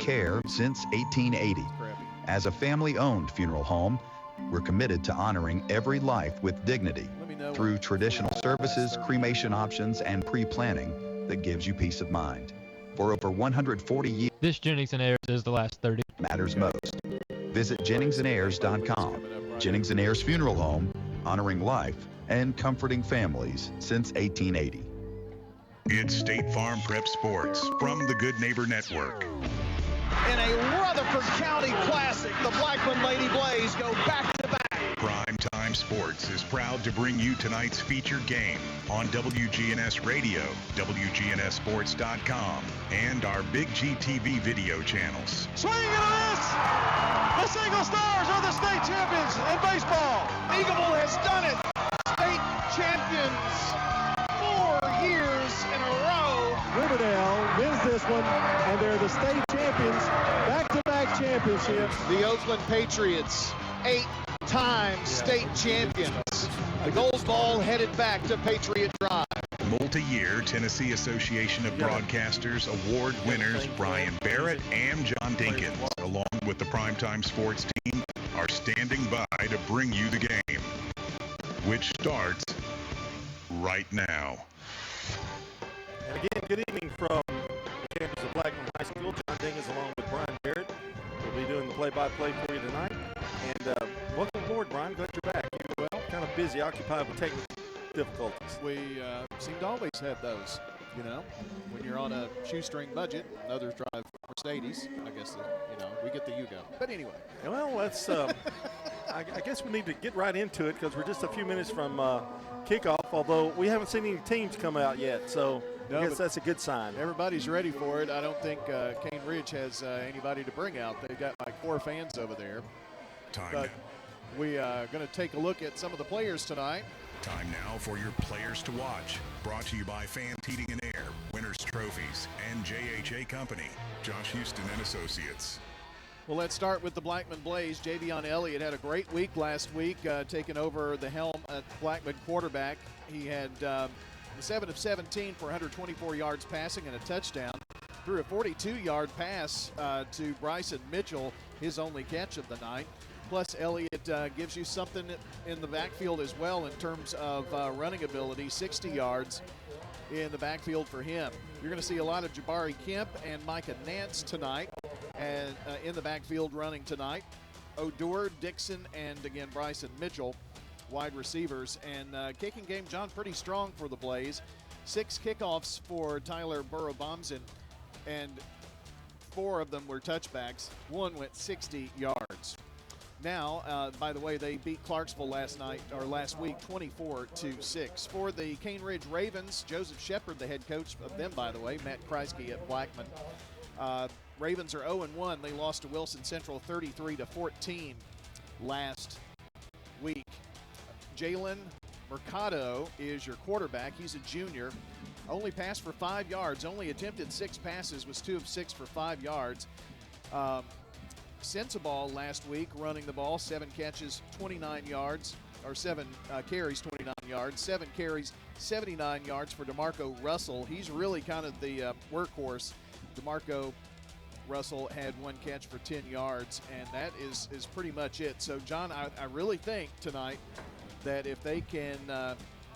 care since 1880. As a family-owned funeral home, we're committed to honoring every life with dignity through traditional services, cremation options, and pre-planning that gives you peace of mind. For over 140 years, This Jennings and Ayers is the last 30. Matters most. Visit JenningsandAyers.com. Jennings and Ayers Funeral Home, honoring life and comforting families since 1880. It's State Farm Prep Sports from the Good Neighbor Network. In a Rutherford County classic, the Blackman Lady Blaze go back-to-back. Primetime Sports is proud to bring you tonight's featured game on WGNS Radio, wgnssports.com, and our Big G TV video channels. Swing and a miss! The Single Stars are the state champions in baseball. Eagleville has done it. State champions 4 years in a row. Riverdale wins this one, and they're the state champions, back-to-back championships. The Oakland Patriots, 8-time state champions. The gold ball headed back to Patriot Drive. Multi-year Tennessee Association of Broadcasters award winners Brian Barrett and John Dinkins, along with the Primetime Sports team, are standing by to bring you the game, which starts right now. And again, good evening from the campus of Blackman High School. John Dinkins along with Brian Barrett will be doing the play-by-play for you tonight. And welcome aboard, Brian. Glad you're back. You well? Kind of busy, occupied with technical difficulties. We seem to always have those, you know. When you're on a shoestring budget, others drive Mercedes. I guess, we get the Yugo. But anyway. Well, let's, I guess we need to get right into it because we're just a few minutes from kickoff, although we haven't seen any teams come out yet, so I guess that's a good sign. Everybody's ready for it. I don't think Cane Ridge has anybody to bring out. They've got like 4 fans over there. But we are going to take a look at some of the players tonight. Time now for your players to watch. Brought to you by Fans Heating and Air, Winners Trophies, and JHA Company. Josh Houston and Associates. Well, let's start with the Blackman Blaze. Javion Elliott had a great week last week, taking over the helm at Blackman quarterback. He had 7 of 17 for 124 yards passing and a touchdown. Threw a 42-yard pass to Bryson Mitchell, his only catch of the night. Plus, Elliott gives you something in the backfield as well in terms of running ability, 60 yards in the backfield for him. You're going to see a lot of Jabari Kemp and Micah Nance tonight and in the backfield running tonight. Odor, Dixon, and again Bryson Mitchell, wide receivers. And kicking game, John, pretty strong for the Blaze. 6 kickoffs for Tyler Burrow-Bomson, and 4 of them were touchbacks. 1 went 60 yards. Now, by the way, they beat Clarksville last week, 24-6. For the Cane Ridge Ravens, Joseph Shepard, the head coach of them, by the way, Matt Kreisky at Blackman. Ravens are 0-1. They lost to Wilson Central 33-14 last week. Jalen Mercado is your quarterback. He's a junior. Only passed for 5 yards. Only attempted 6 passes. Was 2 of 6 for 5 yards. Sensabaugh last week running the ball, 7 catches, 29 yards, or 7 carries, 29 yards, 7 carries, 79 yards for DeMarco Russell. He's really kind of the workhorse. DeMarco Russell had 1 catch for 10 yards, and that is pretty much it. So, John, I really think tonight that if they can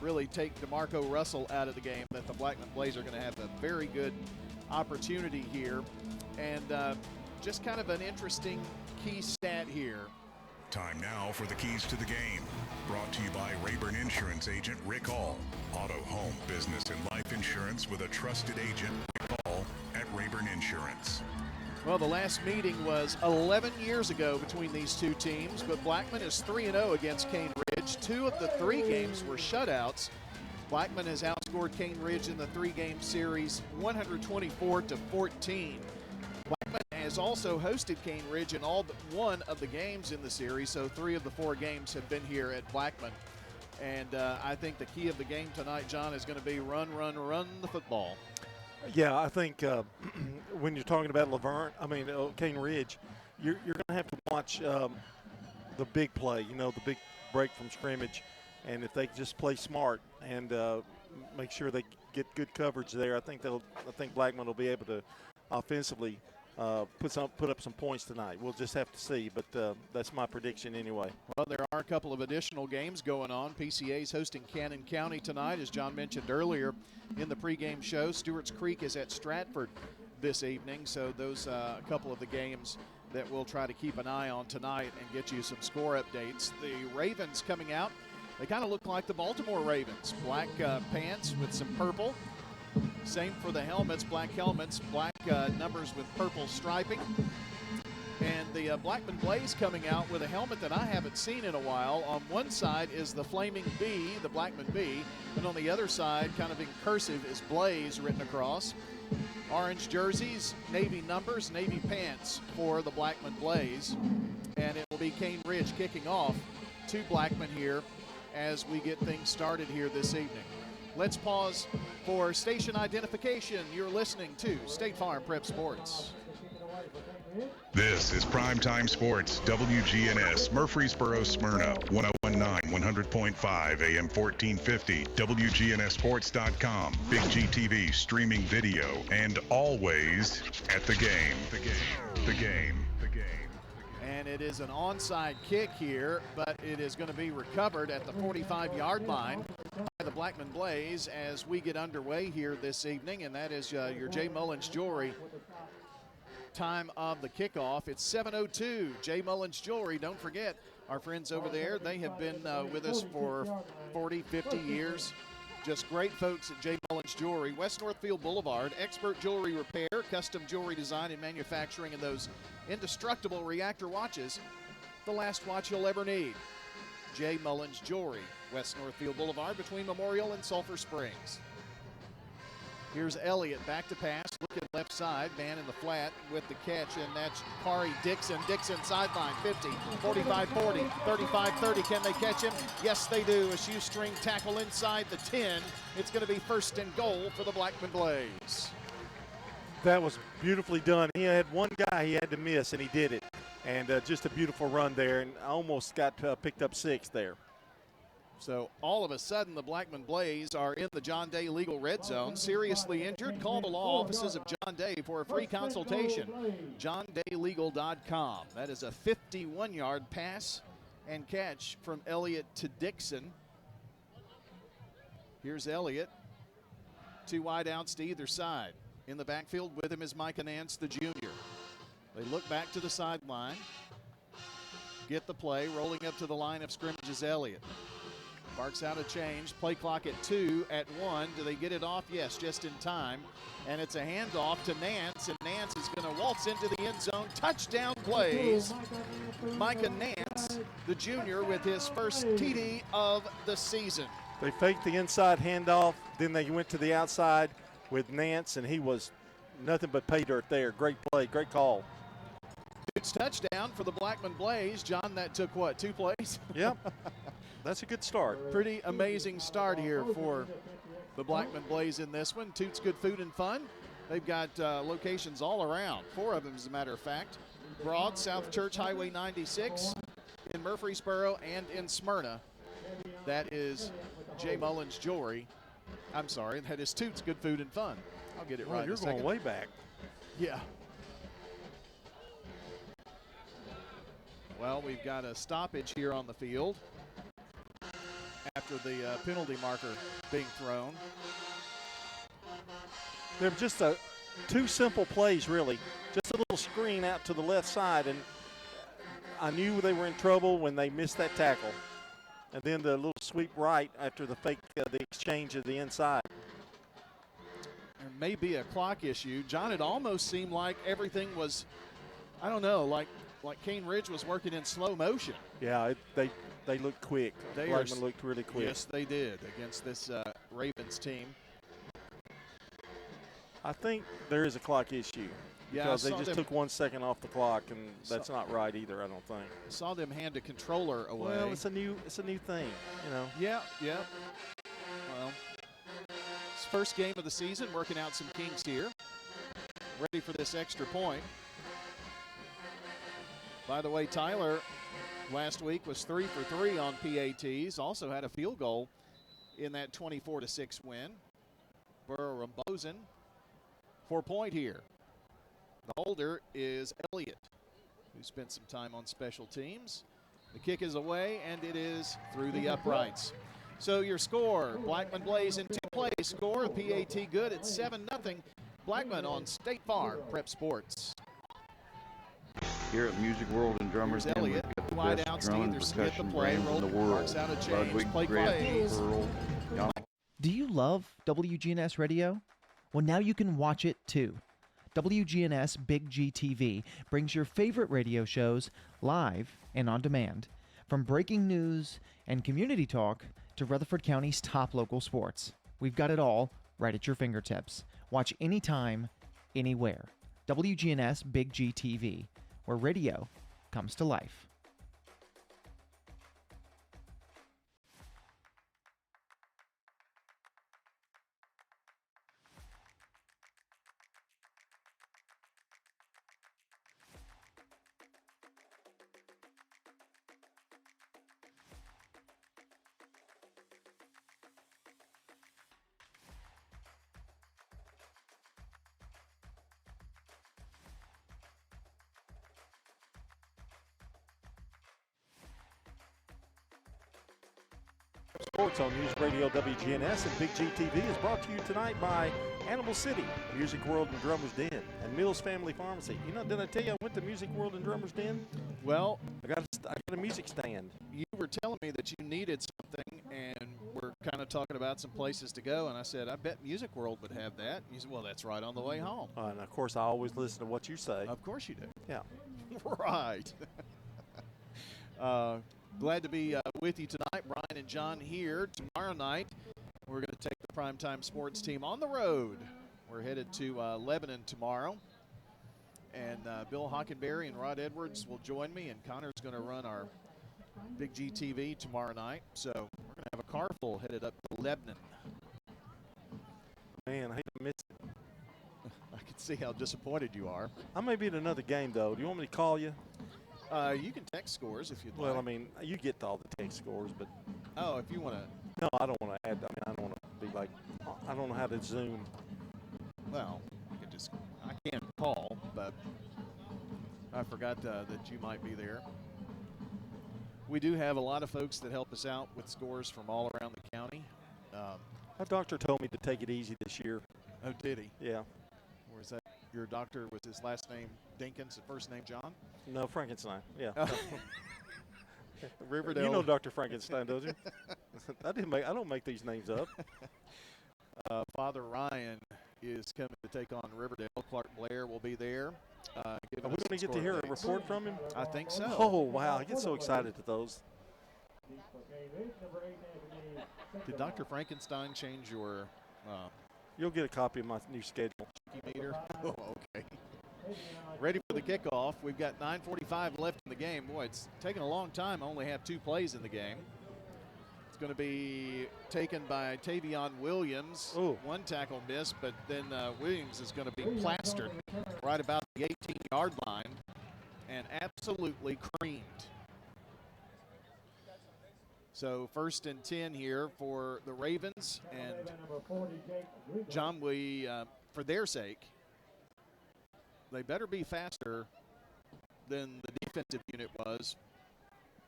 really take DeMarco Russell out of the game, that the Blackman Blaze are going to have a very good opportunity here. And just kind of an interesting key stat here. Time now for the keys to the game. Brought to you by Rayburn Insurance agent Rick Hall. Auto, home, business, and life insurance with a trusted agent, Rick Hall, at Rayburn Insurance. Well, the last meeting was 11 years ago between these two teams, but Blackman is 3-0 against Cane Ridge. 2 of the 3 games were shutouts. Blackman has outscored Cane Ridge in the 3-game series 124-14. Blackman has also hosted Cane Ridge in all but 1 of the games in the series, so 3 of the 4 games have been here at Blackman. And I think the key of the game tonight, John, is going to be run the football. Yeah, I think when you're talking about Cane Ridge, you're going to have to watch the big play, the big break from scrimmage. And if they just play smart and make sure they get good coverage there, I think Blackman will be able to offensively put up some points tonight. We'll just have to see, but that's my prediction anyway. Well, there are a couple of additional games going on. PCA's hosting Cannon County tonight, as John mentioned earlier in the pregame show. Stewart's Creek is at Stratford this evening, so those a couple of the games that we'll try to keep an eye on tonight and get you some score updates. The Ravens coming out, they kind of look like the Baltimore Ravens. Black pants with some purple. Same for the helmets, black helmets, black numbers with purple striping. And the Blackman Blaze coming out with a helmet that I haven't seen in a while. On one side is the flaming bee, the Blackman bee, and on the other side, kind of in cursive, is Blaze written across. Orange jerseys, navy numbers, navy pants for the Blackman Blaze. And it will be Cane Ridge kicking off to Blackman here as we get things started here this evening. Let's pause for station identification. You're listening to State Farm Prep Sports. This is Primetime Sports, WGNS, Murfreesboro, Smyrna, 1019, 100.5, AM 1450, WGNSsports.com, Big GTV, streaming video, and always at the game. The game. And it is an onside kick here, but it is going to be recovered at the 45-yard line by the Blackman Blaze as we get underway here this evening, and that is your J. Mullins Jewelry time of the kickoff. It's 7:02. J. Mullins Jewelry, don't forget, our friends over there, they have been with us for 40, 50 years. Just great folks at J. Mullins Jewelry, West Northfield Boulevard. Expert jewelry repair, custom jewelry design and manufacturing, and those indestructible reactor watches, the last watch you'll ever need. J. Mullins Jewelry, West Northfield Boulevard between Memorial and Sulphur Springs. Here's Elliott back to pass, looking left side, man in the flat with the catch, and that's Kari Dixon. Dixon sideline, 50, 45, 40, 35, 30. Can they catch him? Yes, they do. A shoestring tackle inside the 10. It's going to be first and goal for the Blackman Blaze. That was beautifully done. He had one guy he had to miss, and he did it. And just a beautiful run there, and almost got picked up 6 there. So all of a sudden, the Blackman Blaze are in the John Day legal red zone. Seriously injured? Call the law offices of John Day for a free consultation. JohnDayLegal.com. That is a 51-yard pass and catch from Elliott to Dixon. Here's Elliott. 2 wide outs to either side. In the backfield with him is Micah Nance, the junior. They look back to the sideline. Get the play. Rolling up to the line of scrimmage is Elliott. Barks out a change. Play clock at 2, at 1. Do they get it off? Yes, just in time. And it's a handoff to Nance, and Nance is going to waltz into the end zone. Touchdown plays. Micah Nance, the junior, with his first TD of the season. They faked the inside handoff, then they went to the outside with Nance, and he was nothing but pay dirt there. Great play, great call. It's touchdown for the Blackman Blaze. John, that took what, 2 plays? Yep. That's a good start. Pretty amazing start here for the Blackman Blaze in this one. Toots Good Food and Fun. They've got locations all around, 4 of them as a matter of fact. Broad, South Church Highway 96, in Murfreesboro, and in Smyrna. That is J. Mullins Jewelry. I'm sorry, that is Toots Good Food and Fun. I'll get it right in a second. You're going way back. Yeah. Well, we've got a stoppage here on the field after the penalty marker being thrown. They're just 2 simple plays, really. Just a little screen out to the left side, and I knew they were in trouble when they missed that tackle. And then the little sweep right after the fake, the exchange of the inside. There may be a clock issue. John, it almost seemed like everything was, I don't know, like Cane Ridge was working in slow motion. Yeah, they looked quick. Blackman looked really quick. Yes, they did against this Ravens team. I think there is a clock issue. Yeah, because they just took 1 second off the clock, and that's not right either, I don't think. Saw them hand a controller away. Well, it's a new thing, you know. Yeah. Well, it's first game of the season, working out some kinks here. Ready for this extra point. By the way, Tyler last week was 3 for 3 on PATs. Also had a field goal in that 24-6 win. Burrow Rambosen 4-point here. The holder is Elliott, who spent some time on special teams. The kick is away, and it is through the uprights. So your score, Blackman Blaze in 2 plays. Score, PAT good at 7-0. Blackman on State Farm Prep Sports. Here at Music World and Drummers Den, we've Elliott, got the wide best out drum to and either Smith the percussion play, brands in the roll, world. marks out of James, Ludwig, play Grant, plays. Pearl, Do you love WGNS Radio? Well, now you can watch it too. WGNS Big G TV brings your favorite radio shows live and on demand. From breaking news and community talk to Rutherford County's top local sports. We've got it all right at your fingertips. Watch anytime, anywhere. WGNS Big G TV, where radio comes to life. Sports on News Radio WGNS and Big G TV is brought to you tonight by Animal City, Music World and Drummers Den, and Mills Family Pharmacy. You know, did I tell you I went to Music World and Drummers Den? Well, I got a music stand. you were telling me that you needed something, and we're kind of talking about some places to go, and I said, I bet Music World would have that. And you said, well, that's right on the way home. And, of course, I always listen to what you say. Of course you do. Yeah. Right. Glad to be with you tonight. Brian and John here. Tomorrow night, we're going to take the Primetime Sports team on the road. We're headed to Lebanon tomorrow. And Bill Hockenberry and Rod Edwards will join me, and Connor's going to run our Big G TV tomorrow night. So we're going to have a car full headed up to Lebanon. Man, I hate to miss it. I can see how disappointed you are. I may be at another game, though. Do you want me to call you? You can text scores if you'd like. Well, I mean, you get to all the text scores, but Oh, if you want to. no, I don't want to add. I mean, I don't want to be like, I don't know how to Zoom. Well, I can't call, but I forgot that you might be there. We do have a lot of folks that help us out with scores from all around the county. My doctor told me to take it easy this year. Oh, did he? Yeah. Or is that your doctor? Was his last name Dinkins and first name John? No, Frankenstein. Yeah. Riverdale. You know Dr. Frankenstein, don't you? I don't make these names up. Father Ryan is coming to take on Riverdale. Clark Blair will be there. Are we going to get to hear a report from him? I think so. Oh, wow. I get so excited at those. Did Dr. Frankenstein change your You'll get a copy of my new schedule. meter? Oh, okay. Ready for the kickoff. We've got 9:45 left in the game. Boy, it's taken a long time. I only have 2 plays in the game. It's going to be taken by Tavion Williams. Ooh. 1 tackle miss, but then Williams is going to be plastered right about the 18-yard line and absolutely creamed. So 1st and 10 here for the Ravens. And John, for their sake, they better be faster than the defensive unit was,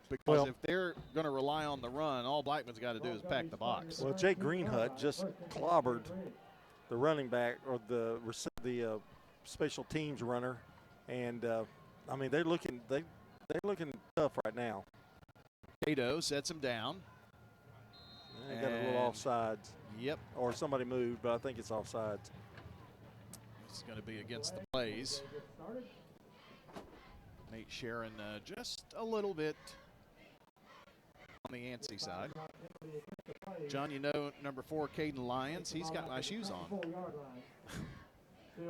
because if they're going to rely on the run, all Blackman's got to do is pack the box. Well, Jake Greenhut just clobbered the running back, or the special teams runner, and I mean they're looking tough right now. Cato sets him down. They got a little offsides. Yep. Or somebody moved, but I think it's offsides. It's going to be against the plays. Nate Sharon just a little bit on the antsy side. John, you know number 4, Caden Lyons, he's got my shoes on.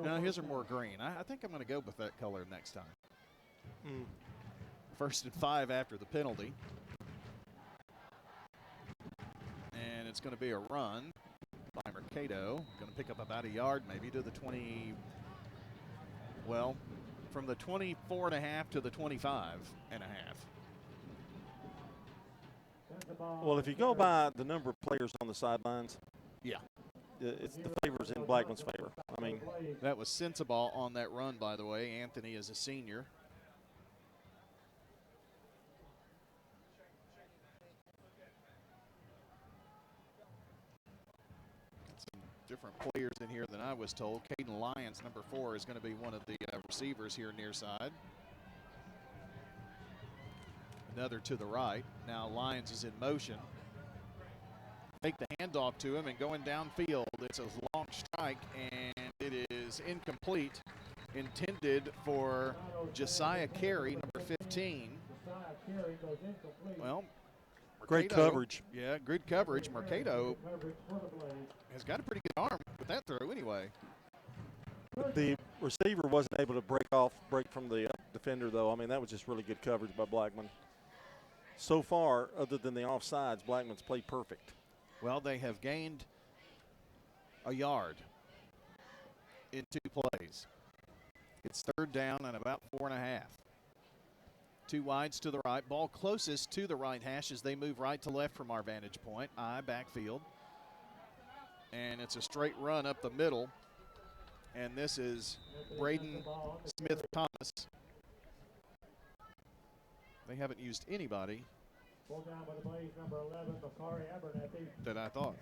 No, his are more green. I think I'm going to go with that color next time. 1st and 5 after the penalty. And it's going to be a run by Mercado. Going to pick up about a yard maybe to the 20. Well, from the 24.5 to the 25.5. Well, if you go by the number of players on the sidelines, yeah, it's the favors in Blackman's favor. I mean, that was Sensabaugh on that run, by the way. Anthony is a senior. Some different players in here than I was told. Caden Lyons, number 4, is going to be one of the receivers here near side. Another to the right. Now Lyons is in motion. Make the handoff to him and going downfield. It's a long strike, and it is incomplete. Intended for Josiah Carey, number 15. Well, great coverage. Yeah, good coverage. Mercado has got a pretty good arm with that throw anyway. The receiver wasn't able to break from the defender, though. I mean, that was just really good coverage by Blackman. So far, other than the offsides, Blackman's played perfect. Well, they have gained a yard in 2 plays. It's 3rd down and about 4.5. 2 wides to the right. Ball closest to the right hash as they move right to left from our vantage point. Backfield. And it's a straight run up the middle. And this is Braden Smith-Thomas. They haven't used anybody that I thought.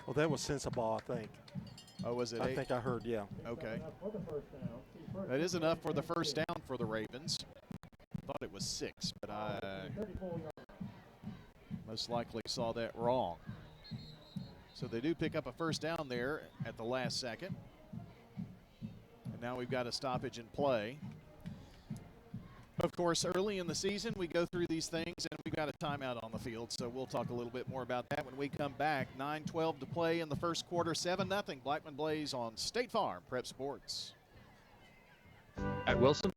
Well, that was Sensabaugh, I think. Oh, was it? I think I heard, yeah. Okay. That is enough for the first down for the Ravens. Thought it was 6, but I most likely saw that wrong. So they do pick up a first down there at the last second. And now we've got a stoppage in play. Of course, early in the season, we go through these things, and we've got a timeout on the field, so we'll talk a little bit more about that when we come back. 9:12 to play in the first quarter, 7-0. Blackman Blaze on State Farm Prep Sports. At Wilson.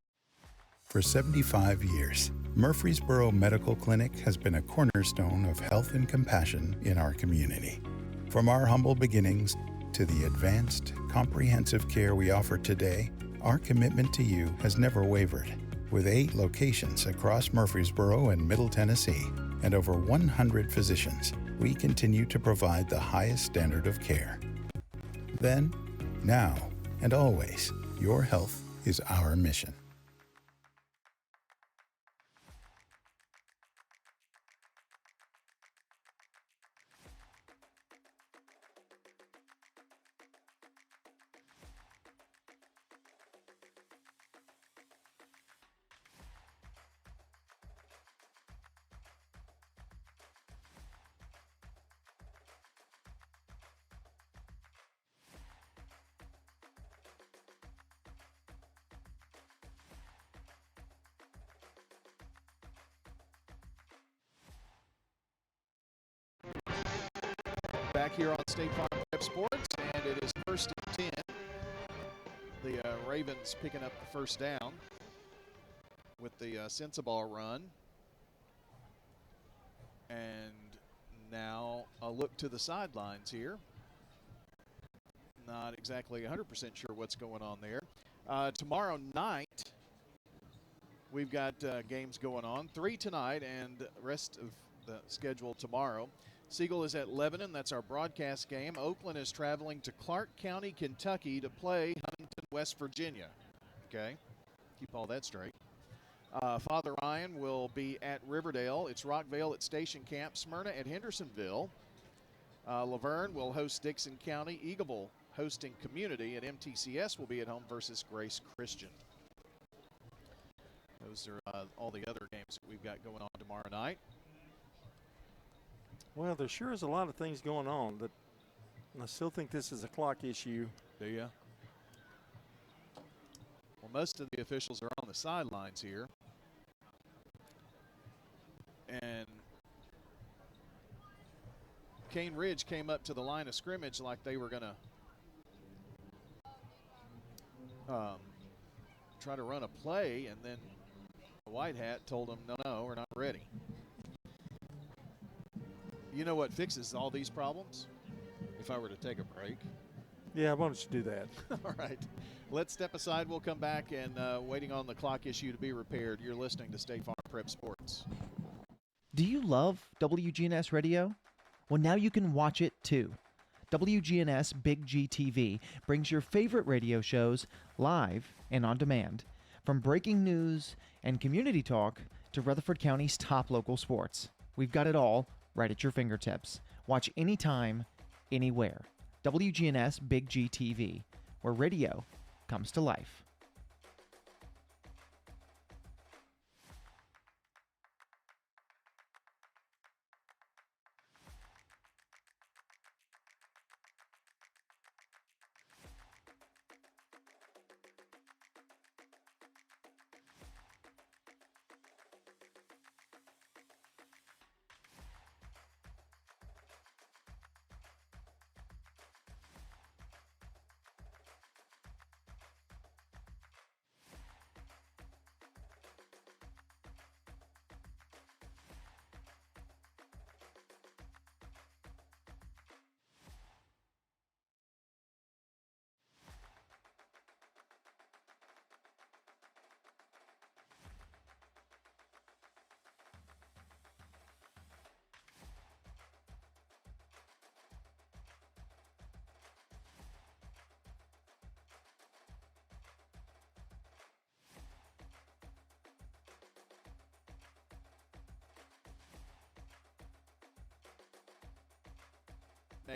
For 75 years, Murfreesboro Medical Clinic has been a cornerstone of health and compassion in our community. From our humble beginnings to the advanced, comprehensive care we offer today, our commitment to you has never wavered. With 8 locations across Murfreesboro and Middle Tennessee and over 100 physicians, we continue to provide the highest standard of care. Then, now, and always, your health is our mission. Back here on State Farm Prep Sports, and it is 1st and 10. The Ravens picking up the first down with the Sensabaugh run. And now a look to the sidelines here. Not exactly 100% sure what's going on there. Tomorrow night, we've got games going on. 3 tonight and rest of the schedule tomorrow. Siegel is at Lebanon. That's our broadcast game. Oakland is traveling to Clark County, Kentucky to play Huntington, West Virginia. Okay, keep all that straight. Father Ryan will be at Riverdale. It's Rockvale at Station Camp. Smyrna at Hendersonville. Laverne will host Dixon County. Eagleville hosting Community, and MTCS will be at home versus Grace Christian. Those are all the other games that we've got going on tomorrow night. Well, there sure is a lot of things going on. That I still think this is a clock issue. Do you? Well, most of the officials are on the sidelines here. And Cane Ridge came up to the line of scrimmage like they were going to try to run a play, and then the White Hat told them, no, we're not ready. You know what fixes all these problems? If I were to take a break. Yeah, why don't you do that? All right. Let's step aside. We'll come back and waiting on the clock issue to be repaired. You're listening to State Farm Prep Sports. Do you love WGNS Radio? Well, now you can watch it too. WGNS Big GTV brings your favorite radio shows live and on demand. From breaking news and community talk to Rutherford County's top local sports. We've got it all right at your fingertips. Watch anytime, anywhere. WGNS Big GTV, where radio comes to life.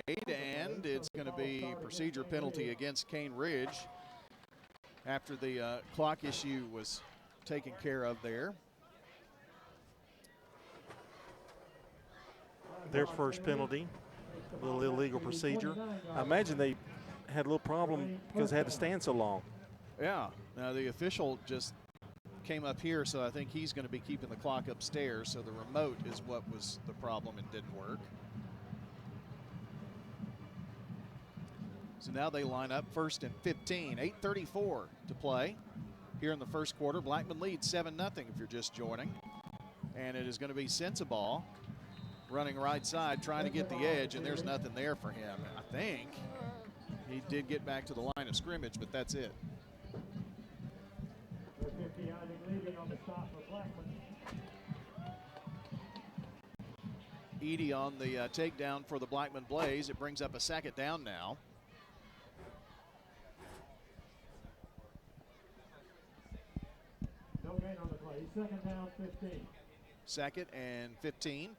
Made, and it's going to be procedure penalty against Cane Ridge after the clock issue was taken care of there. Their first penalty, a little illegal procedure. I imagine they had a little problem because they had to stand so long. Yeah, now the official just came up here, so I think he's going to be keeping the clock upstairs, so the remote is what was the problem and didn't work. So now they line up first and 15, 8:34 to play here in the first quarter. Blackman leads 7-0 if you're just joining. And it is going to be Sensabaugh running right side, trying to get the edge, and there's nothing there for him. I think he did get back to the line of scrimmage, but that's it. Edie on the takedown for the Blackman Blaze. It brings up a second down now. No gain on the play. Second down, 15. Second and 15.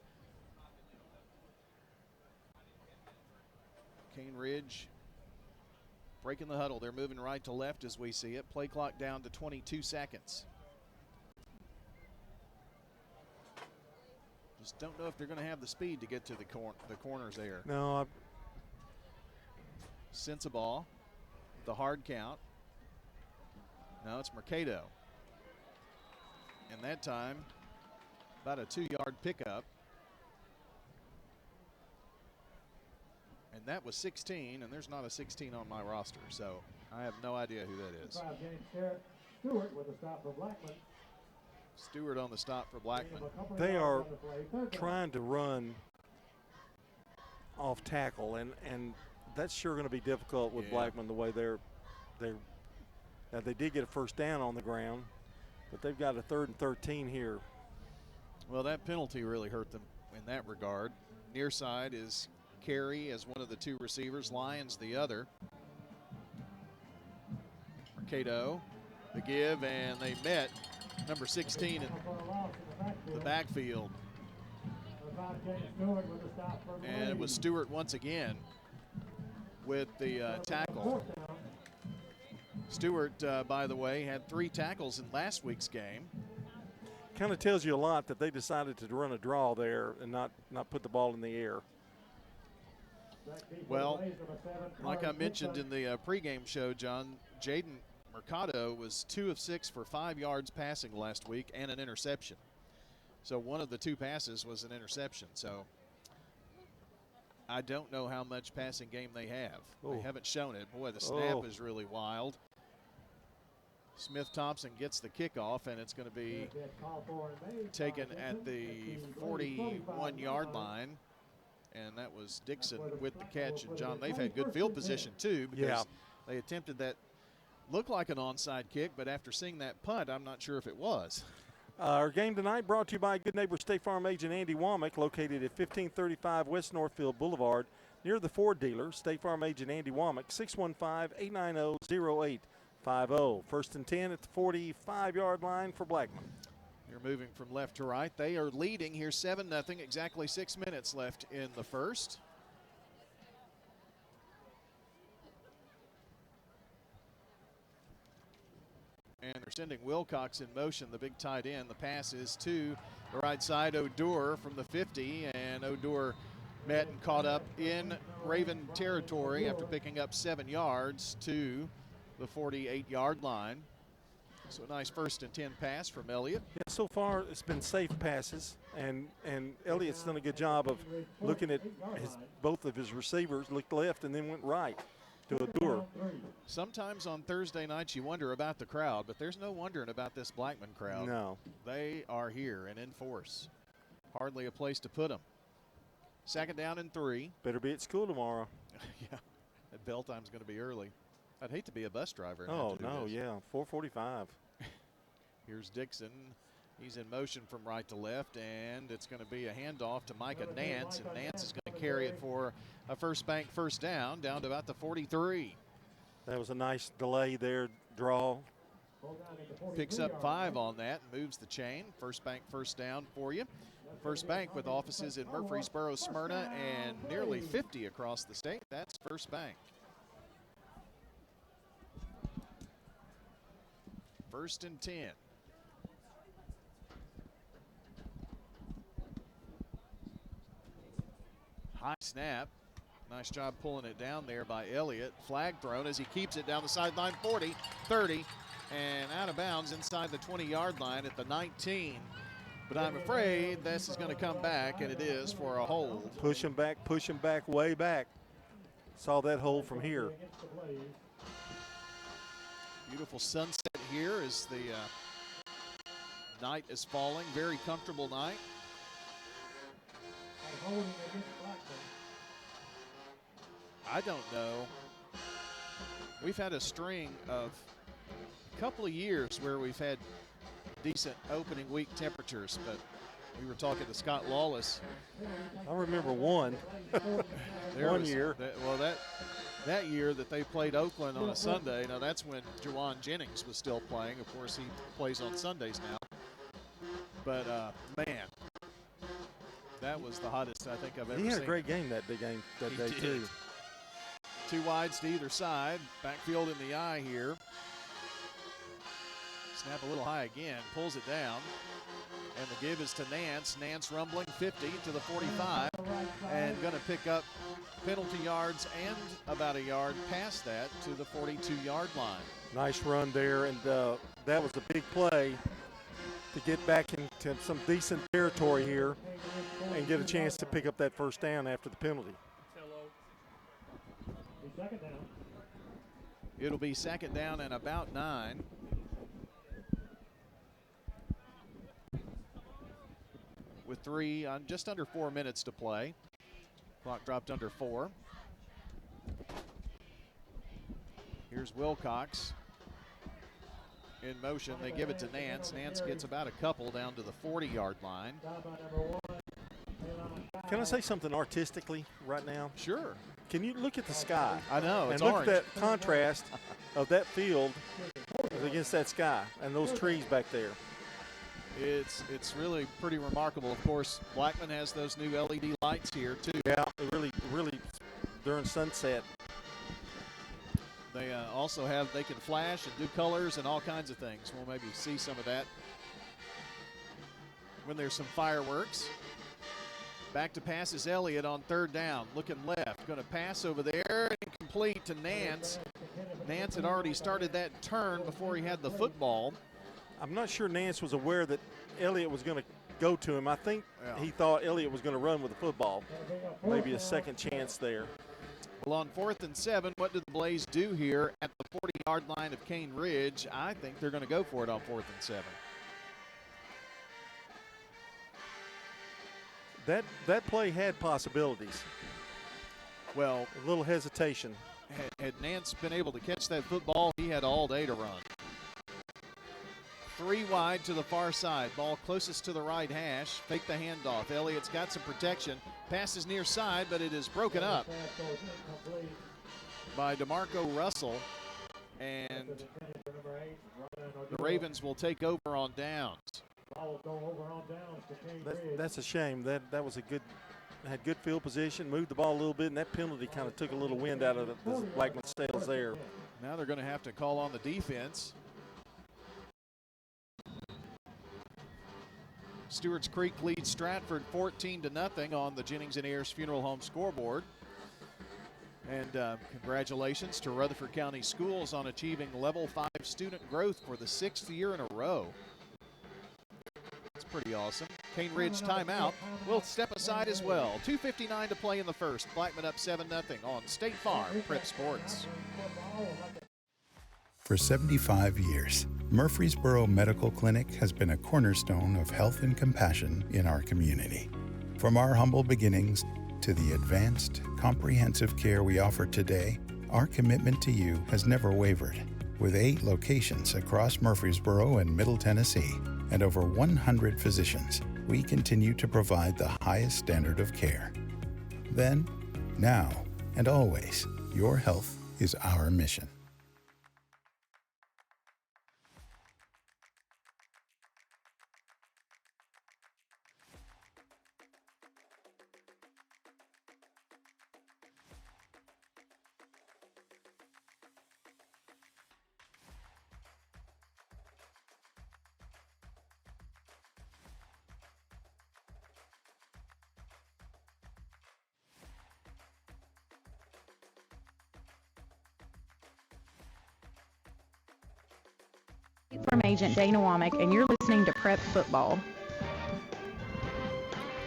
Cane Ridge breaking the huddle. They're moving right to left as we see it. Play clock down to 22 seconds. Just don't know if they're going to have the speed to get to the corners there. No. Sensabaugh, the hard count. No, it's Mercado. And that time, about a 2-yard pickup. And that was 16, and there's not a 16 on my roster, so I have no idea who that is. Stewart with a stop for Blackman. Stewart on the stop for Blackman. They are trying to run off tackle, and that's sure going to be difficult with Blackman the way they're. Now they did get a first down on the ground, but they've got a 3rd and 13 here. Well, that penalty really hurt them in that regard. Near side is Carey as one of the two receivers, Lyons the other. Mercado, the give, and they met number 16 in the backfield. And it was Stewart once again with the tackle. Stewart, by the way, had 3 tackles in last week's game. Kind of tells you a lot that they decided to run a draw there and not put the ball in the air. Well, like I mentioned in the pregame show, John, Jaden Mercado was 2 of 6 for 5 yards passing last week and an interception. So one of the 2 passes was an interception. So I don't know how much passing game they have. Ooh. They haven't shown it. Boy, the snap is really wild. Smith Thompson gets the kickoff, and it's going to be taken at the 41-yard line. And that was Dixon with the catch. And, John, they've had good field position, too, because they attempted that. Looked like an onside kick, but after seeing that punt, I'm not sure if it was. Our game tonight brought to you by Good Neighbor State Farm agent Andy Womack, located at 1535 West Northfield Boulevard, near the Ford dealer. State Farm agent Andy Womack, 615-890-0850. 1st and 10 at the 45-yard line for Blackman. You're moving from left to right. They are leading here 7-0. Exactly 6 minutes left in the first. And they're sending Wilcox in motion, the big tight end. The pass is to the right side, Odor from the 50, and Odor met and caught up in Raven territory after picking up 7 yards to the 48-yard line. So a nice 1st and 10 pass from Elliott. Yeah, so far it's been safe passes, and Elliott's done a good job of looking at both of his receivers, looked left and then went right to Odor. Sometimes on Thursday nights you wonder about the crowd, but there's no wondering about this Blackman crowd. No. They are here and in force. Hardly a place to put them. 2nd down and 3. Better be at school tomorrow. Yeah, that bell time's going to be early. I'd hate to be a bus driver. And Oh, have to do no, this. yeah, 4:45. Here's Dixon. He's in motion from right to left, and it's going to be a handoff to Micah Nance, and Nance is going to carry it for a First Bank first down to about the 43. That was a nice delay there, draw. Picks up 5 on that and moves the chain. First Bank first down for you. First Bank with offices in Murfreesboro, Smyrna, and nearly 50 across the state. That's First Bank. 1st and 10. High snap. Nice job pulling it down there by Elliott. Flag thrown as he keeps it down the sideline. 40, 30, and out of bounds inside the 20-yard line at the 19. But I'm afraid this is going to come back, and it is for a hold. Push him back, way back. Saw that hold from here. Beautiful sunset here as the night is falling. Very comfortable night. I don't know. We've had a string of a couple of years where we've had decent opening week temperatures, but we were talking to Scott Lawless. I remember one. One year. That year that they played Oakland on a Sunday. Now that's when Juwan Jennings was still playing. Of course, he plays on Sundays now. But man, that was the hottest I think I've ever seen. He had a great game that day too. 2 wides to either side. Backfield in the eye here. Snap a little high again. Pulls it down. And the give is to Nance. Nance rumbling 50 to the 45. And going to pick up penalty yards and about a yard past that to the 42-yard line. Nice run there, and that was a big play to get back into some decent territory here and get a chance to pick up that first down after the penalty. It'll be 2nd down and about 9. With just under 4 minutes to play. Clock dropped under 4. Here's Wilcox in motion. They give it to Nance. Nance gets about a couple down to the 40-yard line. Can I say something artistically right now? Sure. Can you look at the sky? I know, it's and look orange. at that contrast of that field against that sky and those trees back there. It's really pretty remarkable. Of course, Blackman has those new LED lights here too. Yeah, really during sunset. They also they can flash and do colors and all kinds of things. We'll maybe see some of that when there's some fireworks. Back to pass is Elliott on 3rd down. Looking left. Going to pass over there. Incomplete to Nance. Nance had already started that turn before he had the football. I'm not sure Nance was aware that Elliott was going to go to him. I think he thought Elliott was going to run with the football. Maybe a second chance there. Well, on 4th and 7, what do the Blaze do here at the 40-yard line of Cane Ridge? I think they're going to go for it on 4th and 7. That play had possibilities. Well, a little hesitation. Had Nance been able to catch that football, he had all day to run. 3 wide to the far side. Ball closest to the right hash. Fake the handoff. Elliott's got some protection. Pass is near side, but it is broken up by DeMarco Russell. And the Ravens will take over on downs. That's a shame. That was a good, had good field position, moved the ball a little bit, and that penalty kind of took a little wind out of the Blackman sails there. Now they're going to have to call on the defense. Stewart's Creek leads Stratford 14-0 on the Jennings and Ayers Funeral Home scoreboard. And congratulations to Rutherford County Schools on achieving level 5 student growth for the 6th year in a row. It's pretty awesome. Cane Ridge timeout. We'll step aside as well. 2:59 to play in the first. Blackman up 7-0 on State Farm Prep Sports. For 75 years, Murfreesboro Medical Clinic has been a cornerstone of health and compassion in our community. From our humble beginnings to the advanced, comprehensive care we offer today, our commitment to you has never wavered. With 8 locations across Murfreesboro and Middle Tennessee and over 100 physicians, we continue to provide the highest standard of care. Then, now, and always, your health is our mission. From Agent Dana Womack, and you're listening to Prep Football.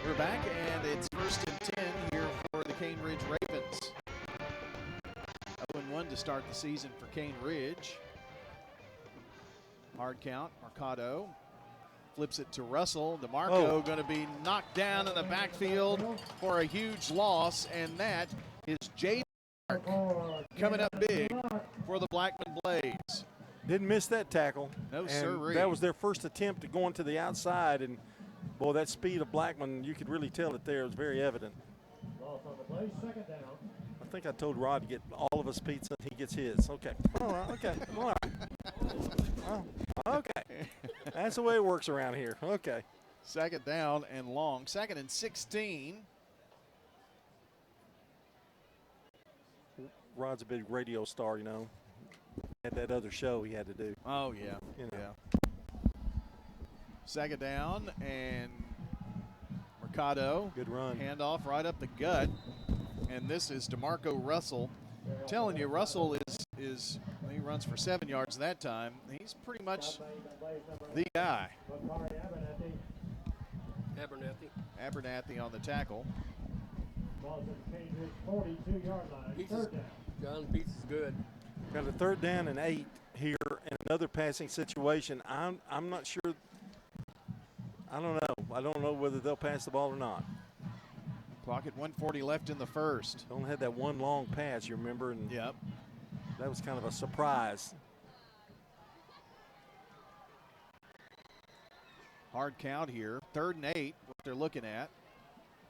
We're back, and it's 1st and 10 here for the Cane Ridge Ravens. 0-1 to start the season for Cane Ridge. Hard count, Mercado flips it to Russell. DeMarco going to be knocked down in the backfield for a huge loss, and that is Jay Mark coming up big for the Blackman Blaze. Didn't miss that tackle. No, sirree. That was their first attempt at going to the outside, and boy, that speed of Blackman, you could really tell it there. It was very evident. I think I told Rod to get all of us pizza. He gets his. Okay. All right. Okay. All right. Oh, okay. That's the way it works around here. Okay. 2nd down and long. 2nd and 16. Rod's a big radio star, you know. Had that other show he had to do. Oh, yeah. You know. Yeah. 2nd down, and Mercado. Good run. Handoff right up the gut. And this is DeMarco Russell. I'm telling you, Russell is he runs for 7 yards that time. He's pretty much the guy. Abernathy on the tackle. John Peace is good. Got a 3rd down and 8 here in another passing situation. I'm not sure. I don't know. I don't know whether they'll pass the ball or not. Clock at 1:40 left in the first. Only had that one long pass, you remember? And yep. That was kind of a surprise. Hard count here. 3rd and 8, what they're looking at.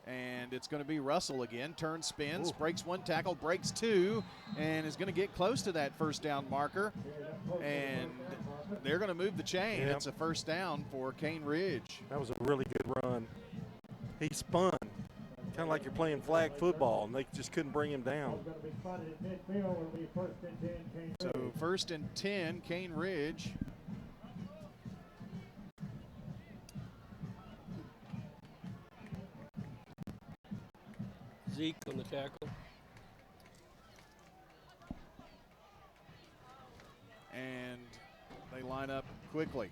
And it's going to be Russell again. Turns, spins, breaks 1 tackle, breaks 2, and is going to get close to that 1st down marker. And they're going to move the chain. Yep. It's a 1st down for Cane Ridge. That was a really good run. He spun, kind of like you're playing flag football, and they just couldn't bring him down. So 1st and 10, Cane Ridge. Zeke on the tackle. And they line up quickly.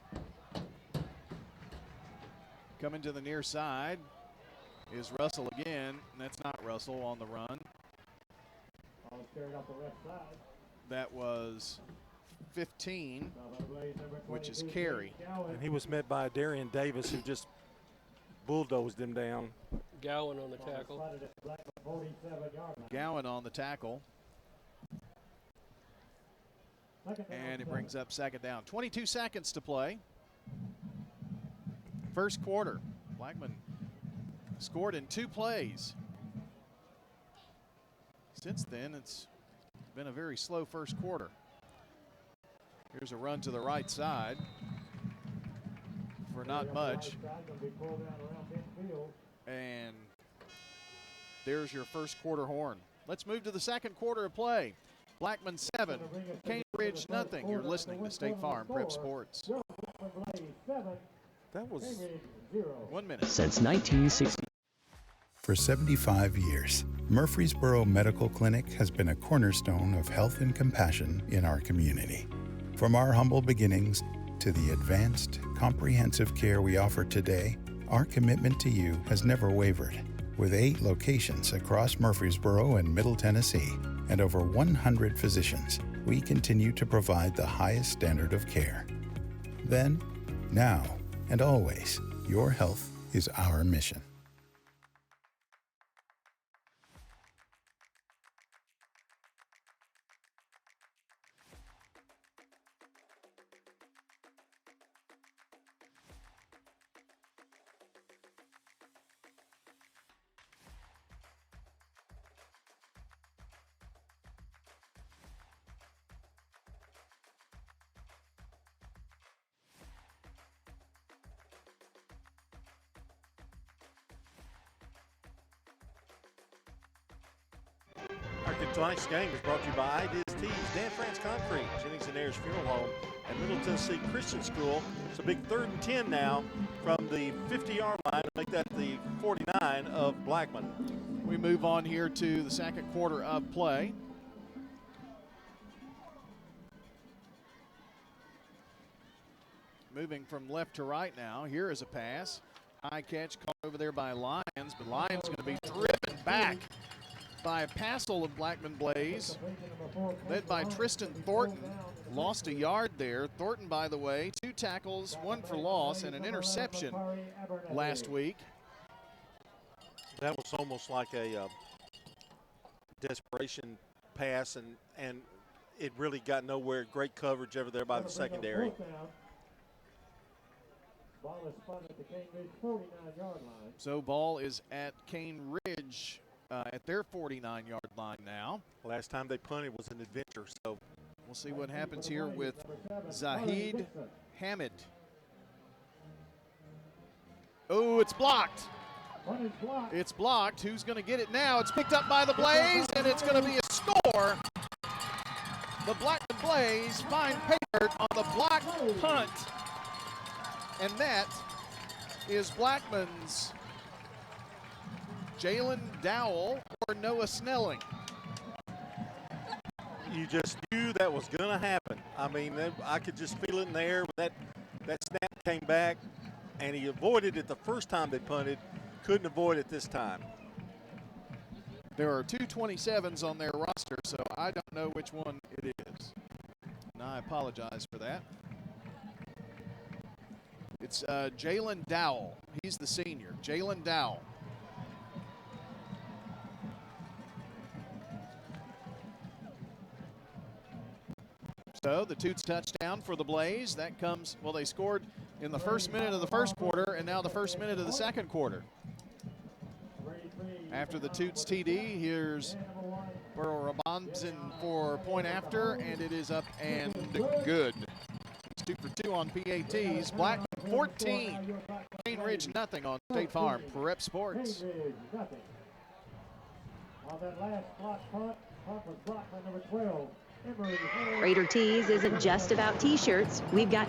Coming to the near side is Russell again. And that's not Russell on the run. That was 15, which is Carey. And he was met by Darian Davis, who just bulldozed him down. Gowan on the tackle. Gowan on the tackle. And it brings up 2nd down. 22 seconds to play. First quarter. Blackman scored in 2 plays. Since then, it's been a very slow first quarter. Here's a run to the right side for not much. And there's your first quarter horn. Let's move to the second quarter of play. Blackman 7, Cane Ridge nothing. You're listening to State Farm Prep Sports. That was 1 minute. Since 1960. For 75 years, Murfreesboro Medical Clinic has been a cornerstone of health and compassion in our community. From our humble beginnings to the advanced, comprehensive care we offer today, our commitment to you has never wavered. With 8 locations across Murfreesboro and Middle Tennessee and over 100 physicians, we continue to provide the highest standard of care. Then, now, and always, your health is our mission. Tonight's game is brought to you by Ideas Tees, Dan France Concrete, Jennings and Ayers Funeral Home, and Middle Tennessee Christian School. It's a big 3rd and 10 now from the 50-yard line to make that the 49 of Blackman. We move on here to the second quarter of play. Moving from left to right now. Here is a pass. High catch caught over there by Lyons, but Lyons going to be driven back by a Passel of Blackman Blaze, led by Tristan Thornton. Lost a yard there. Thornton, by the way, 2 tackles, 1 for loss, and an interception last week. That was almost like a desperation pass, and it really got nowhere. Great coverage over there by the secondary. Ball is spun at the Cane Ridge 49-yard line. So ball is at Cane Ridge at their 49-yard line now. Last time they punted was an adventure, so we'll see what happens here with Zahid Hamid. Oh, it's blocked. It's blocked. Who's going to get it now? It's picked up by the Blaze, and it's going to be a score. The Blackman Blaze find Pater on the block punt. And that is Blackman's Jalen Dowell or Noah Snelling. You just knew that was going to happen. I mean, I could just feel it in the air. That snap came back, and he avoided it the first time they punted. Couldn't avoid it this time. There are 2 27s on their roster, so I don't know which one it is. And I apologize for that. It's Jalen Dowell. He's the senior. Jalen Dowell. So the Toots touchdown for the Blaze. That comes, well, they scored in the first minute of the first quarter and now the first minute of the second quarter. After the Toots TD, here's Burrow Rabonzin for point after, and it is up and good. It's 2 for 2 on PATs. Blackman 14, Cane Ridge nothing on State Farm Prep Sports. On that last block punt was blocked by number 12. Raider Tees isn't just about t-shirts. We've got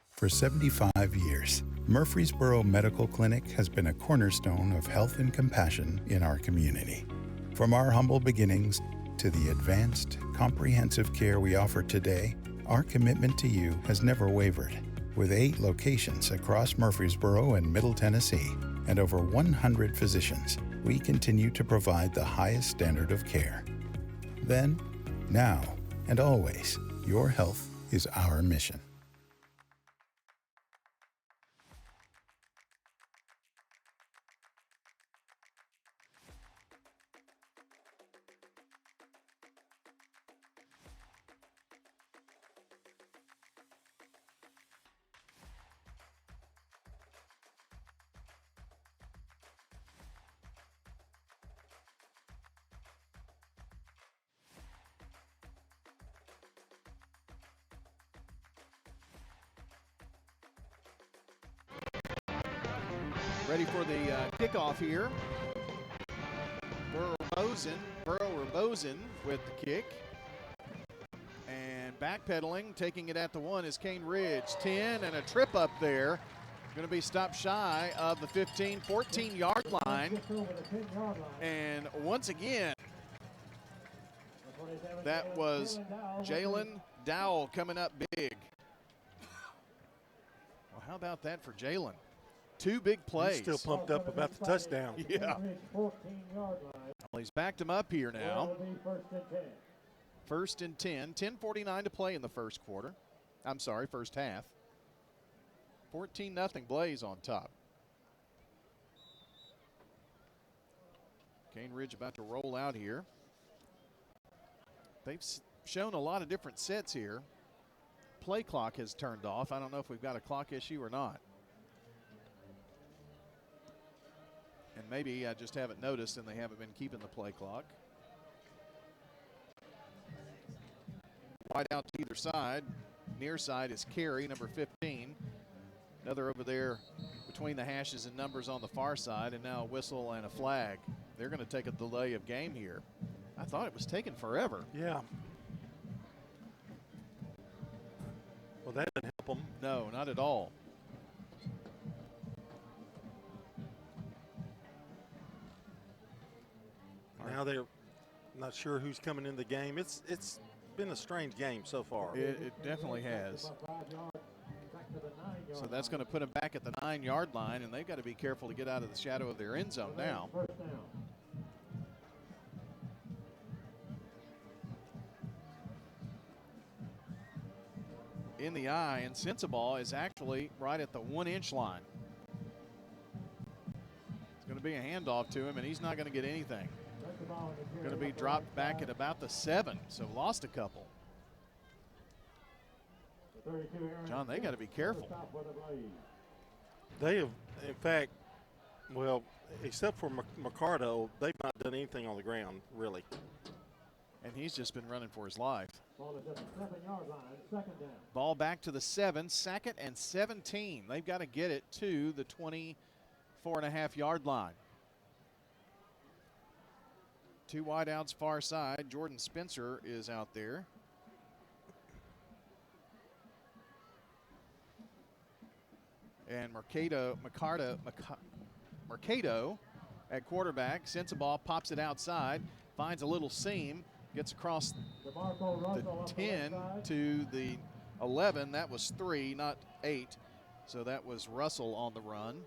For 75 years, Murfreesboro Medical Clinic has been a cornerstone of health and compassion in our community. From our humble beginnings to the advanced, comprehensive care we offer today, our commitment to you has never wavered. With 8 locations across Murfreesboro and Middle Tennessee and over 100 physicians, we continue to provide the highest standard of care. Then, now, and always, your health is our mission. Ready for the kickoff here. Burrow Robozen with the kick. And backpedaling, taking it at the 1 is Cane Ridge. 10 and a trip up there. Going to be stopped shy of the 15, 14-yard line. And once again, that was Jalen Dowell coming up big. Well, how about that for Jalen? 2 big plays. He's still pumped up about the touchdown. Yeah. Well, he's backed him up here now. First and 10. 10:49 to play in the first half. 14-0 Blaze on top. Cane Ridge about to roll out here. They've shown a lot of different sets here. Play clock has turned off. I don't know if we've got a clock issue or not. And maybe I just haven't noticed and they haven't been keeping the play clock. Wide out to either side. Near side is Carey, number 15. Another over there between the hashes and numbers on the far side, and now a whistle and a flag. They're going to take a delay of game here. I thought it was taking forever. Yeah. Well, that didn't help them. No, not at all. Now they're not sure who's coming in the game. It's been a strange game so far. It definitely has. So that's going to put them back at the 9-yard line, and they've got to be careful to get out of the shadow of their end zone now. In the eye, and Sensabaugh is actually right at the 1-inch line. It's going to be a handoff to him, and he's not going to get anything. Going to be dropped back at about the 7, so lost a couple. John, they got to be careful. They have, in fact, well, except for Mercado, they've not done anything on the ground, really. And he's just been running for his life. Ball back to the 7, 2nd and 17. They've got to get it to the 24.5-yard line. 2 wideouts far side. Jordan Spencer is out there. And Mercado at quarterback. Sensabaugh pops it outside, finds a little seam, gets across the 10 to the 11. That was 3, not 8. So that was Russell on the run.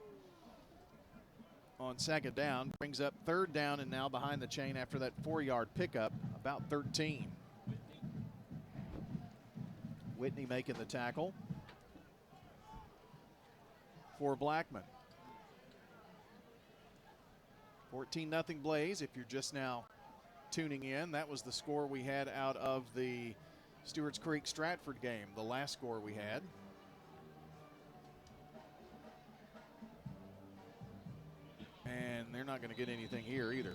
On 2nd down, brings up 3rd down and now behind the chain after that 4-yard pickup, about 13. Whitney making the tackle for Blackman. 14-0 Blaze. If you're just now tuning in, that was the score we had out of the Stewart's Creek Stratford game, the last score we had. And they're not going to get anything here either.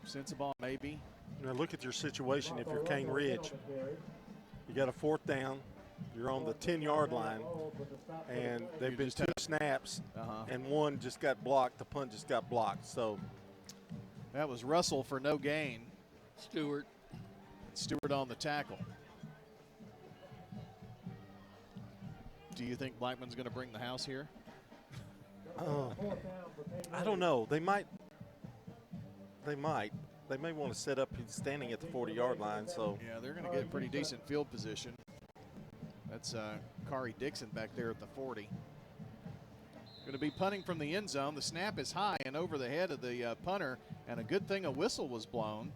Sensabaugh maybe. Now look at your situation if you're Cane Ridge. You got a 4th down. You're on the 10-yard line, and they've been 2 snaps, and 1 just got blocked. The punt just got blocked. So that was Russell for no gain. Stewart on the tackle. Do you think Blackman's going to bring the house here? I don't know. They might. They may want to set up. He's standing at the 40-yard line. So yeah, they're going to get pretty decent field position. That's Kari Dixon back there at the 40. Going to be punting from the end zone. The snap is high and over the head of the punter, and a good thing a whistle was blown.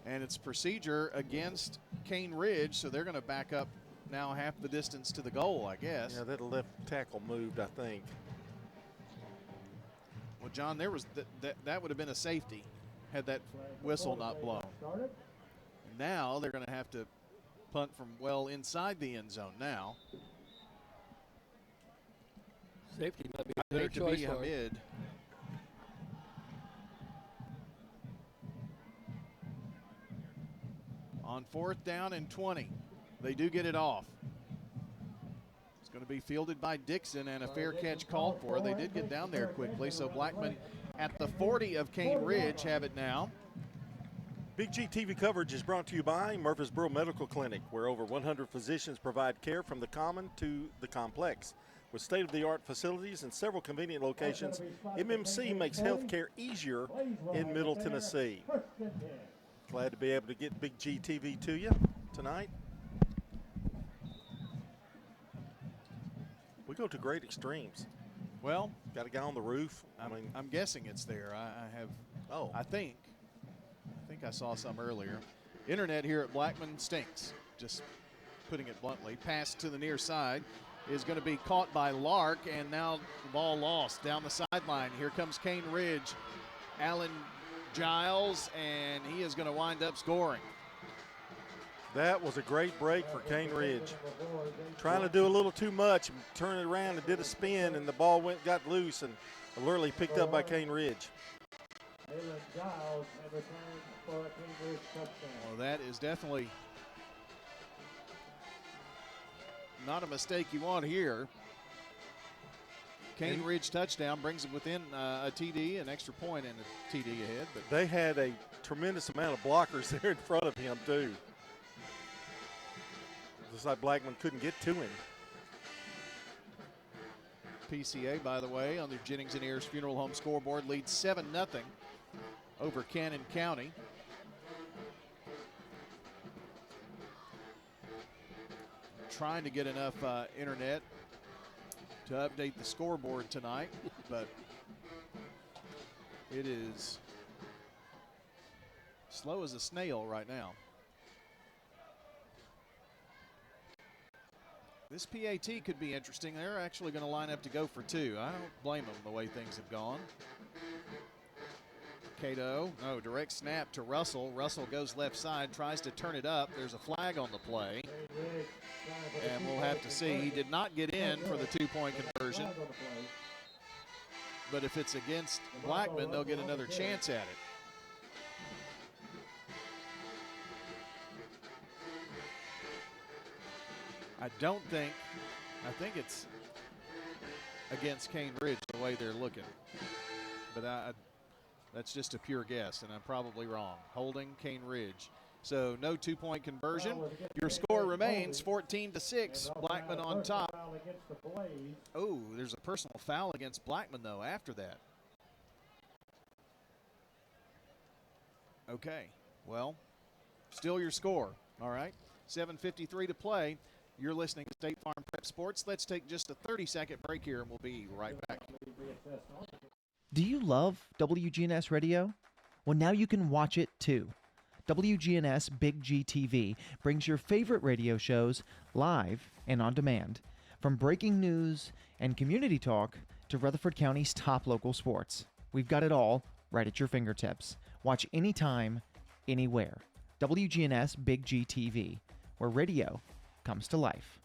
And it's procedure against Cane Ridge, so they're going to back up now half the distance to the goal, I guess. Yeah, that left tackle moved, I think. Well, John, there was that would have been a safety had that whistle not blown. Now they're going to have to punt from well inside the end zone now. Safety might be a better to choice be for Hamid. On 4th down and 20. They do get it off. It's going to be fielded by Dixon and a fair catch called for. They did get down there quickly, so Blackman at the 40 of Cane Ridge have it now. Big G TV coverage is brought to you by Murfreesboro Medical Clinic, where over 100 physicians provide care from the common to the complex. With state-of-the-art facilities and several convenient locations, MMC makes healthcare easier in Middle Tennessee. Glad to be able to get Big G TV to you tonight. We go to great extremes. Well, got a guy on the roof. I'm guessing it's there. I think I saw some earlier. Internet here at Blackman stinks, just putting it bluntly. Pass to the near side is going to be caught by Lark, and now the ball lost down the sideline. Here comes Cane Ridge. Allen Giles, and he is going to wind up scoring. That was a great break for Cane Ridge. Trying to do a little too much, turn it around and did a spin, and the ball got loose and literally picked up by Cane Ridge. Well, that is definitely not a mistake you want here. Cane Ridge touchdown brings them within a TD, an extra point, and a TD ahead. But they had a tremendous amount of blockers there in front of him, too. Looks like Blackman couldn't get to him. PCA, by the way, on the Jennings and Ayers Funeral Home scoreboard leads 7-0 over Cannon County. Trying to get enough internet to update the scoreboard tonight, but it is slow as a snail right now. This PAT could be interesting. They're actually going to line up to go for two. I don't blame them the way things have gone. Cato, no, direct snap to Russell. Russell goes left side, tries to turn it up. There's a flag on the play. And we'll have to see. He did not get in for the two-point conversion. But if it's against Blackman, they'll get another chance at it. I think it's against Cane Ridge the way they're looking. But that's just a pure guess, and I'm probably wrong. Holding Cane Ridge. So no two-point conversion. Your score remains 14-6. Blackman on top. Oh, there's a personal foul against Blackman, though, after that. Okay, well, still your score, all right? 7:53 to play. You're listening to State Farm Prep Sports. Let's take just a 30-second break here, and we'll be right back. Do you love WGNS Radio? Well, now you can watch it too. WGNS Big G TV brings your favorite radio shows live and on demand. From breaking news and community talk to Rutherford County's top local sports. We've got it all right at your fingertips. Watch anytime, anywhere. WGNS Big G TV, where radio comes to life.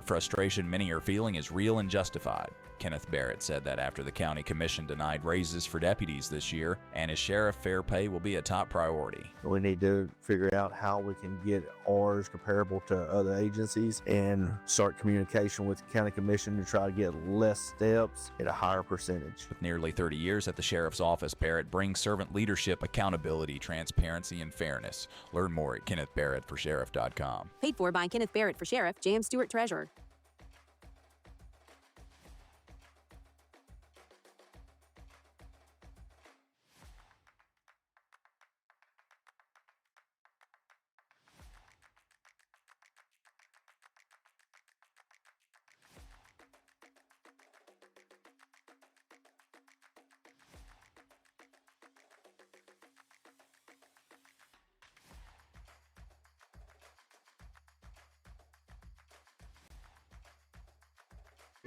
frustration many are feeling is real and justified. Kenneth Barrett said that after the county commission denied raises for deputies this year, and as sheriff, fair pay will be a top priority. We need to figure out how we can get ours comparable to other agencies and start communication with the county commission to try to get less steps at a higher percentage. With nearly 30 years at the sheriff's office, Barrett brings servant leadership, accountability, transparency, and fairness. Learn more at KennethBarrettForSheriff.com. Paid for by Kenneth Barrett for Sheriff, J.M. Stewart Treasurer.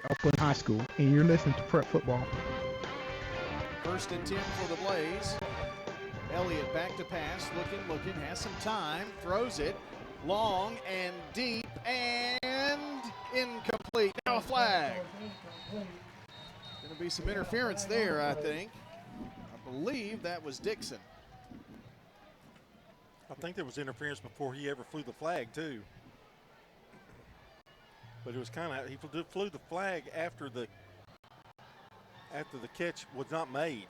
Upland High School, and you're listening to Prep Football. 1st and 10 for the Blaze. Elliott back to pass, looking, has some time, throws it long and deep and incomplete. Now a flag. Going to be some interference there, I think. I believe that was Dixon. I think there was interference before he ever flew the flag, too. But it was kind of, he flew the flag after the catch was not made.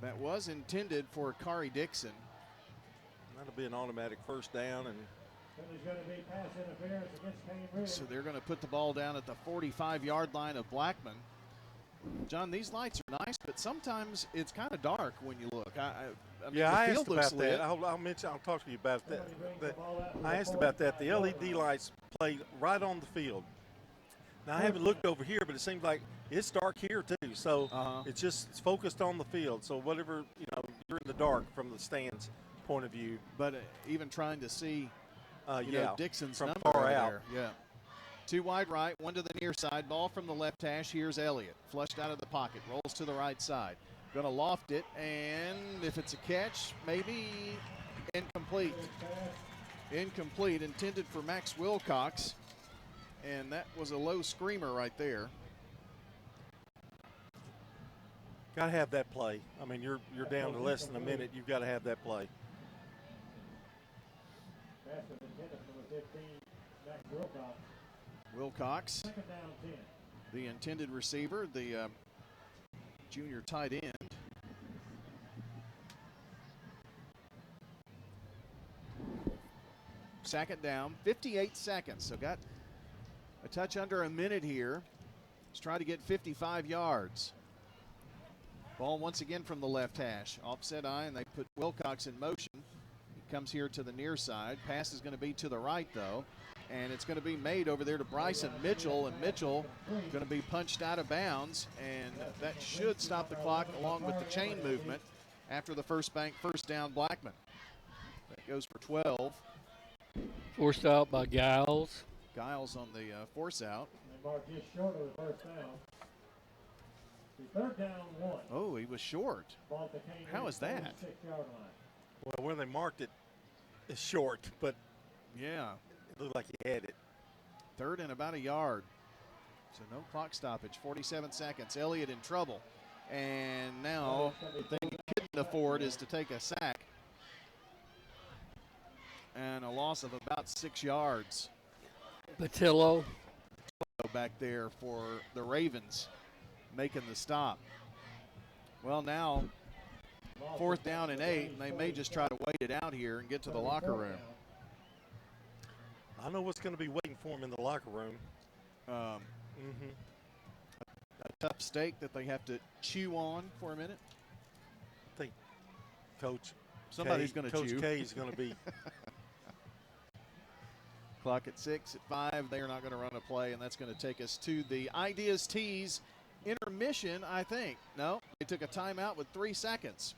That was intended for Kari Dixon. That'll be an automatic first down. And so they're going to put the ball down at the 45-yard line of Blackman. John, these lights are nice, but sometimes it's kind of dark when you look. I mean, yeah, I the asked field looks about that. lit. I'll talk to you about that. I asked about that. The LED lights play right on the field. Now, I haven't looked over here, but it seems like it's dark here, too. So it's focused on the field. So whatever, you're in the dark from the stands point of view. But even trying to see, Dixon's from number far over out. there. Yeah. 2 wide right, 1 to the near side. Ball from the left hash. Here's Elliott. Flushed out of the pocket. Rolls to the right side. Going to loft it. And if it's a catch, maybe incomplete. Incomplete. Intended for Max Wilcox. And that was a low screamer right there. Got to have that play. I mean, you're down to less than a minute. You've got to have that play. Wilcox, the intended receiver, the junior tight end. Second down, 58 seconds. So got a touch under a minute here. Let's try to get 55 yards. Ball once again from the left hash. Offset eye, and they put Wilcox in motion. He comes here to the near side. Pass is going to be to the right, though. And it's going to be made over there to Bryson Mitchell, and Mitchell going to be punched out of bounds, and that should stop the clock along with the chain movement after the first down Blackman. That goes for 12. Forced out by Giles. Giles on the force out. They marked just short of the first down. The 3rd down 1. Oh, he was short. How is that? Well, where they marked it is short, but yeah, it looked like he had it. 3rd and about a yard. So no clock stoppage. 47 seconds. Elliott in trouble. And now the thing he couldn't afford is to take a sack. And a loss of about 6 yards. Patillo back there for the Ravens making the stop. Well, now 4th down and 8, and they may just try to wait it out here and get to the locker room. I know what's going to be waiting for him in the locker room. A tough steak that they have to chew on for a minute. I think Somebody's going to chew. Coach K is going to be. Clock at 6, at 5. They are not going to run a play, and that's going to take us to the Ideas Tees intermission, I think. No, they took a timeout with 3 seconds.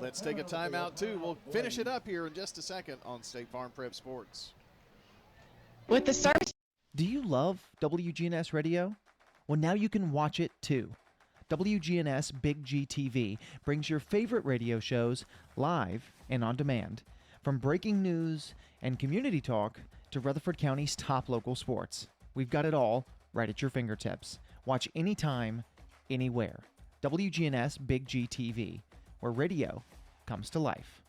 Let's take a timeout, too. We'll finish it up here in just a second on State Farm Prep Sports. With the service. Do you love WGNS Radio? Well, now you can watch it, too. WGNS Big G TV brings your favorite radio shows live and on demand. From breaking news and community talk to Rutherford County's top local sports. We've got it all right at your fingertips. Watch anytime, anywhere. WGNS Big G TV, where radio comes to life.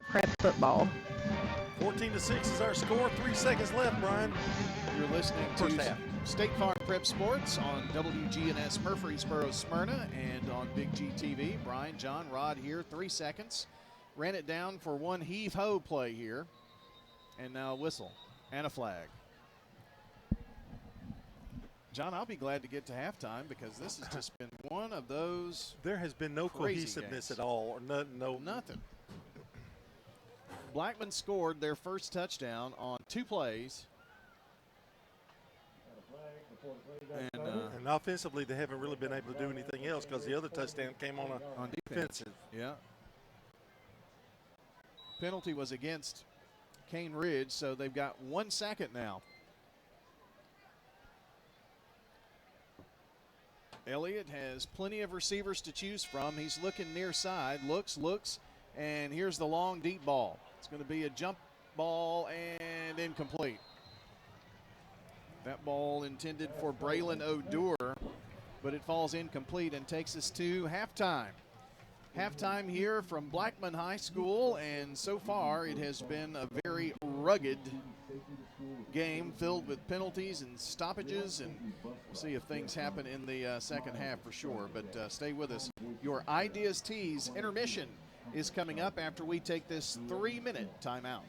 Prep football. 14-6 is our score. 3 seconds left, Brian. You're listening First to half. State Farm Prep Sports on WGNS Murfreesboro, Smyrna, and on Big G TV. Brian, John, Rod here. 3 seconds. Ran it down for one heave-ho play here. And now a whistle and a flag. John, I'll be glad to get to halftime because this has just been one of those. There has been no cohesiveness at all, or nothing. Blackman scored their first touchdown on 2 plays. And offensively, they haven't really been able to do anything else because the other touchdown came on defensive. Yeah. Penalty was against Cane Ridge, so they've got 1 second now. Elliott has plenty of receivers to choose from. He's looking near side, looks, and here's the long, deep ball. It's going to be a jump ball and incomplete. That ball intended for Braylon O'Dour, but it falls incomplete and takes us to halftime. Halftime here from Blackman High School, and so far it has been a very rugged game filled with penalties and stoppages, and we'll see if things happen in the second half for sure. But stay with us. Your Ideas Tees intermission is coming up after we take this 3-minute timeout.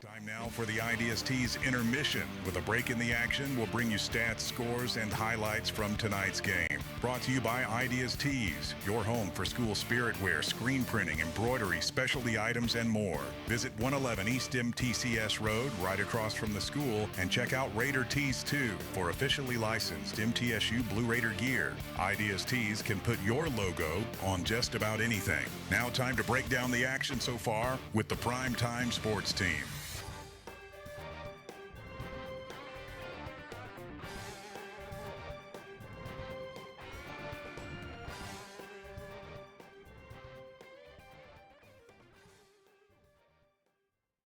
Time now for the Ideas Tees intermission. With a break in the action, we'll bring you stats, scores, and highlights from tonight's game. Brought to you by Ideas Tees, your home for school spirit wear, screen printing, embroidery, specialty items, and more. Visit 111 East MTCS Road, right across from the school, and check out Raider Tees 2 for officially licensed MTSU Blue Raider gear. Ideas Tees can put your logo on just about anything. Now time to break down the action so far with the Primetime Sports Team.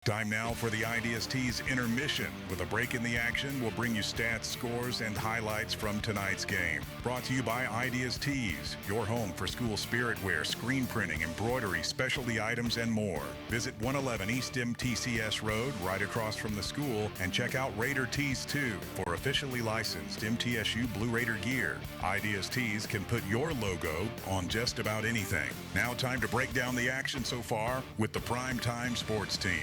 Time now for the Ideas Tees intermission. With a break in the action, we'll bring you stats, scores, and highlights from tonight's game. Brought to you by Ideas Tees, your home for school spirit wear, screen printing, embroidery, specialty items, and more. Visit 111 East MTCS Road, right across from the school, and check out Raider Tees 2 for officially licensed MTSU Blue Raider gear. Ideas Tees can put your logo on just about anything. Now time to break down the action so far with the Primetime Sports Team.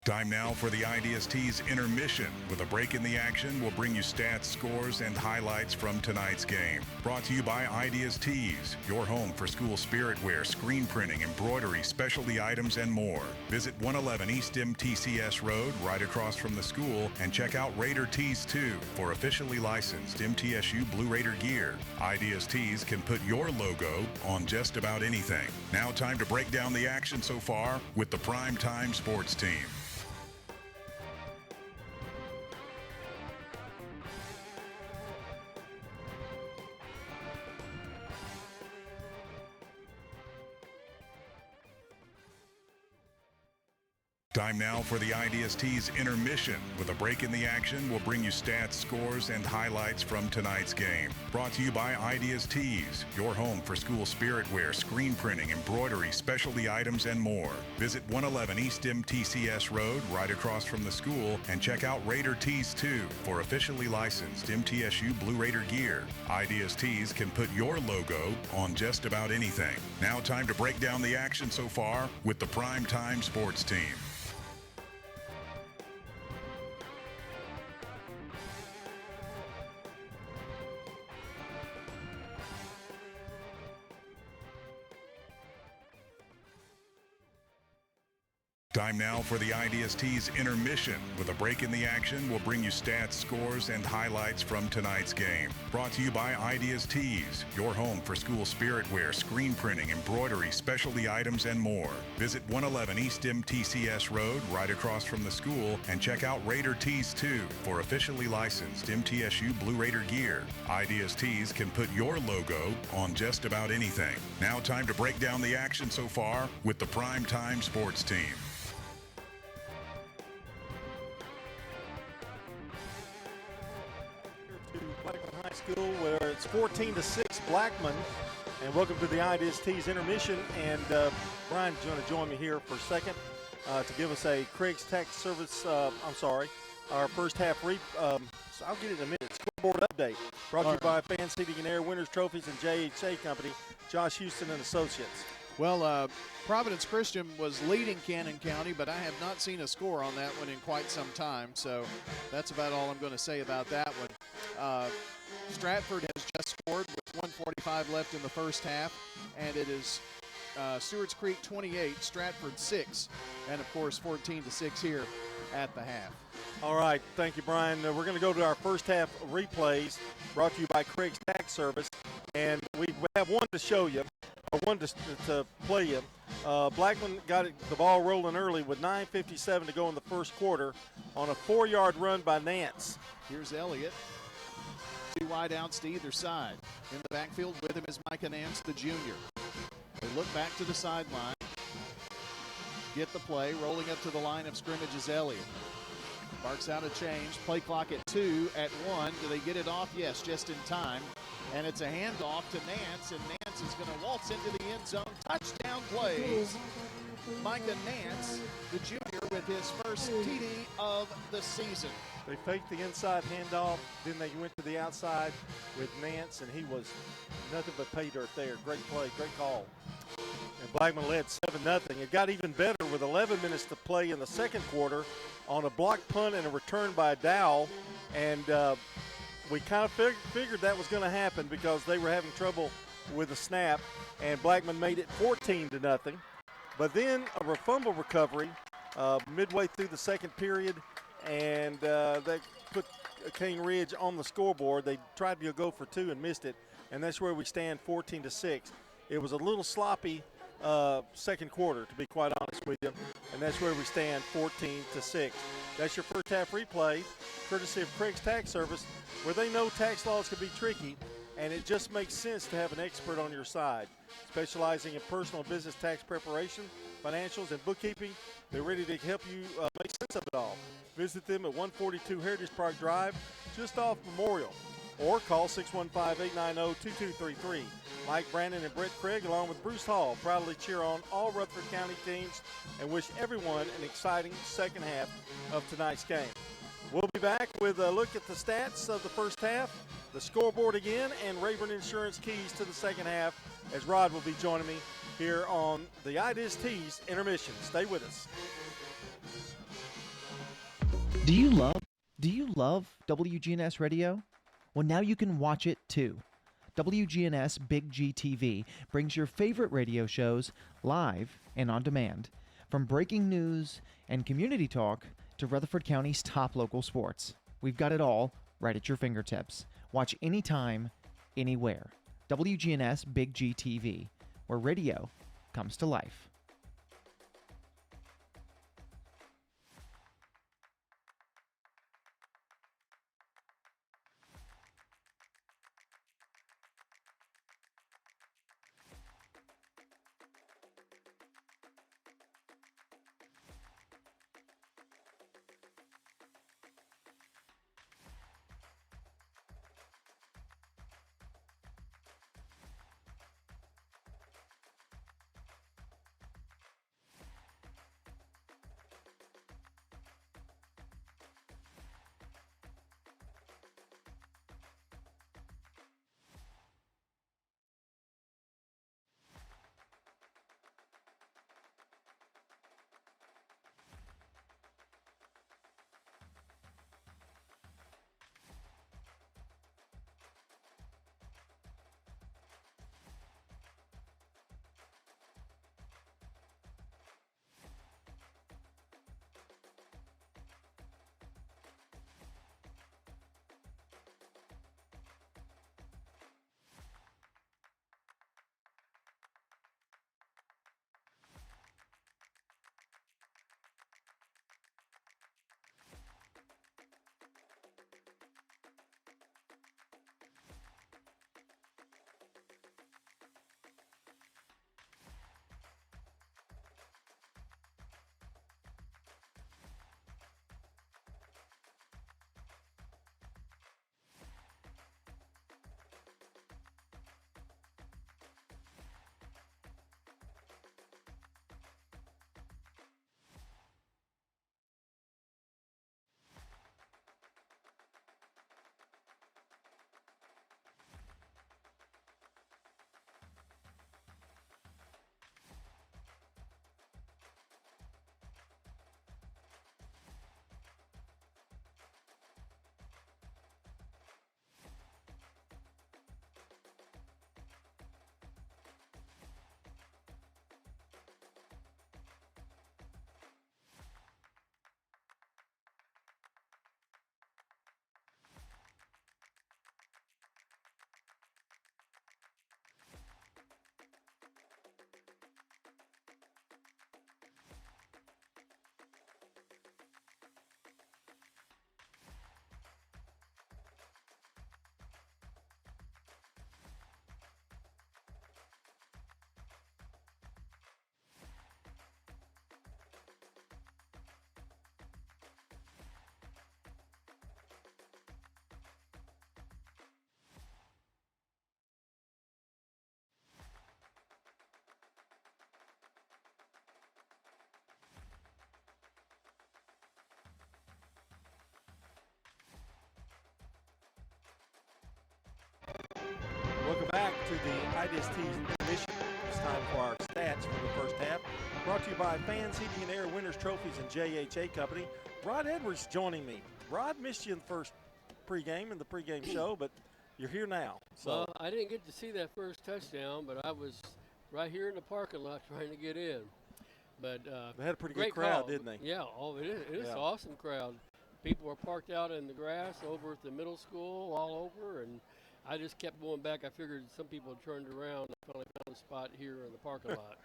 Time now for the Ideas Tees intermission. With a break in the action, we'll bring you stats, scores, and highlights from tonight's game. Brought to you by Ideas Tees, your home for school spirit wear, screen printing, embroidery, specialty items, and more. Visit 111 East MTCS Road, right across from the school, and check out Raider Tees 2 for officially licensed MTSU Blue Raider gear. Ideas Tees can put your logo on just about anything. Now time to break down the action so far with the Primetime Sports Team. Time now for the IDST's intermission. With a break in the action, we'll bring you stats, scores, and highlights from tonight's game. Brought to you by IDST's, your home for school spirit wear, screen printing, embroidery, specialty items, and more. Visit 111 East MTCS Road, right across from the school, and check out Raider Tees 2 for officially licensed MTSU Blue Raider gear. IDST's can put your logo on just about anything. Now time to break down the action so far with the Primetime Sports Team. Time now for the IDST's intermission. With a break in the action, we'll bring you stats, scores, and highlights from tonight's game. Brought to you by IDST's, your home for school spirit wear, screen printing, embroidery, specialty items, and more. Visit 111 East MTCS Road, right across from the school, and check out Raider Tees 2 for officially licensed MTSU Blue Raider gear. IDST's can put your logo on just about anything. Now time to break down the action so far with the Primetime Sports Team. Blackman High School, where it's 14-6 Blackman. And welcome to the IDST's intermission. And Brian's going to join me here for a second to give us a Craig's Tax Service, our first half so I'll get it in a minute. Scoreboard update brought to you by Fan Seating and Air, Winners Trophies, and JHA Company, Josh Houston and Associates. Well, Providence Christian was leading Cannon County, but I have not seen a score on that one in quite some time. So that's about all I'm going to say about that one. Stratford has just scored with 1:45 left in the first half, and it is Stewart's Creek 28, Stratford 6, and of course 14-6 here at the half. All right, thank you, Brian. We're going to go to our first half replays brought to you by Craig's Tax Service, and we have one to show you. One to play you. Blackman got the ball rolling early with 9:57 to go in the first quarter on a 4-yard run by Nance. Here's Elliott. 2 wide outs to either side. In the backfield with him is Micah Nance, the junior. They look back to the sideline. Get the play. Rolling up to the line of scrimmage is Elliott. Barks out a change. Play clock at 2, at 1. Do they get it off? Yes, just in time. And it's a handoff to Nance, and Nance is going to waltz into the end zone. Touchdown plays. Micah Nance, the junior, with his first TD of the season. They faked the inside handoff, then they went to the outside with Nance, and he was nothing but pay dirt there. Great play, great call. And Blackman led 7-0. It got even better with 11 minutes to play in the second quarter on a blocked punt and a return by Dow. And we kind of figured that was going to happen because they were having trouble with the snap, and Blackman made it 14-0. But then a fumble recovery midway through the second period, and they put King Ridge on the scoreboard. They tried to go for 2 and missed it, and that's where we stand 14-6. It was a little sloppy second quarter, to be quite honest with you, and that's where we stand 14-6. That's your first half replay, courtesy of Craig's Tax Service, where they know tax laws can be tricky, and it just makes sense to have an expert on your side. Specializing in personal and business tax preparation, financials, and bookkeeping, they're ready to help you make sense of it all. Visit them at 142 Heritage Park Drive, just off Memorial, or call 615-890-2233. Mike Brandon and Brett Craig, along with Bruce Hall, proudly cheer on all Rutherford County teams and wish everyone an exciting second half of tonight's game. We'll be back with a look at the stats of the first half, the scoreboard again, and Rayburn Insurance keys to the second half, as Rod will be joining me here on the IDST's intermission. Stay with us. Do you love WGNS Radio? Well, now you can watch it too. WGNS Big GTV brings your favorite radio shows live and on demand. From breaking news and community talk to Rutherford County's top local sports. We've got it all right at your fingertips. Watch anytime, anywhere. WGNS Big GTV, where radio comes to life. to the IDST Commission. It's time for our stats for the first half. Brought to you by Fans Heating and Air Winners Trophies and JHA Company. Rod Edwards joining me. Rod, missed you in the first pregame and the pregame show, but you're here now. So well, I didn't get to see that first touchdown, but I was right here in the parking lot trying to get in. But they had a pretty great good crowd, call. Didn't they? Yeah, it is an awesome crowd. People were parked out in the grass over at the middle school, all over, and I just kept going back. I figured some people had turned around and finally found a spot here in the parking lot.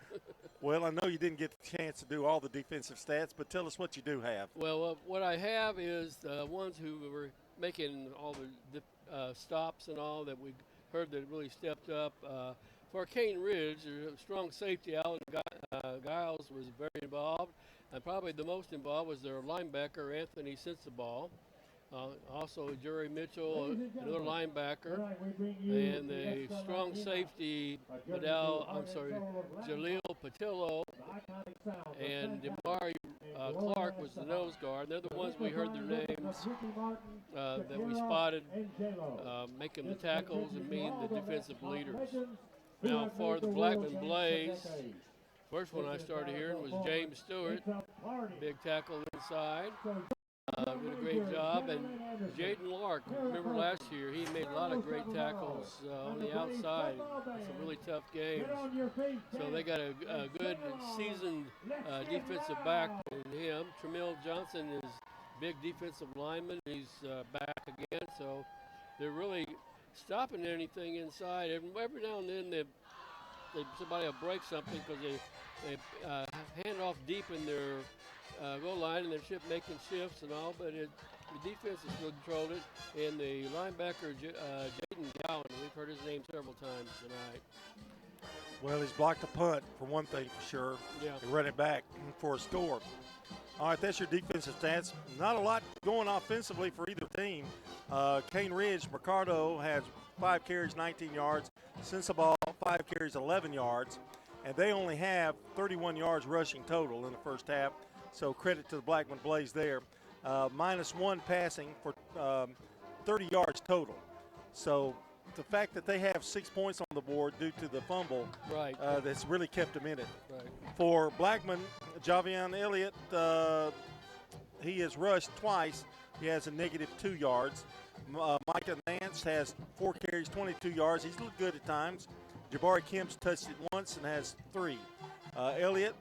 Well, I know you didn't get the chance to do all the defensive stats, but tell us what you do have. Well, what I have is the ones who were making all the stops and all that we heard that really stepped up. For Cane Ridge, a strong safety, Alan Giles was very involved, and probably the most involved was their linebacker, Anthony Sensabaugh. Also, Jerry Mitchell, another linebacker, and the strong safety, Jaleel Patillo, and Damari Clark was the nose guard. They're the ones we heard their names that we spotted making the tackles and being the defensive leaders. Now, for the Blackman Blaze, first one I started hearing was James Stewart, big tackle inside. Did a great job, and Jaden Lark, remember last year, he made a lot of great tackles on the outside, some really tough games. So they got a good seasoned defensive back in him. Tramiel Johnson is big defensive lineman. He's back again, so they're really stopping anything inside. Every now and then somebody will break something because they hand off deep in their goal line, and they're making shifts and all, but the defense has still controlled it. And the linebacker, Jaden Gowan, we've heard his name several times tonight. Well, he's blocked a punt, for one thing for sure, and run it back for a score. All right, that's your defensive stats. Not a lot going offensively for either team. Cane Ridge, Mercado has 5 carries, 19 yards. Sensabaugh, 5 carries, 11 yards. And they only have 31 yards rushing total in the first half. So credit to the Blackman Blaze there. -1 passing for 30 yards total. So the fact that they have 6 points on the board due to the fumble, that's really kept them in it. Right. For Blackman, Javion Elliott, he has rushed twice. He has a -2 yards. Micah Nance has 4 carries, 22 yards. He's looked good at times. Jabari Kemp's touched it once and has 3. Elliott,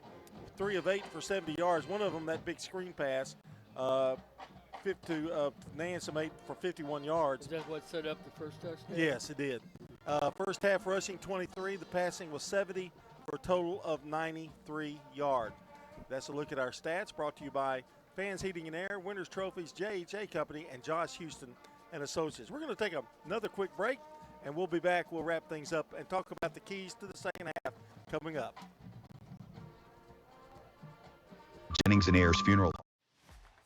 3 of 8 for 70 yards. One of them, that big screen pass, to Nance, 8 for 51 yards. Is that what set up the first touchdown? Yes, it did. First half rushing 23. The passing was 70 for a total of 93 yards. That's a look at our stats, brought to you by Fans Heating and Air, Winners Trophies, JHA Company, and Josh Houston and Associates. We're going to take another quick break, and we'll be back. We'll wrap things up and talk about the keys to the second half coming up. Jennings and Ayers Funeral.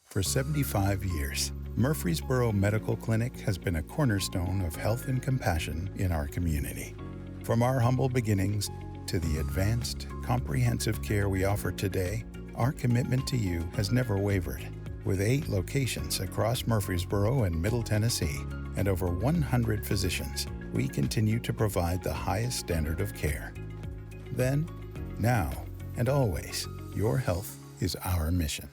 For 75 years, Murfreesboro Medical Clinic has been a cornerstone of health and compassion in our community. From our humble beginnings to the advanced, comprehensive care we offer today, our commitment to you has never wavered. With 8 locations across Murfreesboro and Middle Tennessee and over 100 physicians, we continue to provide the highest standard of care. Then, now, and always, your health is our mission.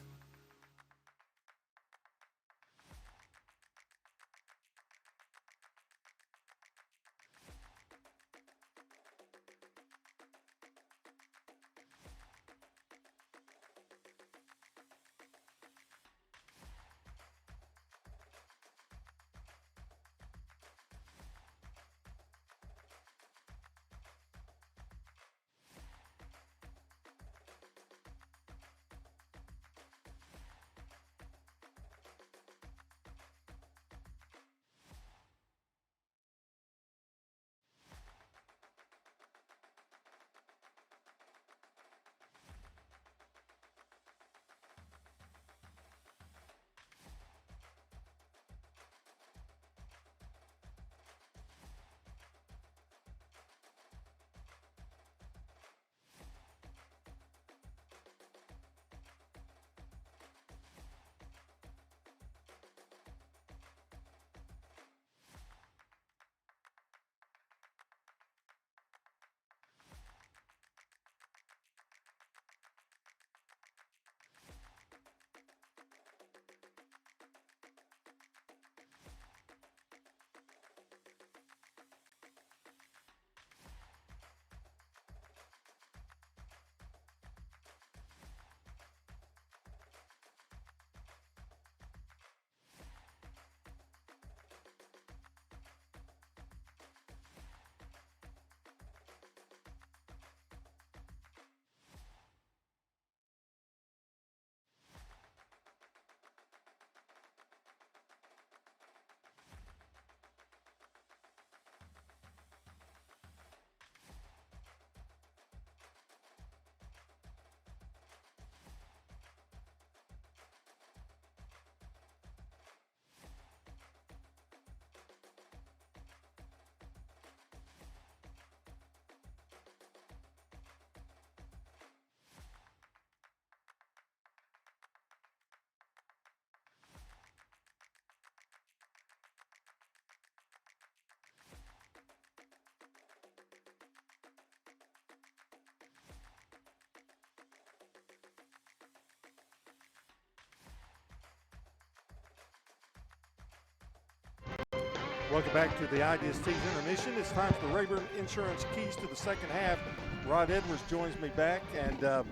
Welcome back to the Ideas Tees intermission. It's time for the Rayburn Insurance Keys to the second half. Rod Edwards joins me back, and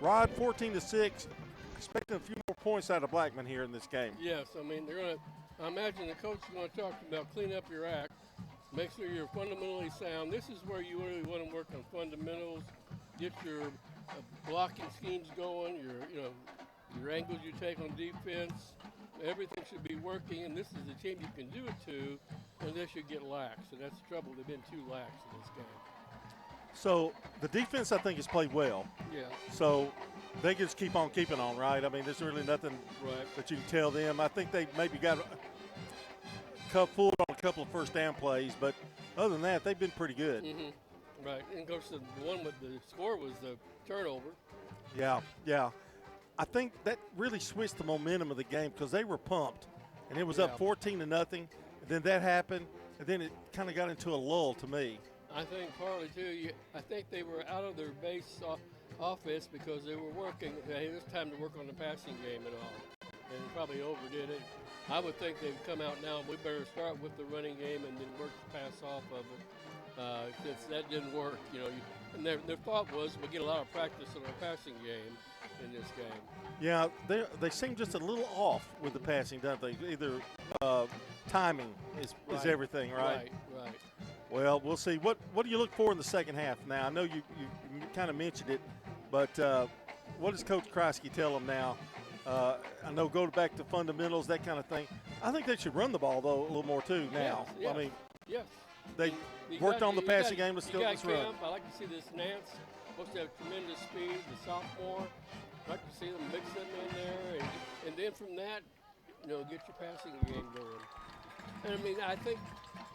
Rod, 14-6, expecting a few more points out of Blackman here in this game. Yes, I mean, I imagine the coach is going to talk about clean up your act, make sure you're fundamentally sound. This is where you really want to work on fundamentals, get your blocking schemes going, your angles you take on defense. Everything should be working, and this is the team you can do it to, unless you get lax, and that's the trouble. They've been too lax in this game. So the defense, I think, has played well. Yeah. So they just keep on keeping on, right? I mean, there's really nothing that you can tell them. I think they maybe got fooled on a couple of first down plays, but other than that, they've been pretty good. Mm-hmm. Right, and of course, the one with the score was the turnover. Yeah. I think that really switched the momentum of the game because they were pumped, and it was up 14-0, and then that happened, and then it kind of got into a lull to me. I think partly, too, I think they were out of their base offense because they were working. Hey, it's time to work on the passing game and all, and probably overdid it. I would think they'd come out now, we better start with the running game and then work the pass off of it, since that didn't work. And their thought was we get a lot of practice in our passing game in this game. Yeah, they seem just a little off with the passing, don't they? Either timing is everything, right? Right. Well, we'll see. What do you look for in the second half now? I know you kind of mentioned it, but what does Coach Kreisky tell them now? I know go back to fundamentals, that kind of thing. I think they should run the ball, though, a little more, too, now. Yes. I mean, they worked on the passing game. Let's run. I like to see this Nance. Supposed to have tremendous speed, the sophomore. I'd like to see them mix them in there, and then from that, get your passing game going. And I mean, I think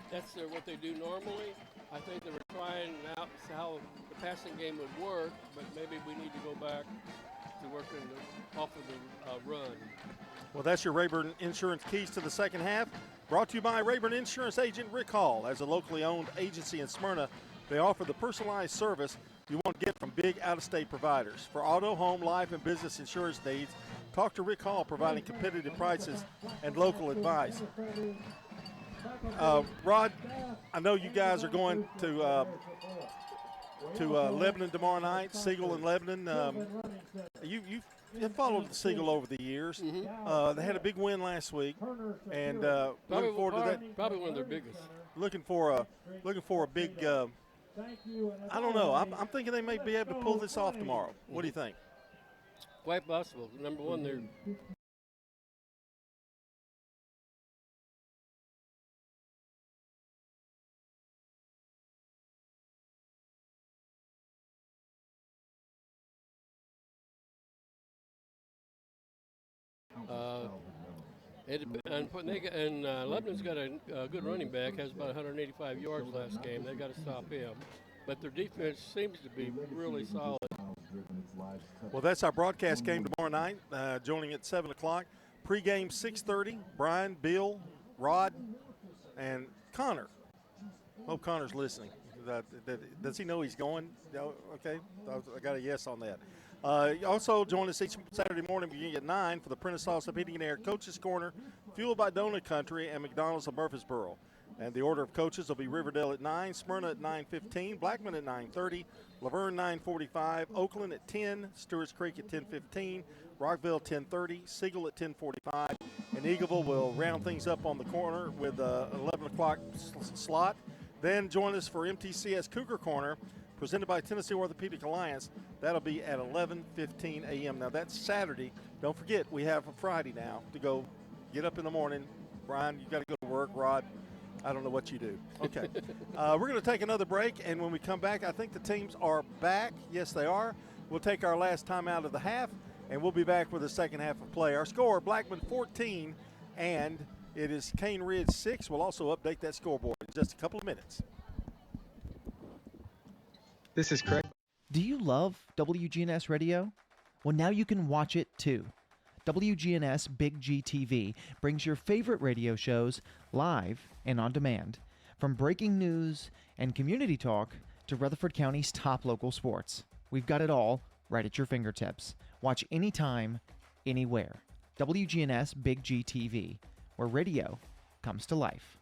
that's what they do normally. I think they were trying out how the passing game would work, but maybe we need to go back to working off of the run. Well, that's your Rayburn Insurance Keys to the second half. Brought to you by Rayburn Insurance agent Rick Hall. As a locally owned agency in Smyrna, they offer the personalized service you want to get from big out-of-state providers. For auto, home, life, and business insurance needs, talk to Rick Hall, providing competitive prices and local advice. Rod, I know you guys are going to Lebanon tomorrow night, Siegel and Lebanon. You've followed the Siegel over the years. They had a big win last week, and looking forward to that. Probably one of their biggest. Looking for a big. I don't know. I'm thinking they may be able to pull this off tomorrow. What do you think? Quite possible. Number one, they're. And Lebanon's got a good running back, has about 185 yards last game. They've got to stop him. But their defense seems to be really solid. Well, that's our broadcast game tomorrow night, joining at 7 o'clock. Pregame 6:30. Brian, Bill, Rod, and Connor. Hope Connor's listening. Does he know he's going? Okay, I got a yes on that. Also, join us each Saturday morning beginning at 9 for the Prentice Salsa Heating and Air Coaches Corner, fueled by Donut Country and McDonald's of Murfreesboro. And the order of coaches will be Riverdale at 9, Smyrna at 9:15, Blackman at 9:30, Laverne 9:45, Oakland at 10, Stewart's Creek at 10:15, Rockville 10:30, Siegel at 10:45, and Eagleville will round things up on the corner with 11 o'clock slot. Then join us for MTCS Cougar Corner, presented by Tennessee Orthopedic Alliance. That'll be at 11:15 a.m. Now, that's Saturday. Don't forget, we have a Friday now to go get up in the morning. Brian, you got to go to work. Rod, I don't know what you do. Okay. We're going to take another break, and when we come back, I think the teams are back. Yes, they are. We'll take our last time out of the half, and we'll be back for the second half of play. Our score, Blackman 14, and it is Cane Ridge 6. We'll also update that scoreboard in just a couple of minutes. This is Craig. Do you love WGNS Radio? Well, now you can watch it too. WGNS Big GTV brings your favorite radio shows live and on demand. From breaking news and community talk to Rutherford County's top local sports. We've got it all right at your fingertips. Watch anytime, anywhere. WGNS Big GTV, where radio comes to life.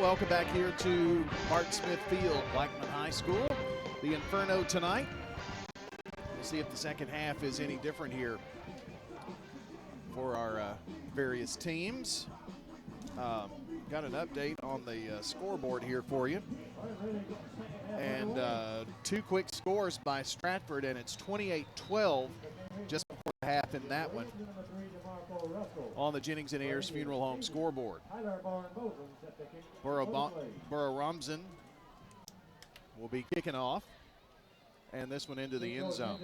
welcome back here to Martin Smith Field, Blackman High School. The Inferno tonight. We'll see if the second half is any different here for our various teams. Got an update on the scoreboard here for you. And two quick scores by Stratford, and it's 28-12 just before the half in that one on the Jennings and Ayers Funeral Home scoreboard. Burrow Ramzan will be kicking off, and this one into the end zone.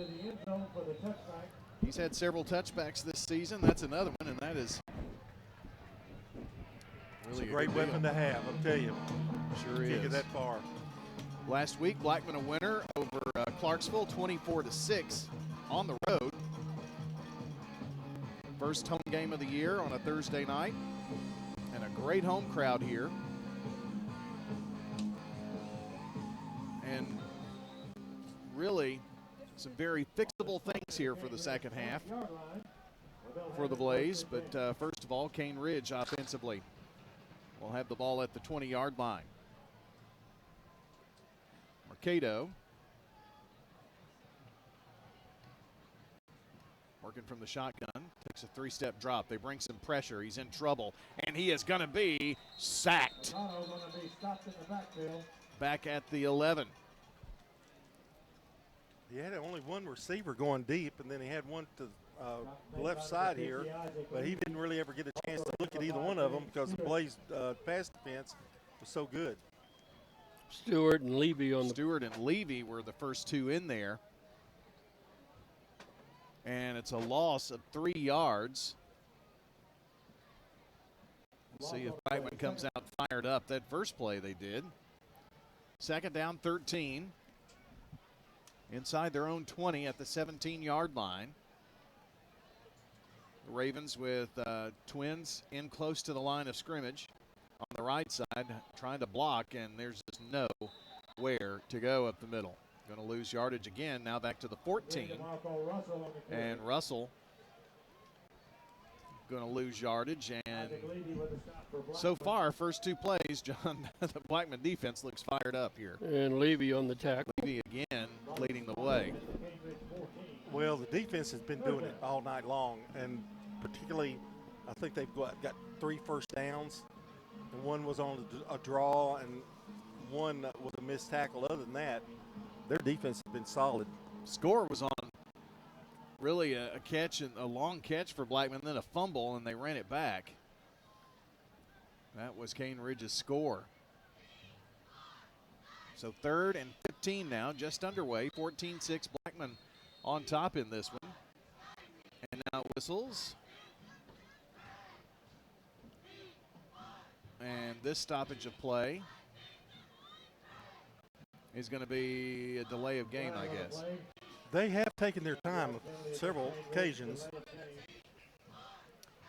He's had several touchbacks this season. That's another one, and that is really it's a great weapon to have, I'll tell you. Sure is. Kick it that far. Last week, Blackman a winner over Clarksville, 24-6 on the road. First home game of the year on a Thursday night, and a great home crowd here. And really some very fixable things here for the second half for the Blaze. But first of all, Cane Ridge offensively will have the ball at the 20-yard line. Mercado working from the shotgun, takes a three-step drop. They bring some pressure. He's in trouble, and he is going to be sacked. Back at the 11. He had only one receiver going deep, and then he had one to the left side here, but he didn't really ever get a chance to look at either one of them because the Blaze pass defense was so good. Stewart and Levy were the first two in there. And it's a loss of 3 yards. We'll see if Blackman comes out fired up. That first play they did. Second down, 13. Inside their own 20 at the 17-yard line. The Ravens with Twins in close to the line of scrimmage on the right side, trying to block, and there's just nowhere to go up the middle. Going to lose yardage again, now back to the 14. And Russell going to lose yardage. And so far, first two plays, John, the Blackman defense looks fired up here. And Levy on the tackle. Levy again leading the way. Well, the defense has been doing it all night long, and particularly I think they've got 3 first downs, and one was on a draw, and one was a missed tackle. Other than that, their defense has been solid. Score was on really a catch, and a long catch for Blackman, then a fumble, and they ran it back. That was Cane Ridge's score. So 3rd and 15 now, just underway. 14-6 Blackman on top in this one. And now whistles. And this stoppage of play is going to be a delay of game, I guess. They have taken their time on several occasions.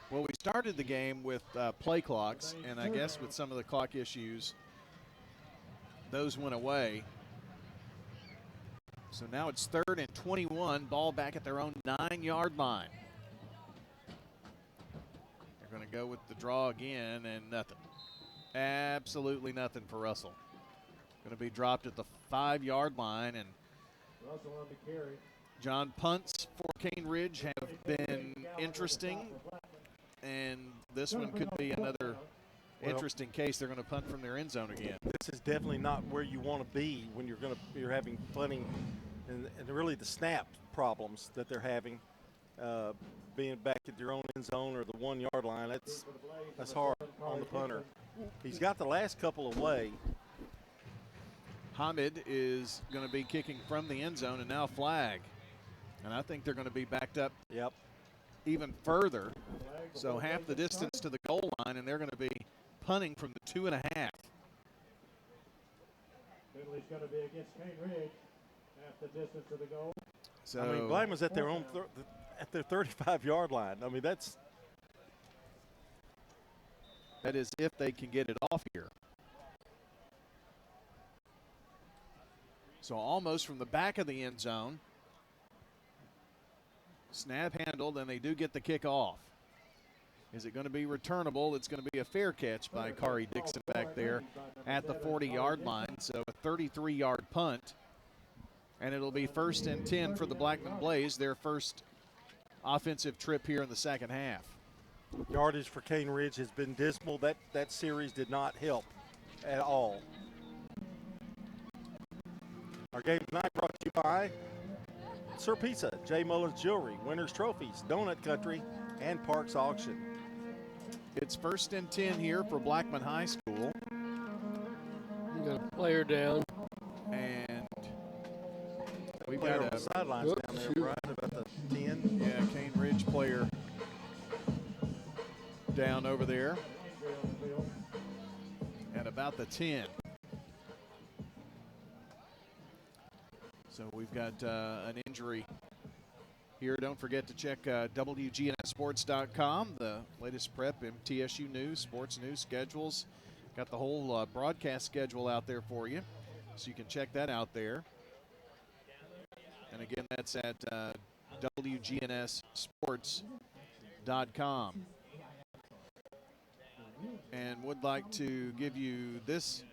Well, we started the game with play clocks, and I guess with some of the clock issues, those went away. So now it's 3rd and 21, ball back at their own 9-yard line. They're going to go with the draw again, and nothing. Absolutely nothing for Russell. Going to be dropped at the 5-yard line, and John, punts for Cane Ridge have been interesting, and this one could be another interesting case. They're going to punt from their end zone again. This is definitely not where you want to be when you're having punting, and really the snap problems that they're having, being back at your own end zone or the 1-yard line. That's hard on the punter. He's got the last couple away. Hamid is going to be kicking from the end zone, and now flag. And I think they're going to be backed up even further. So half the distance to the goal line, and they're going to be punting from the 2.5. Penalty's going to be against Cane Ridge, half the distance to the goal. So I mean, Blackman's at their own at their 35-yard line. I mean, that is if they can get it off here. So almost from the back of the end zone. Snap handled, and they do get the kick off. Is it going to be returnable? It's going to be a fair catch by Kari Dixon back there at the 40-yard line. So a 33-yard punt. And it'll be 1st and 10 for the Blackman Blaze, their first offensive trip here in the second half. Yardage for Cane Ridge has been dismal. That series did not help at all. Our game tonight brought to you by Sir Pizza, J. Muller's Jewelry, Winners Trophies, Donut Country, and Parks Auction. It's 1st and 10 here for Blackman High School. You got a player down. And we've Player got on the sidelines down there, Brian, about the 10. Yeah, Cane Ridge player down over there at about the 10. So we've got an injury here. Don't forget to check wgnssports.com, the latest prep, MTSU news, sports news schedules. Got the whole broadcast schedule out there for you, so you can check that out there. And again, that's at wgnssports.com. And would like to give you this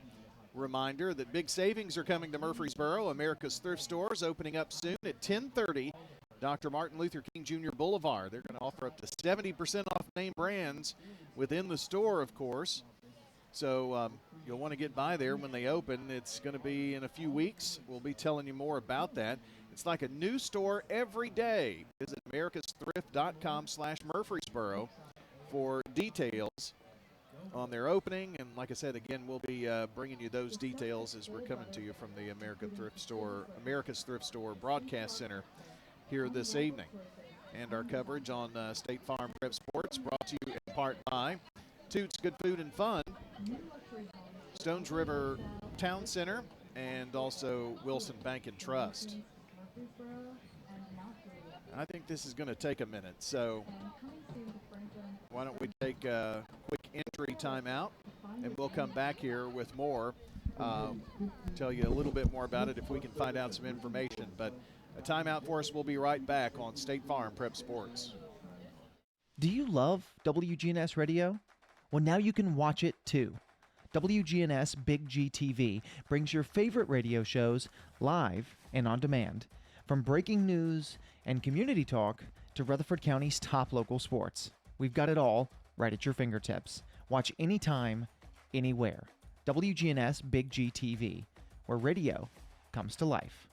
reminder that big savings are coming to Murfreesboro. America's Thrift Stores opening up soon at 1030 Dr. Martin Luther King Jr. Boulevard. They're going to offer up to 70% off name brands within the store, of course. So you'll want to get by there when they open. It's going to be in a few weeks. We'll be telling you more about that. It's like a new store every day. Visit americasthrift.com/Murfreesboro for details on their opening. And like I said, again, we'll be bringing you those details as we're coming to you from the America's Thrift Store Broadcast Center here this evening. And our coverage on State Farm Prep Sports brought to you in part by Toots Good Food and Fun, Stones River Town Center, and also Wilson Bank and Trust. I think this is going to take a minute, so why don't we take a quick entry timeout, and we'll come back here with more, tell you a little bit more about it if we can find out some information. But a timeout for us. We'll be right back on State Farm Prep Sports. Do you love WGNS Radio? Well, now you can watch it too. WGNS Big GTV brings your favorite radio shows live and on demand. From breaking news and community talk to Rutherford County's top local sports. We've got it all right at your fingertips. Watch anytime, anywhere. WGNS Big GTV, where radio comes to life.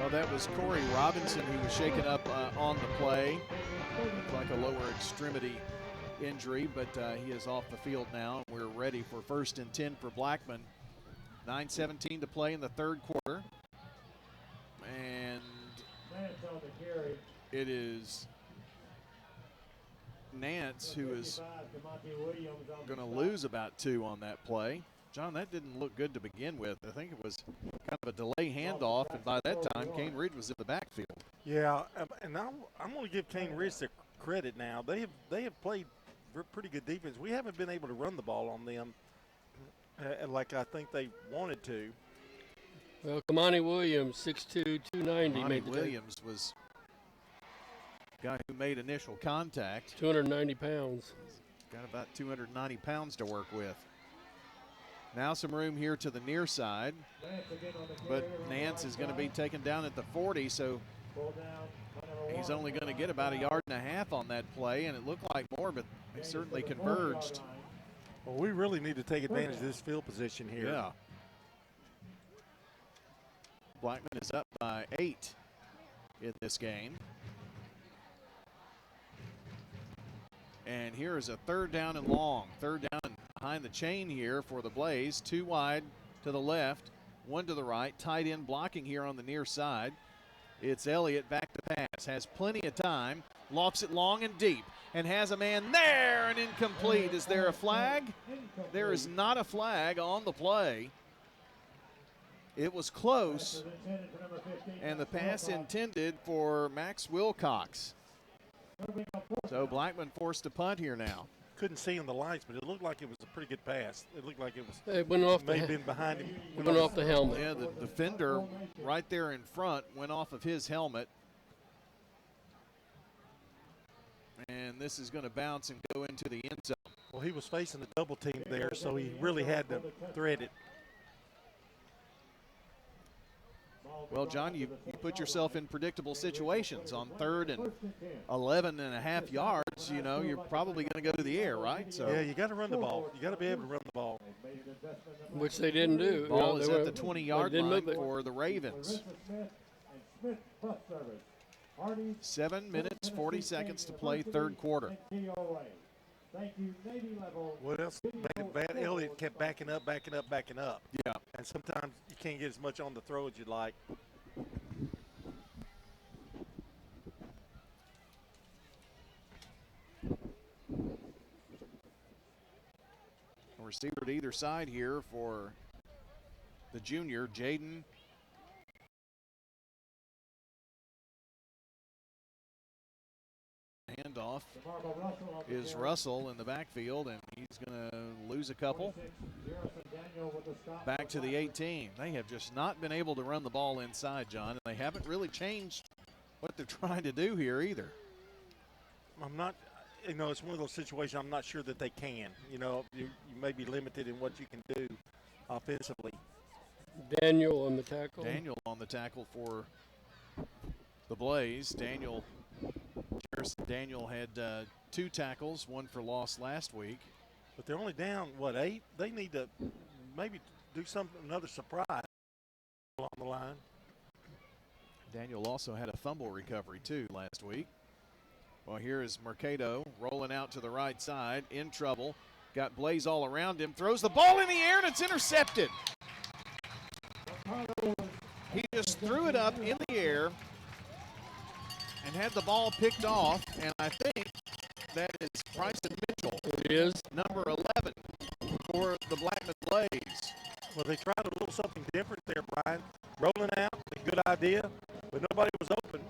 Well, that was Corey Robinson who was shaken up on the play. Looked like a lower extremity injury, but he is off the field now. We're ready for 1st and 10 for Blackman. 9:17 to play in the third quarter. And it is Nance who is going to lose about 2 on that play. John, that didn't look good to begin with. I think it was kind of a delay handoff, and by that time, Kane Ridge was in the backfield. Yeah, and I'm going to give Kane Ridge the credit now. They have played pretty good defense. We haven't been able to run the ball on them like I think they wanted to. Well, Kamani Williams, 6'2", 290. Kamani Williams was the guy who made initial contact. 290 pounds. Got about 290 pounds to work with. Now some room here to the near side, but Nance is going to be taken down at the 40, so he's only going to get about 1.5 yards on that play, and it looked like more, but they certainly converged. Well, we really need to take advantage of this field position here. Yeah. Blackman is up by 8 in this game. And here is a 3rd down and long. 3rd down behind the chain here for the Blaze. 2 wide to the left, 1 to the right. Tight end blocking here on the near side. It's Elliott back to pass. Has plenty of time. Lofts it long and deep. And has a man there, and incomplete. Is there a flag? There is not a flag on the play. It was close. And the pass intended for Max Wilcox. So Blackman forced to punt here now. Couldn't see in the lights, but it looked like it was a pretty good pass. It looked like it was. It went off. May have been behind him. It went off the helmet. Yeah, the defender right there in front went off of his helmet. And this is going to bounce and go into the end zone. Well, he was facing the double team there, so he really had to thread it. Well, John, you put yourself in predictable situations. On 3rd and 11.5 yards, you know, you're probably going to go to the air, right? So yeah, you got to run the ball. You got to be able to run the ball. Which they didn't do. Ball is at the 20-yard line for the Ravens. 7 minutes, 40 seconds to play, third quarter. What else made it bad? Elliott kept backing up. Yeah. And sometimes you can't get as much on the throw as you'd like. A receiver to either side here for the junior, Jaden. Handoff is Russell in the backfield, and he's going to lose a couple. Back to the 18. They have just not been able to run the ball inside, John, and they haven't really changed what they're trying to do here either. I'm not, you know, it's one of those situations I'm not sure that they can. You know, you may be limited in what you can do offensively. Daniel on the tackle. Daniel on the tackle for the Blaze. Daniel had 2 tackles, 1 for loss last week. But they're only down, 8? They need to maybe do another surprise along the line. Daniel also had a fumble recovery, too, last week. Well, here is Mercado rolling out to the right side, in trouble. Got Blaze all around him, throws the ball in the air, and it's intercepted. He just threw it up in the air and had the ball picked off, and I think that is Bryson Mitchell. It is. Number 11 for the Blackman Blaze. Well, they tried a little something different there, Brian. Rolling out, a good idea, but nobody was open,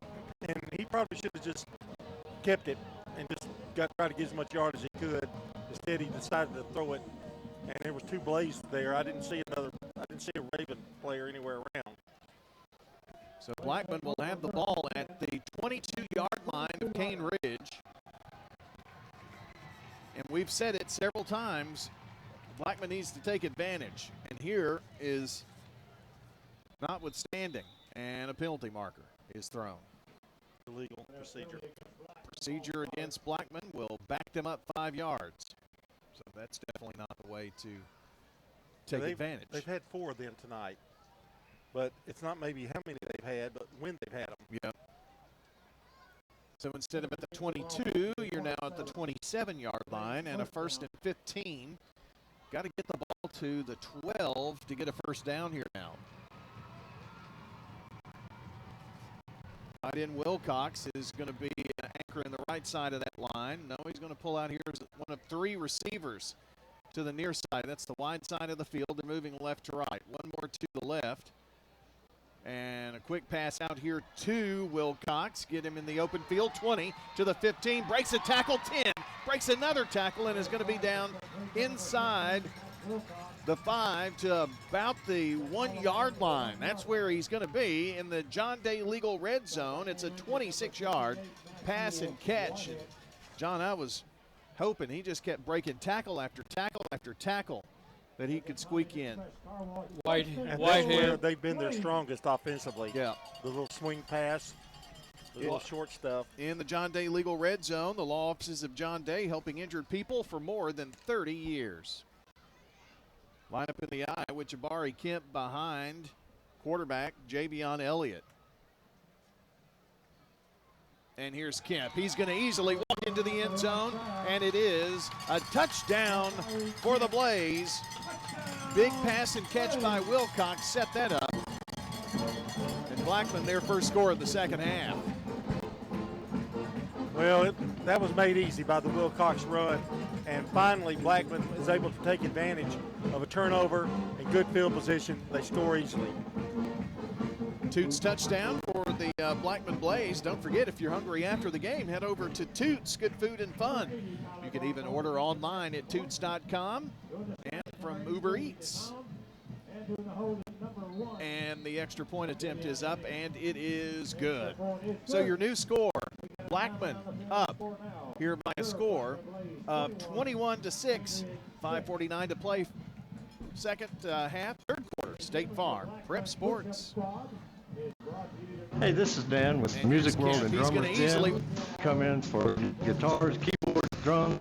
and he probably should have just kept it and just tried to get as much yard as he could. Instead, he decided to throw it, and there was 2 Blaze there. I didn't see a Raven player anywhere around. So Blackman will have the ball at the 22-yard line of Cane Ridge. And we've said it several times, Blackman needs to take advantage. And here is notwithstanding, and a penalty marker is thrown. Illegal procedure. Procedure against Blackman will back them up 5 yards. So that's definitely not the way to take advantage. They've had 4 of them tonight. But it's not maybe how many they've they've had, but when they've had them. Yeah. So instead of at the 22, you're now at the 27-yard line, and a 1st and 15. Got to get the ball to the 12 to get a first down here now. Right in Wilcox is going to be an anchor in the right side of that line. No, he's going to pull out here as one of 3 receivers to the near side. That's the wide side of the field. They're moving left to right. One more to the left. And a quick pass out here to Wilcox. Get him in the open field. 20 to the 15. Breaks a tackle. 10. Breaks another tackle and is going to be down inside the 5 to about the 1-yard line. That's where he's going to be in the John Day Legal red zone. It's a 26-yard pass and catch. And John, I was hoping he just kept breaking tackle after tackle after tackle that he could squeak in. Whitehair, they've been their strongest offensively. Yeah. The little swing pass, the little short stuff. In the John Day Legal red zone, the law offices of John Day helping injured people for more than 30 years. Line up in the eye with Jabari Kemp behind quarterback Javion Elliott. And here's Kemp. He's going to easily walk into the end zone, and it is a touchdown for the Blaze. Big pass and catch by Wilcox set that up. And Blackman, their first score of the second half. Well, that was made easy by the Wilcox run. And finally, Blackman is able to take advantage of a turnover and good field position. They score easily. Toots touchdown for the Blackman Blaze. Don't forget, if you're hungry after the game, head over to Toots. Good food and fun. You can even order online at toots.com and from Uber Eats. And the extra point attempt is up, and it is good. So your new score, Blackman up here by a score of 21-6, 5:49 to play. Second half, third quarter, State Farm, Prep Sports. Hey, this is Dan with Music World and Drummers Den. Come in for guitars, keyboards, drums.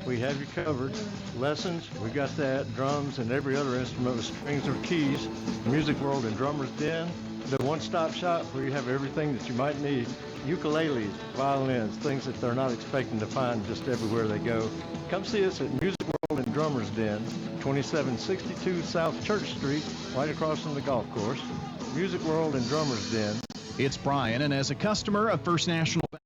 We have you covered. Lessons, we got that. Drums and every other instrument with strings or keys. Music World and Drummers Den. The one-stop shop where you have everything that you might need. Ukuleles, violins, things that they're not expecting to find just everywhere they go. Come see us at Music World and Drummers Den, 2762 South Church Street, right across from the golf course. Music World and Drummers Den. It's Brian, and as a customer of First National Bank.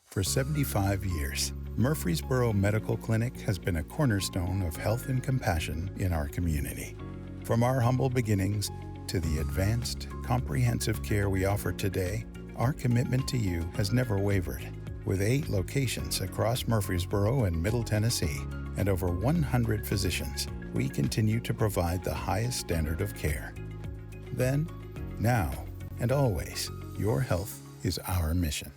For 75 years, Murfreesboro Medical Clinic has been a cornerstone of health and compassion in our community. From our humble beginnings to the advanced, comprehensive care we offer today, our commitment to you has never wavered. With 8 locations across Murfreesboro and Middle Tennessee and over 100 physicians, we continue to provide the highest standard of care. Then, now, and always, your health is our mission.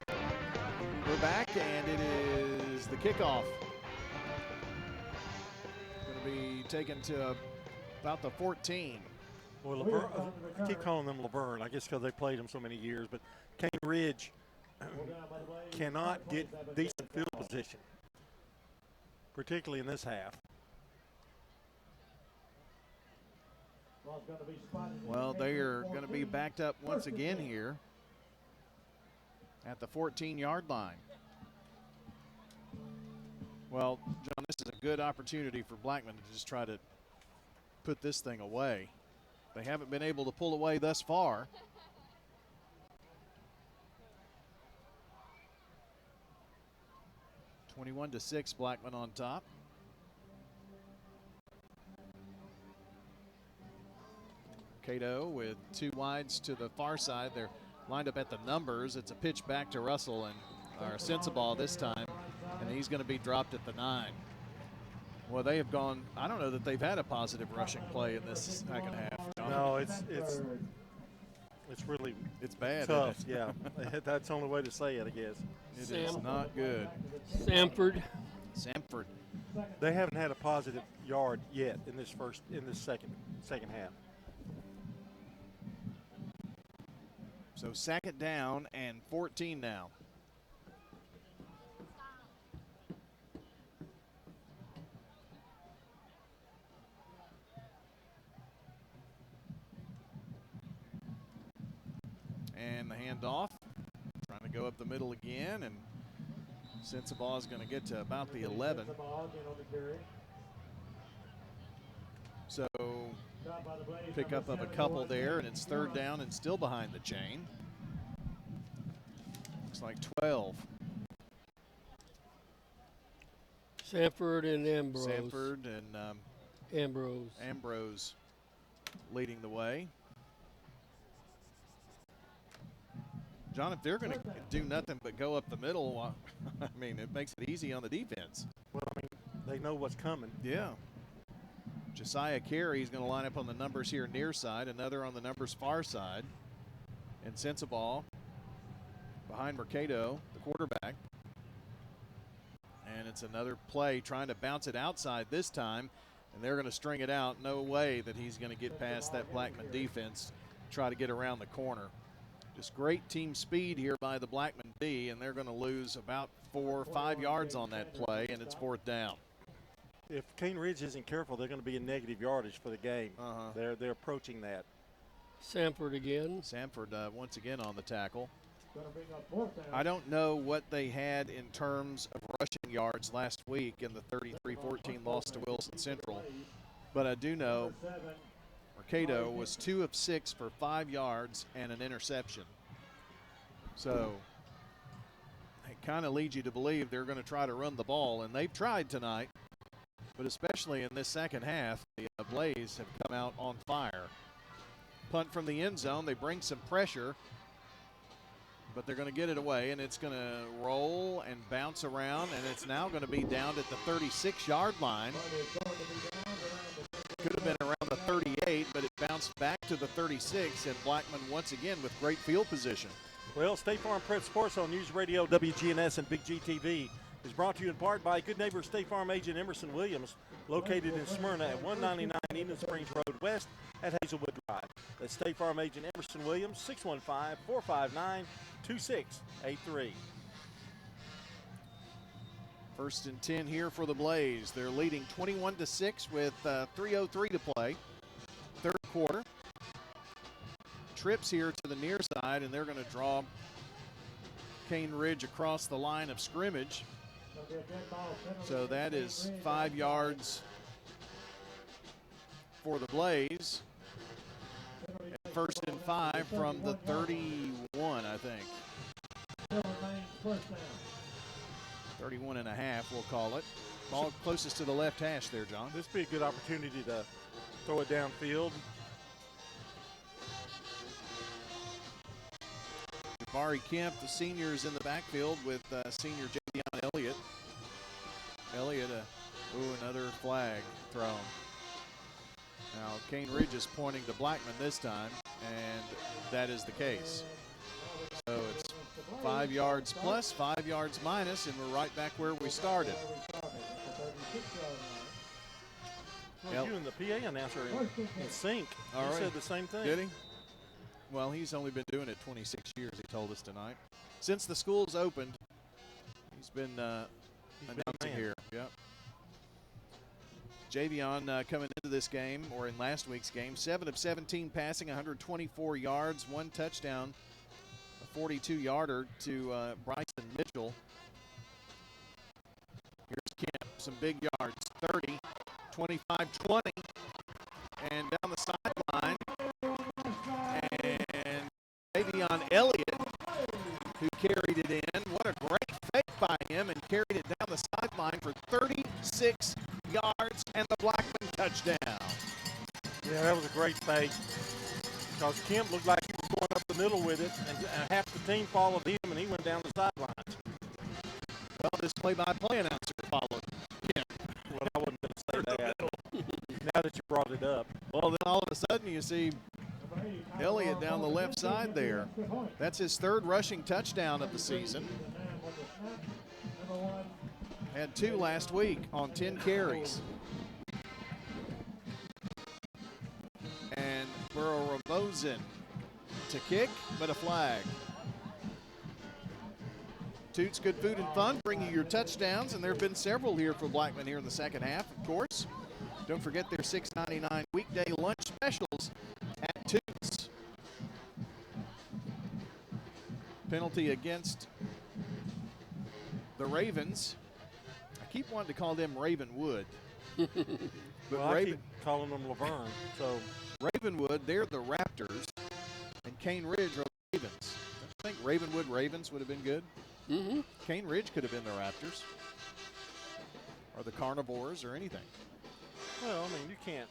We're back, and it is the kickoff. Going to be taken to about the 14. Well, Laverne, I keep calling them Laverne, I guess because they played them so many years, but Cane Ridge cannot get decent field position, particularly in this half. Well, they are going to be backed up once again here at the 14-yard line. Well, John, this is a good opportunity for Blackman to just try to put this thing away. They haven't been able to pull away thus far. (21-6), Blackman on top. Cato with 2 wides to the far side. They're lined up at the numbers. It's a pitch back to Russell, and our Sensabaugh this time, and he's going to be dropped at the 9. Well, they have gone. I don't know that they've had a positive rushing play in this second half. John. No, it's really bad. Tough, yeah. That's the only way to say it, I guess. It is not good. Samford. They haven't had a positive yard yet in this second half. So second down and 14 now. And the handoff, trying to go up the middle again, and Sensabaugh is going to get to about the 11. So pick up of a couple there, and it's third down and still behind the chain. Looks like 12. Sanford and Ambrose. Sanford and Ambrose. Ambrose leading the way. John, if they're going to do nothing but go up the middle, I mean, it makes it easy on the defense. Well, I mean, they know what's coming. Yeah. Josiah Carey is going to line up on the numbers here near side, another on the numbers far side. And Sensabaugh behind Mercado, the quarterback. And it's another play trying to bounce it outside this time, and they're going to string it out. No way that he's going to get past that Blackman defense, try to get around the corner. Just great team speed here by the Blackman B, and they're going to lose about 4 or 5 yards on that play, and it's fourth down. If Cane Ridge isn't careful, they're going to be in negative yardage for the game. They're approaching that. Sanford again. Sanford once again on the tackle. I don't know what they had in terms of rushing yards last week in the 33-14 loss to Wilson Central, but I do know Mercado was 2 of 6 for 5 yards and an interception. So it kind of leads you to believe they're going to try to run the ball, and they've tried tonight, but especially in this second half, the Blaze have come out on fire. Punt from the end zone, they bring some pressure, but they're going to get it away, and it's going to roll and bounce around, and it's now going to be down at the 36-yard line. Could have been around the 38, but it bounced back to the 36, and Blackman once again with great field position. Well, State Farm Prep Sports on News Radio, WGNS, and Big GTV is brought to you in part by good neighbor State Farm agent Emerson Williams, located in Smyrna at 199 Eden Springs Road West at Hazelwood Drive. That's State Farm agent Emerson Williams, 615-459-2683. First and 10 here for the Blaze. They're leading 21-6 with 3:03 to play. Third quarter. Trips here to the near side, and they're going to draw Cane Ridge across the line of scrimmage. So that is 5 yards for the Blaze. And first and 5 from the 31, I think. 31 and a half, we'll call it. Ball closest to the left hash there, John. This would be a good opportunity to throw it downfield. Jabari Kemp, the senior, is in the backfield with senior Javion Elliott. Elliott, another flag thrown. Now, Cane Ridge is pointing to Blackman this time, and that is the case. So it's 5 yards plus, 5 yards minus, and we're right back where we started. Well, you and the PA announcer in sync. All right. He said the same thing. Did he? Well, he's only been doing it 26 years, he told us tonight. Since the school's opened, he's been announcing here. Yep. Javion coming into this game, or in last week's game, 7 of 17 passing, 124 yards, 1 touchdown, a 42-yarder to Bryson Mitchell. Here's Kemp, some big yards, 30, 25, 20, and down the sideline. And Javion Elliott, who carried it in. What a great fake by him, and carried it down the sideline for 36 yards and the Blackman touchdown. Yeah, that was a great fake because Kemp looked like he was going up the middle with it, and half the team followed him, and he went down the sidelines. Well, this play-by-play announcer followed Kemp. Well, I wouldn't say that. Now that you brought it up. Well, then all of a sudden you see Elliott down the left side there. That's his 3rd rushing touchdown of the season. Had 2 last week on 10 carries. And Burrow Rabosin to kick, but a flag. Toots Good Food and Fun bringing you your touchdowns, and there have been several here for Blackman here in the second half, of course. Don't forget their $6.99 weekday lunch specials at Toots. penalty against the Ravens. I keep wanting to call them Ravenwood. But well, I keep calling them Laverne. So Ravenwood, they're the Raptors, and Cane Ridge are the Ravens. I think Ravenwood Ravens would have been good. Mm-hmm. Cane Ridge could have been the Raptors, or the Carnivores, or anything. Well, I mean, you can't.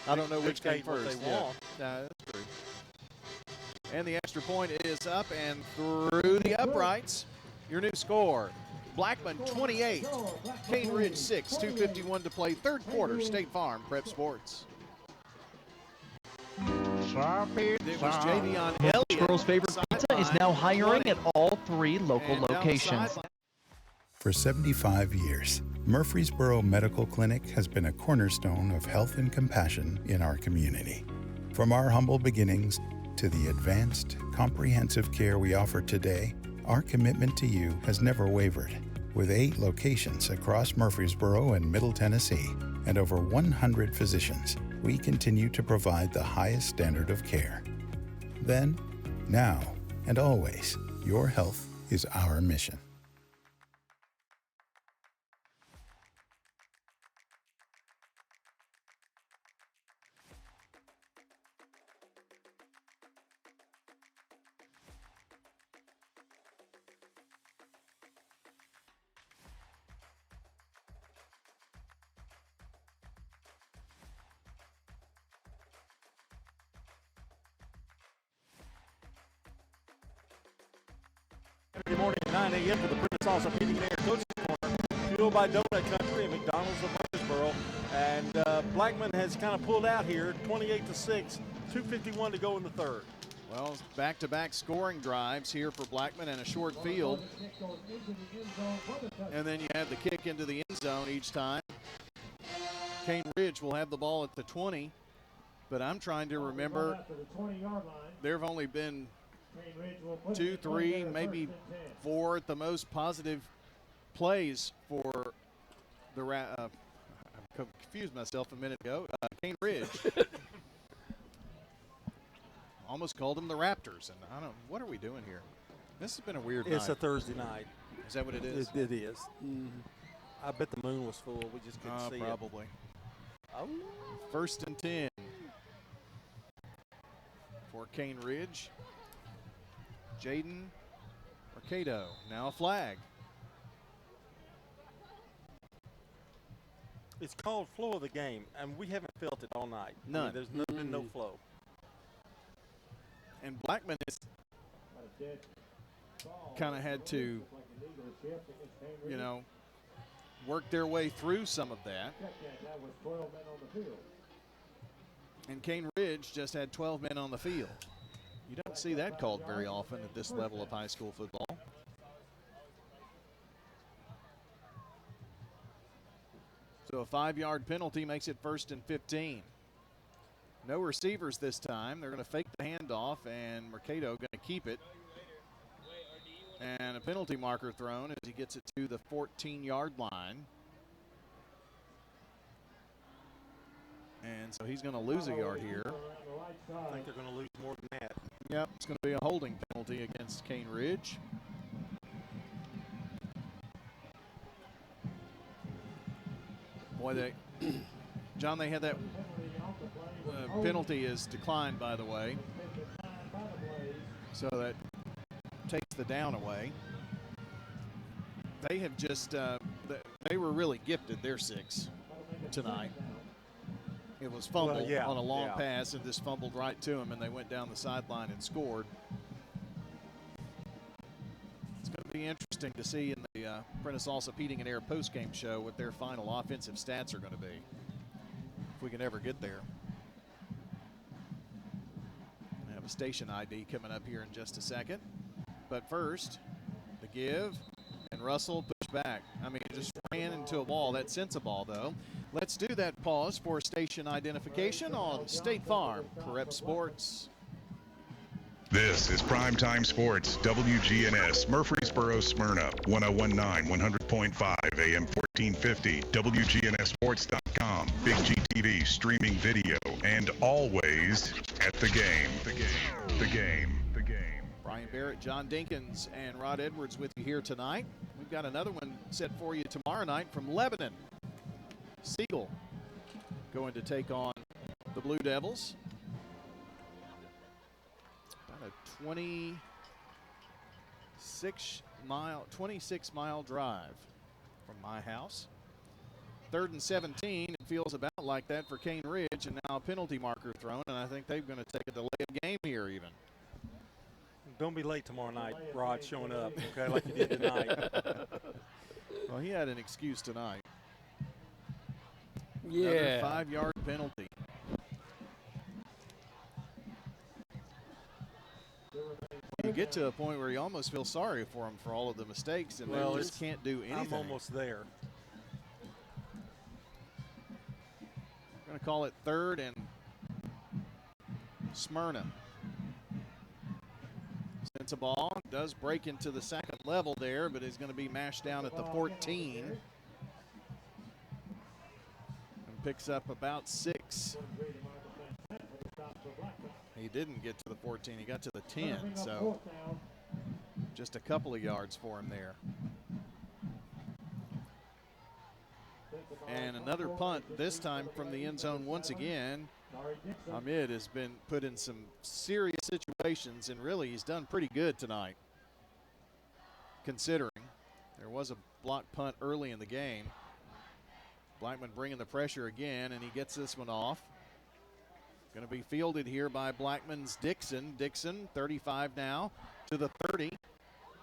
I don't know which came what first. they want. That's true. And the extra point is up and through the uprights. Your new score, Blackman 28, Cane Ridge 6, 2:51 to play, third quarter, State Farm Prep Sports. It was Javion Elliott. Squirrel's favorite pizza is now hiring at all 3 local locations. For 75 years, Murfreesboro Medical Clinic has been a cornerstone of health and compassion in our community. From our humble beginnings to the advanced, comprehensive care we offer today, our commitment to you has never wavered. With 8 locations across Murfreesboro and Middle Tennessee and over 100 physicians, we continue to provide the highest standard of care. Then, now, and always, your health is our mission. Saturday morning at 9 a.m. for the Prince Also Heating and Air Coaches Corner, fueled by Donut Country and McDonald's of Murfreesboro. And Blackman has kind of pulled out here, 28-6, 2:51 to go in the third. Well, back-to-back scoring drives here for Blackman and a short field. And then you have the kick into the end zone each time. Cane Ridge will have the ball at the 20, but I'm trying to remember there have only been 2, 3, maybe 4 at the most positive plays for the I confused myself a minute ago. Cane Ridge. Almost called them the Raptors, and I don't. What are we doing here? This has been a weird night. It's a Thursday night. Is that what it is? It is. Mm-hmm. I bet the moon was full. We just couldn't see probably. it. Probably. First and 10 for Cane Ridge. Jaden Mercado, now a flag. It's called flow of the game, and we haven't felt it all night. None. I mean, there's been no flow. And Blackman has kind of had to, work their way through some of that. And Cane Ridge just had 12 men on the field. You don't see that called very often at this level of high school football. So a 5-yard penalty makes it 1st and 15. No receivers this time. They're going to fake the handoff, and Mercado going to keep it. And a penalty marker thrown as he gets it to the 14-yard line. And so he's going to lose a yard here. I think they're going to lose more than that. Yep, it's going to be a holding penalty against Cane Ridge. Boy, they had that penalty is declined, by the way. So that takes the down away. They have just, they were really gifted their 6 tonight. It was fumbled on a long pass and just fumbled right to him, and they went down the sideline and scored. It's going to be interesting to see in the Prentice Alsop Heating and Air postgame show what their final offensive stats are going to be, if we can ever get there. We have a station ID coming up here in just a second. But first, the give, and Russell pushed back. I mean, just ran into a wall. That sends a ball, though. Let's do that pause for station identification on State Farm Prep Sports. This is Primetime Sports, WGNS, Murfreesboro, Smyrna, 1019, 100.5, AM 1450, WGNSsports.com, Big GTV, streaming video, and always at the game. The game. Brian Barrett, John Dinkins, and Rod Edwards with you here tonight. We've got another one set for you tomorrow night from Lebanon. Siegel going to take on the Blue Devils. About a 26-mile drive from my house. 3rd and 17. It feels about like that for Cane Ridge, and now a penalty marker thrown, and I think they're going to take a delay of game here even. Don't be late tomorrow night, Rod, showing up, okay, like you did tonight. Well, he had an excuse tonight. Yeah. Another 5-yard penalty. You get to a point where you almost feel sorry for them for all of the mistakes, and they just can't do anything. I'm almost there. We're going to call it 3rd and Smyrna. Sends a ball, does break into the second level there, but is going to be mashed down at the 14. And picks up about 6. He didn't get to the 14, he got to the 10, so just a couple of yards for him there. And another punt, this time from the end zone once again. Ahmed has been put in some serious situations, and really he's done pretty good tonight, considering there was a block punt early in the game. Blackman bringing the pressure again, and he gets this one off. Going to be fielded here by Blackman's Dixon. Dixon, 35 now, to the 30.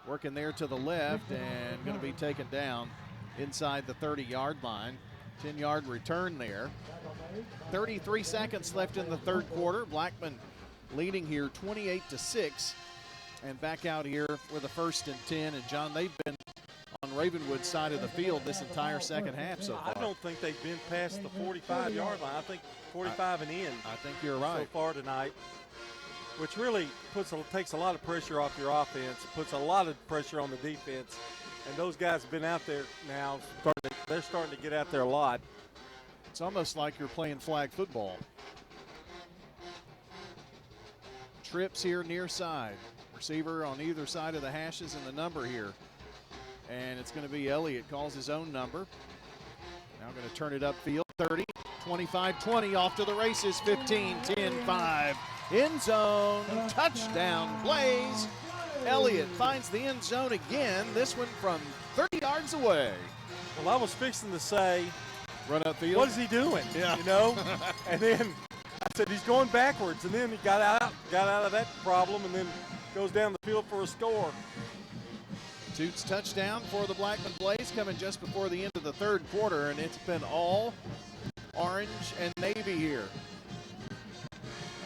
Working there to the left, and going to be taken down inside the 30-yard line. 10-yard return there. 33 seconds left in the third quarter. Blackman leading here 28-6. And back out here with a 1st and 10. And John, they've been on Ravenwood's side of the field this entire second half so far. I don't think they've been past the 45-yard line. I think 45 and in. I think you're right. So far tonight, which really takes a lot of pressure off your offense, puts a lot of pressure on the defense. And those guys have been out there now. They're starting to get out there a lot. It's almost like you're playing flag football. Trips here near side. Receiver on either side of the hashes and the number here. And it's going to be Elliott, calls his own number. Now going to turn it upfield. 30, 25, 20, off to the races. 15, 10, 5. End zone, touchdown, Blaze. Elliott finds the end zone again, this one from 30 yards away. Well, I was fixing to say, run upfield. What is he doing? Yeah. You know? And then I said he's going backwards, and then he got out of that problem, and then goes down the field for a score. Toots touchdown for the Blackman Blaze coming just before the end of the third quarter, and it's been all orange and navy here.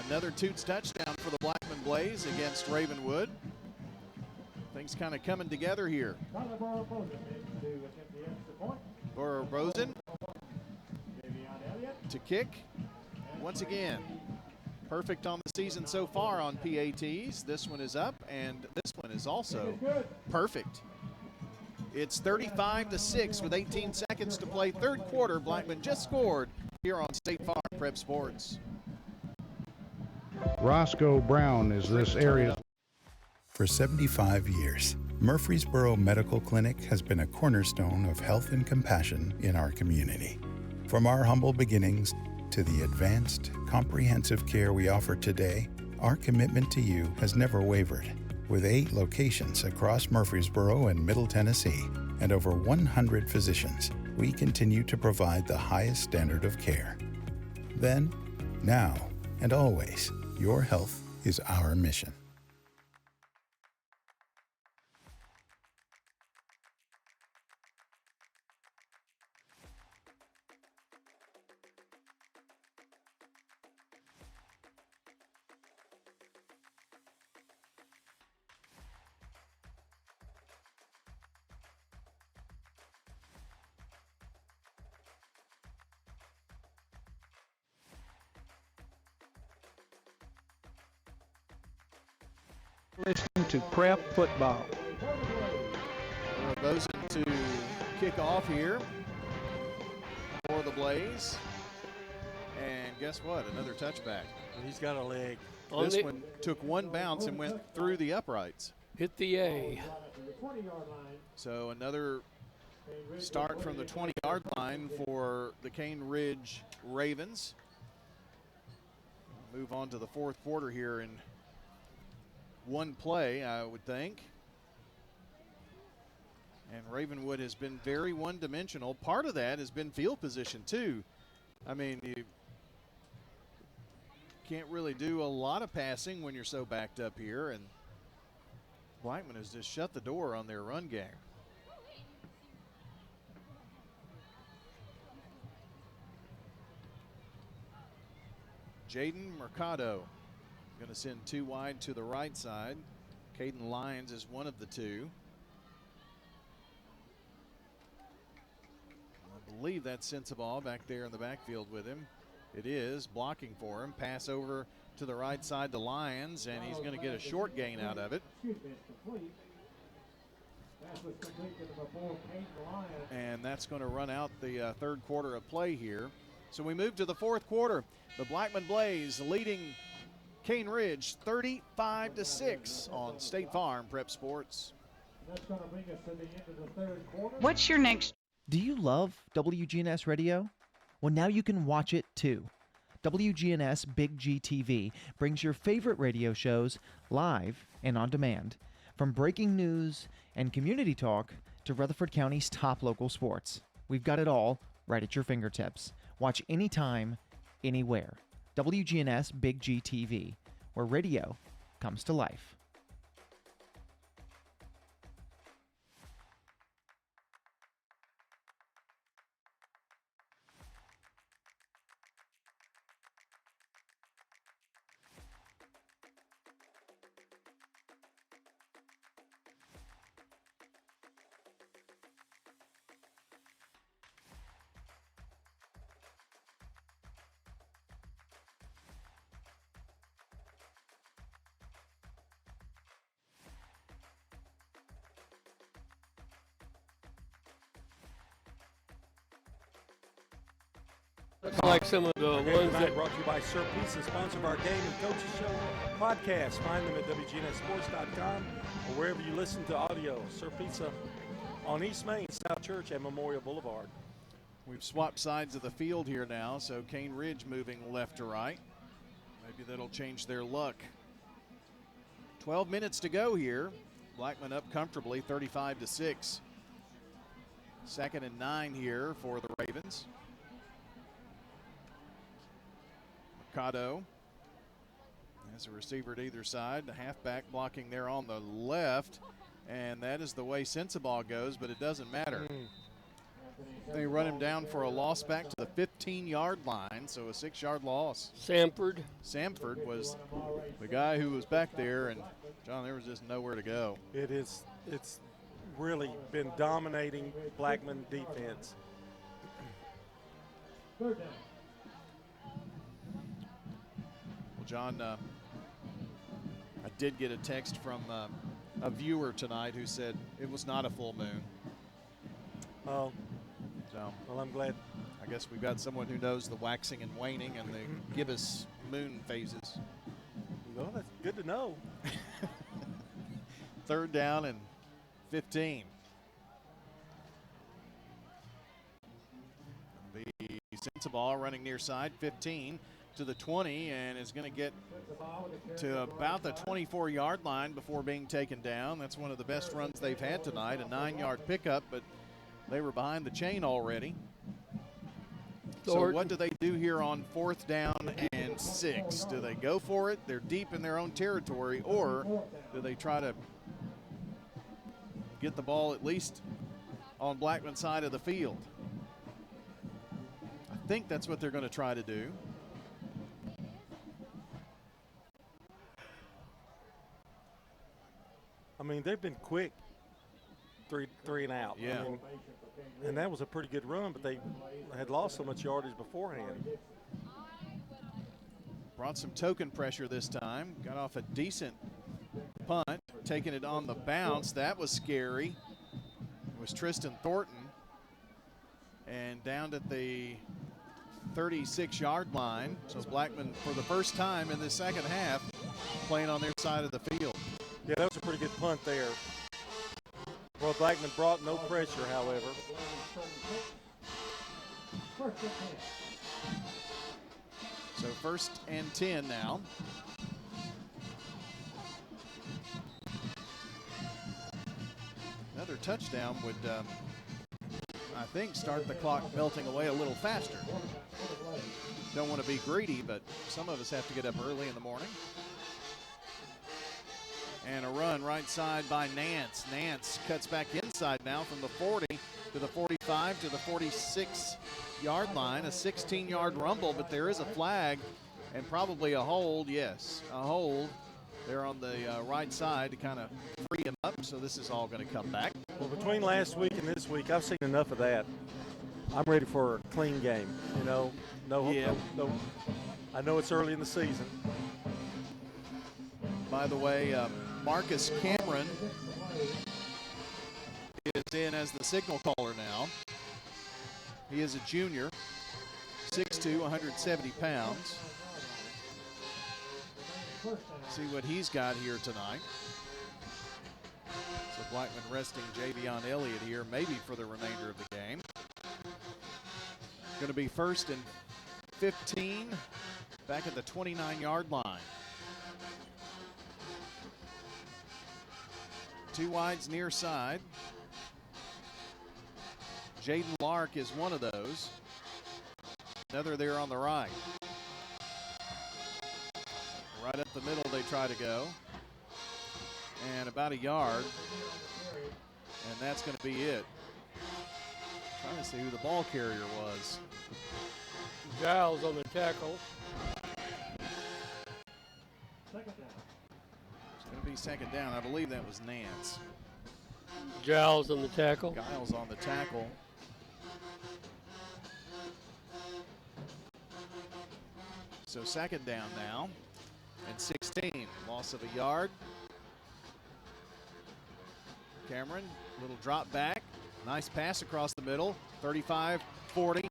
Another Toots touchdown for the Blackman Blaze against Ravenwood. Things kind of coming together here. Borobosen to kick. Once again, perfect on the season so far on PATs. This one is up, and this one is also perfect. It's 35-6 with 18 seconds to play. Third quarter, Blackman just scored here on State Farm Prep Sports. Roscoe Brown is this area. For 75 years, Murfreesboro Medical Clinic has been a cornerstone of health and compassion in our community. From our humble beginnings to the advanced, comprehensive care we offer today, our commitment to you has never wavered. With 8 locations across Murfreesboro and Middle Tennessee and over 100 physicians, we continue to provide the highest standard of care. Then, now, and always, your health is our mission. Listening to Prep Football. Bosen to kick off here for the Blaze. And guess what? Another touchback. He's got a leg. This one took one bounce and went through the uprights. Hit the A. So another start from the 20-yard line for the Cane Ridge Ravens. Move on to the fourth quarter here in one play, I would think. And Ravenwood has been very one-dimensional. Part of that has been field position, too. I mean, you can't really do a lot of passing when you're so backed up here, and Blackman has just shut the door on their run game. Jaden Mercado going to send two wide to the right side. Caden Lyons is one of the two. I believe that's Sensabaugh back there in the backfield with him. It is, blocking for him. Pass over to the right side to Lyons, and he's going to get a short gain out of it. And that's going to run out the third quarter of play here. So we move to the fourth quarter. The Blackman Blaze leading Cane Ridge 35-6 on State Farm Prep Sports. That's going to bring us to the end of the third quarter. What's your next? Do you love WGNS Radio? Well, now you can watch it too. WGNS Big G TV brings your favorite radio shows live and on demand. From breaking news and community talk to Rutherford County's top local sports. We've got it all right at your fingertips. Watch anytime, anywhere. WGNS Big G TV, where radio comes to life. Looks like some of the ones that brought to you by Sir Pizza, sponsor of our Game and Coaches Show podcast. Find them at wgnssports.com or wherever you listen to audio. Sir Pizza on East Main, South Church, and Memorial Boulevard. We've swapped sides of the field here now, so Cane Ridge moving left to right. Maybe that'll change their luck. 12 minutes to go here. Blackman up comfortably, 35-6. 2nd and 9 here for the Ravens. Mercado has a receiver at either side. The halfback blocking there on the left, and that is the way Sensabaugh goes, but it doesn't matter. They run him down for a loss back to the 15-yard line, so a 6-yard loss. Samford was the guy who was back there, and John, there was just nowhere to go. It's really been dominating Blackman defense. Well, John, I did get a text from a viewer tonight who said it was not a full moon. Oh. So, well, I'm glad. I guess we've got someone who knows the waxing and waning and the gibbous moon phases. Well, that's good to know. 3rd down and 15. The Sensabaugh running near side, 15 to the 20, and is going to get to about the 24-yard line before being taken down. That's one of the best runs they've had tonight, a 9-yard pickup, but they were behind the chain already. So what do they do here on 4th down and 6? Do they go for it? They're deep in their own territory, or do they try to get the ball at least on Blackman's side of the field? I think that's what they're going to try to do. I mean, they've been quick, three and out. Yeah. I mean, and that was a pretty good run, but they had lost so much yardage beforehand. Brought some token pressure this time. Got off a decent punt, taking it on the bounce. That was scary. It was Tristan Thornton. And down at the 36-yard line. So Blackman, for the first time in the second half, playing on their side of the field. Yeah, that was a pretty good punt there. Well, Blackman brought no pressure, however. So 1st and 10 now. Another touchdown would, I think, start the clock melting away a little faster. Don't want to be greedy, but some of us have to get up early in the morning. And a run right side by Nance. Nance cuts back inside now from the 40 to the 45 to the 46-yard line. A 16-yard rumble, but there is a flag and probably a hold. Yes, a hold. They're on the right side to kind of free him up, so this is all going to come back. Well, between last week and this week, I've seen enough of that. I'm ready for a clean game. You know, no. I know it's early in the season. By the way, Marcus Cameron is in as the signal caller now. He is a junior, 6'2", 170 pounds. See what he's got here tonight. So Blackman resting Javion Elliott here, maybe for the remainder of the game. Going to be 1st and 15, back at the 29-yard line. 2 wides near side. Jaden Lark is one of those. Another there on the right. Right up the middle they try to go. And about a yard. And that's going to be it. Trying to see who the ball carrier was. Giles on the tackle. It's going to be 2nd down. I believe that was Nance. Giles on the tackle. Giles on the tackle. So 2nd down now. And 16, loss of a yard. Cameron, little drop back. Nice pass across the middle. 35, 40,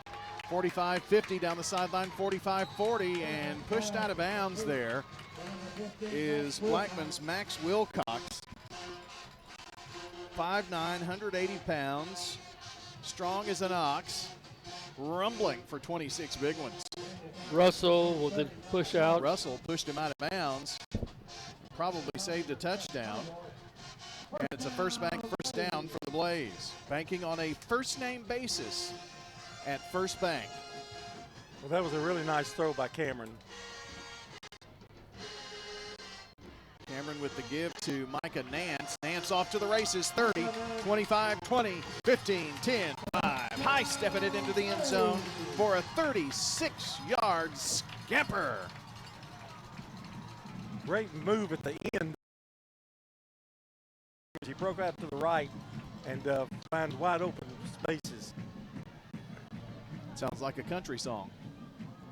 45, 50 down the sideline, 45, 40, and pushed out of bounds there is Blackman's Max Wilcox. 5'9", 180 pounds, strong as an ox, rumbling for 26 big ones. Russell will then push out. Russell pushed him out of bounds. Probably saved a touchdown. And it's a first down for the Blaze. Banking on a first-name basis at First Bank. Well, that was a really nice throw by Cameron. Cameron with the give to Micah Nance. Nance off to the races, 30, 25, 20, 15, 10, 5. High stepping it into the end zone for a 36-yard scamper. Great move at the end. He broke out to the right and finds wide open spaces. Sounds like a country song.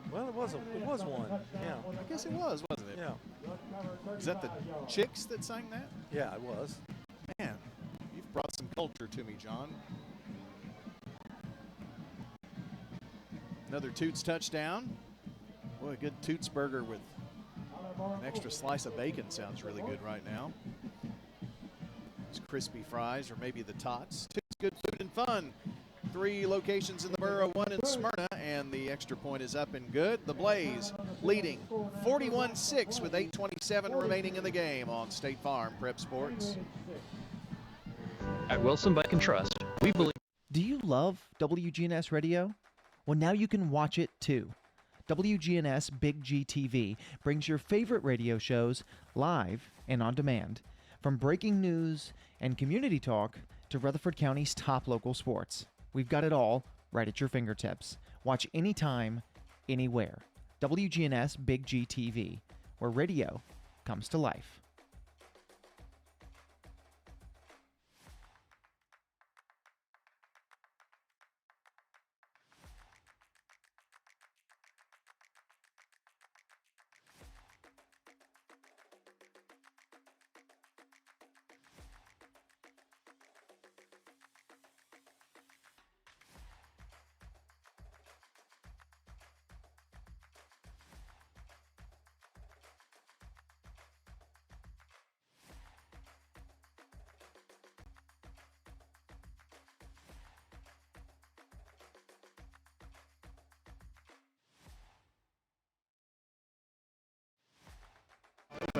Well, it was one. Yeah. I guess it was, wasn't it? Yeah. Is that the Chicks that sang that? Yeah, it was. Man, you've brought some culture to me, John. Another Toots touchdown. Boy, a good Toots burger with an extra slice of bacon sounds really good right now. Those crispy fries or maybe the tots. Toots, good food and fun. 3 locations in the borough, 1 in Smyrna, and the extra point is up and good. The Blaze leading 41-6 with 8:27 remaining in the game on State Farm Prep Sports. At Wilson Bike and Trust, we believe. Do you love WGNS Radio? Well, now you can watch it too. WGNS Big GTV brings your favorite radio shows live and on demand. From breaking news and community talk to Rutherford County's top local sports. We've got it all right at your fingertips. Watch anytime, anywhere. WGNS Big GTV, where radio comes to life.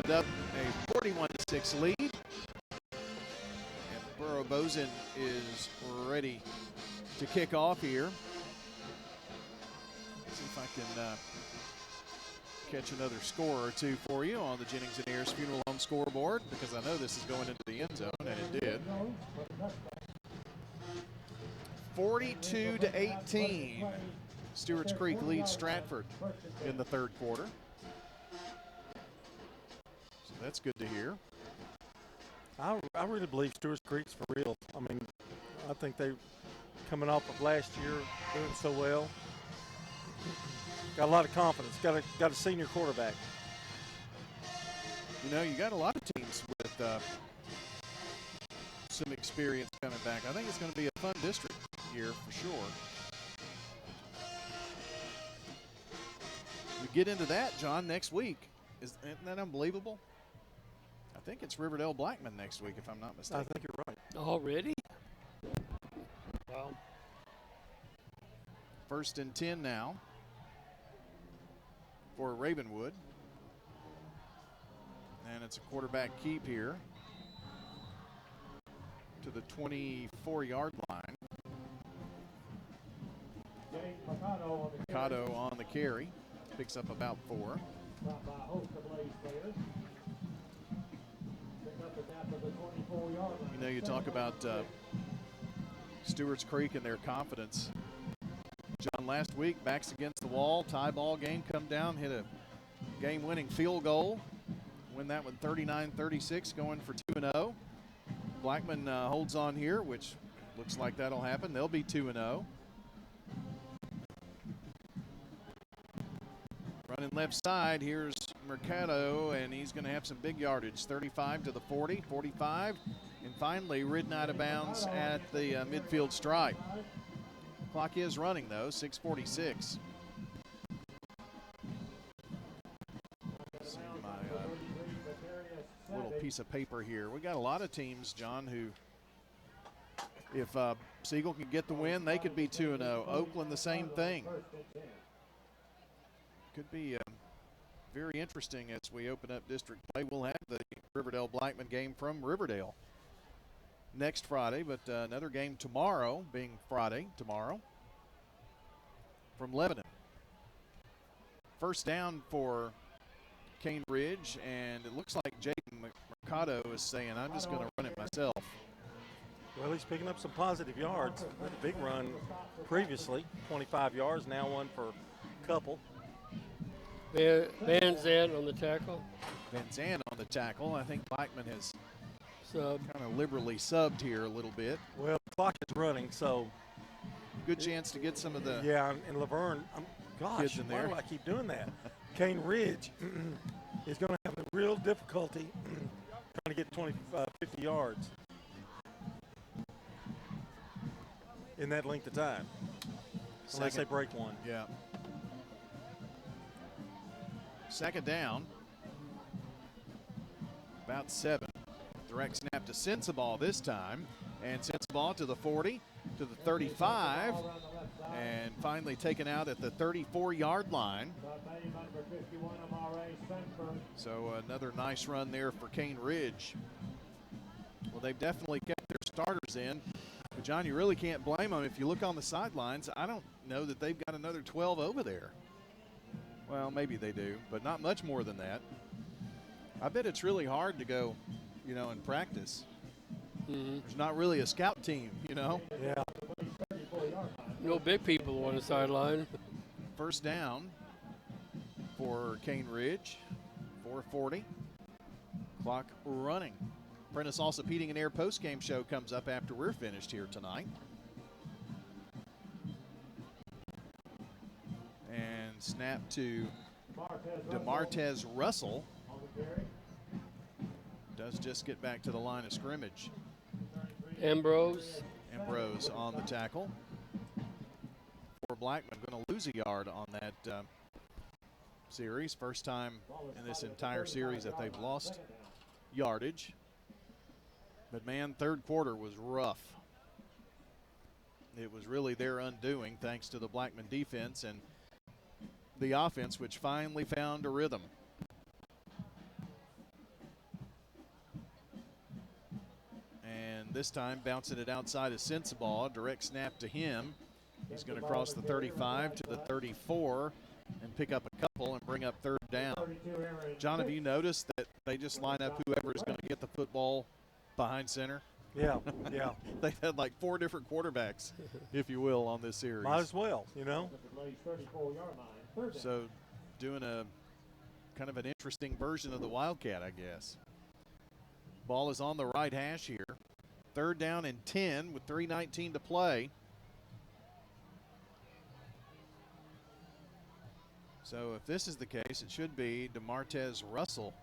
opened up a 41-6 lead. And Burrow Bozen is ready to kick off here. See if I can catch another score or two for you on the Jennings and Ayers Funeral Home scoreboard, because I know this is going into the end zone, and it did. 42-18. Stewart's Creek leads Stratford in the third quarter. So that's good to hear. I really believe Stewart's Creek's for real. I mean, I think they coming off of last year doing so well. Got a lot of confidence. Got a senior quarterback. You know, you got a lot of teams with some experience coming back. I think it's going to be a fun district year for sure. We get into that, John, next week. Isn't that unbelievable? I think it's Riverdale Blackman next week, if I'm not mistaken. I think you're right. Already? Wow. 1st and 10 now for Ravenwood. And it's a quarterback keep here to the 24-yard line. Mercado on the carry. Picks up about 4. You know, you talk about Stewart's Creek and their confidence. John, last week, backs against the wall, tie ball game, come down, hit a game-winning field goal. Win that one 39-36, going for 2-0. Blackman holds on here, which looks like that'll happen. They'll be 2-0. Running left side, here's Mercado, and he's going to have some big yardage. 35 to the 40, 45, and finally ridden out of bounds at the midfield stripe. Clock is running, though, 6:46. See my little piece of paper here. We got a lot of teams, John, who, if Siegel can get the win, they could be 2-0. Oakland, the same thing. Could be very interesting as we open up district play. We'll have the Riverdale Blackman game from Riverdale next Friday, but another game tomorrow, being Friday tomorrow, from Lebanon. First down for Cane Ridge, and it looks like Jaden Mercado is saying, I'm just going to run it myself. Well, he's picking up some positive yards. Had a big run previously, 25 yards, now one for a couple. Van Zandt on the tackle. Van Zandt on the tackle. I think Blackman has kind of liberally subbed here a little bit. Well, the clock is running, so. Good chance to get some of the and Laverne, kids in there. Why do I keep doing that? Cane Ridge is going to have a real difficulty trying to get 50 yards in that length of time. Unless they break one. Yeah. Second down. About 7. Direct snap to Sensabaugh this time. And Sensabaugh to the 40, to the 35, and finally taken out at the 34-yard line. So another nice run there for Cane Ridge. Well, they've definitely kept their starters in. But, John, you really can't blame them. If you look on the sidelines, I don't know that they've got another 12 over there. Well, maybe they do, but not much more than that. I bet it's really hard to go, in practice. Mm-hmm. There's not really a scout team, Yeah. No big people on the sideline. First down for Cane Ridge, 4:40. Clock running. Prentice also Heating and Air postgame show comes up after we're finished here tonight. And snap to DeMartez Russell. Does just get back to the line of scrimmage. Ambrose on the tackle. For Blackman, going to lose a yard on that series. First time in this entire series that they've lost yardage. But, man, third quarter was rough. It was really their undoing thanks to the Blackman defense and the offense, which finally found a rhythm. this time bouncing it outside of Sensabaugh. Direct snap to him. He's going to cross the 35 to the 34 and pick up a couple and bring up third down. John, have you noticed that they just line up whoever is going to get the football behind center? Yeah, yeah. They've had like 4 different quarterbacks, if you will, on this series. Might as well, you know. So doing a kind of an interesting version of the Wildcat, I guess. Ball is on the right hash here. Third down and 10 with 3:19 to play. So if this is the case, it should be DeMartez Russell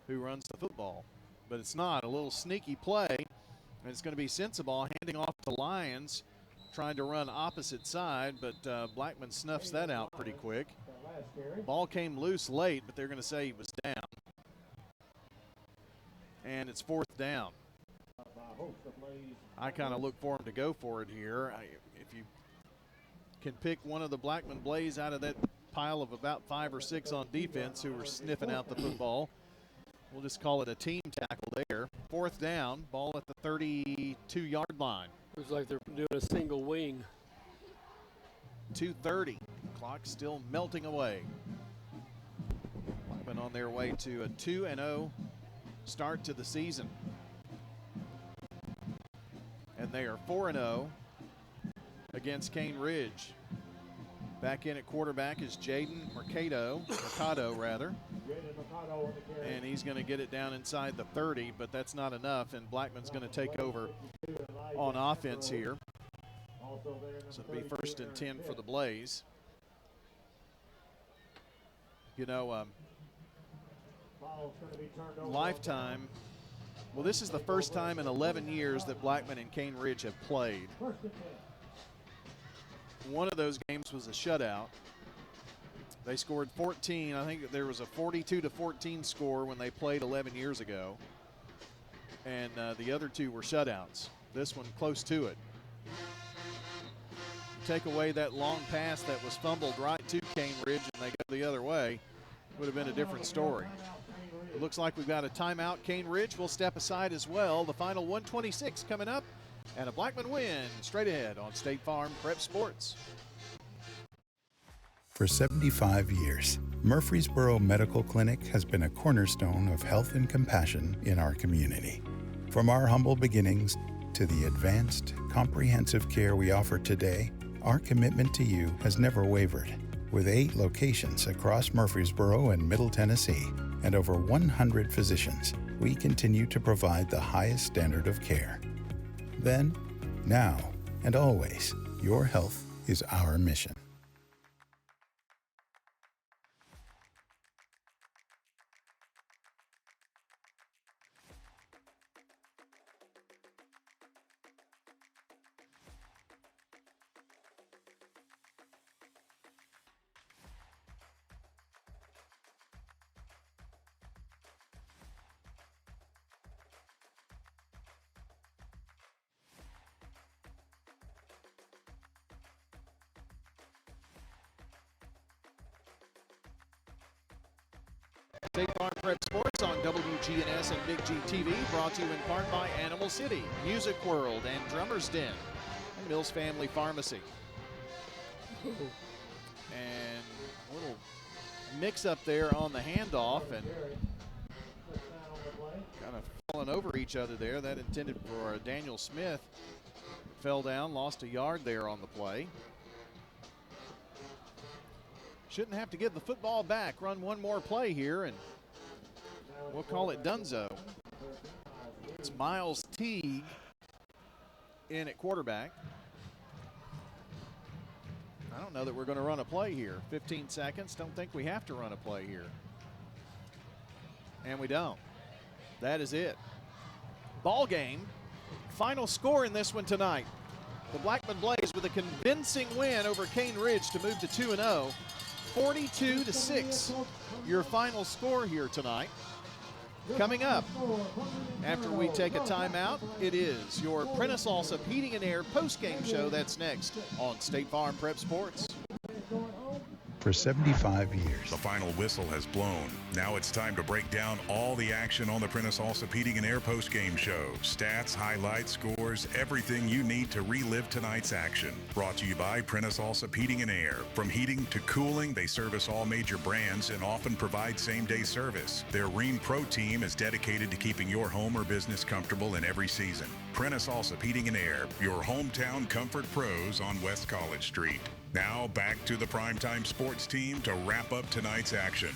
who runs the football. But it's not. A little sneaky play, and it's going to be Sensabaugh handing off to Lyons, trying to run opposite side, but Blackman snuffs that out pretty quick. Ball came loose late, but they're going to say he was down. And it's fourth down. I kind of look for him to go for it here. If you can pick one of the Blackman Blaze out of that pile of about 5 or 6 on defense who were sniffing out the football, we'll just call it a team tackle there. Fourth down, ball at the 32-yard line. Looks like they're doing a single wing. 2:30. Clock still melting away. Blackman on their way to a 2-0 start to the season. And they are 4-0 against Cane Ridge. Back in at quarterback is Jaden Mercado, and he's going to get it down inside the 30, but that's not enough, and Blackman's going to take over on offense here. So it'll be 1st and 10 for the Blaze. You know, lifetime, well, this is the first time in 11 years that Blackman and Cane Ridge have played. One of those games was a shutout. They scored 14. I think there was a 42-14 score when they played 11 years ago. And the other 2 were shutouts. This one close to it. Take away that long pass that was fumbled right to Cane Ridge and they go the other way, would have been a different story. It looks like we've got a timeout. Cane Ridge will step aside as well. The final 1:26 coming up. And a Blackman win straight ahead on State Farm Prep Sports. For 75 years, Murfreesboro Medical Clinic has been a cornerstone of health and compassion in our community. From our humble beginnings to the advanced, comprehensive care we offer today, our commitment to you has never wavered. With 8 locations across Murfreesboro and Middle Tennessee and over 100 physicians, we continue to provide the highest standard of care. Then, now, and always, your health is our mission. State Farm Prep Sports on WGNS and Big G TV, brought to you in part by Animal City, Music World, and Drummer's Den, and Mills Family Pharmacy. And a little mix-up there on the handoff, and kind of falling over each other there. That intended for Daniel Smith. Fell down, lost a yard there on the play. Shouldn't have to give the football back. Run one more play here, and we'll call it donezo. It's Miles Teague in at quarterback. I don't know that we're going to run a play here. 15 seconds. Don't think we have to run a play here. And we don't. That is it. Ball game. Final score in this one tonight. The Blackman Blaze with a convincing win over Cane Ridge to move to 2-0. 42-6, your final score here tonight. Coming up, after we take a timeout, it is your Prentice Allsup Heating and Air post-game show. That's next on State Farm Prep Sports. for 75 years. The final whistle has blown. Now it's time to break down all the action on the Prentice Allsup Heating and Air postgame show. Stats, highlights, scores, everything you need to relive tonight's action. Brought to you by Prentice Allsup Heating and Air. From heating to cooling, they service all major brands and often provide same-day service. Their Rheem Pro team is dedicated to keeping your home or business comfortable in every season. Prentice Allsup Heating and Air, your hometown comfort pros on West College Street. Now back to the Primetime Sports team to wrap up tonight's action.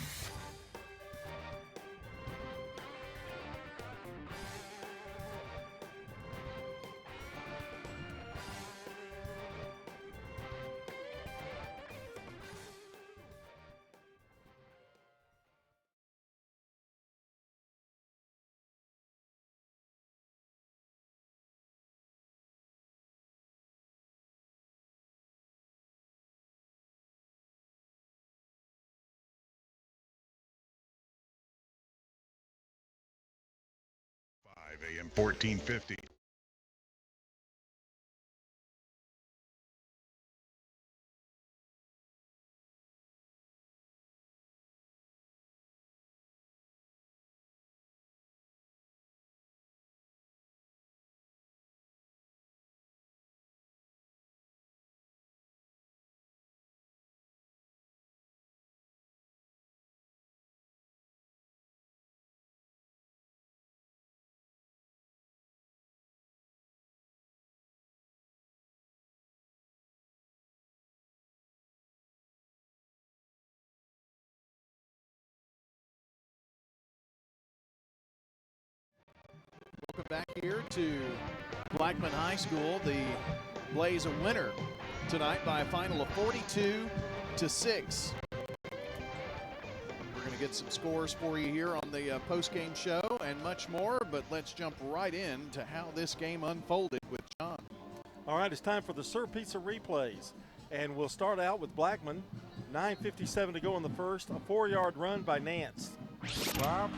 AM 1450. Welcome back here to Blackman High School. The Blaze a winner tonight by a final of 42-6. We're going to get some scores for you here on the post-game show and much more, but let's jump right into how this game unfolded with John. All right, it's time for the Sir Pizza replays, and we'll start out with Blackman. 9:57 to go in the first. A 4-yard run by Nance. Pizza.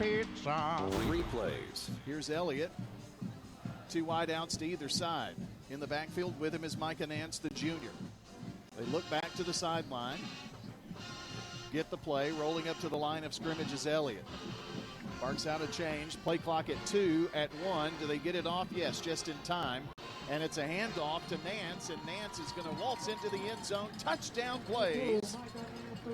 Replays. Here's Elliott. 2 wideouts to either side. In the backfield with him is Micah Nance, the junior. They look back to the sideline. Get the play. Rolling up to the line of scrimmage is Elliott. Barks out a change. Play clock at 2, at 1. Do they get it off? Yes, just in time. And it's a handoff to Nance, and Nance is going to waltz into the end zone. Touchdown plays.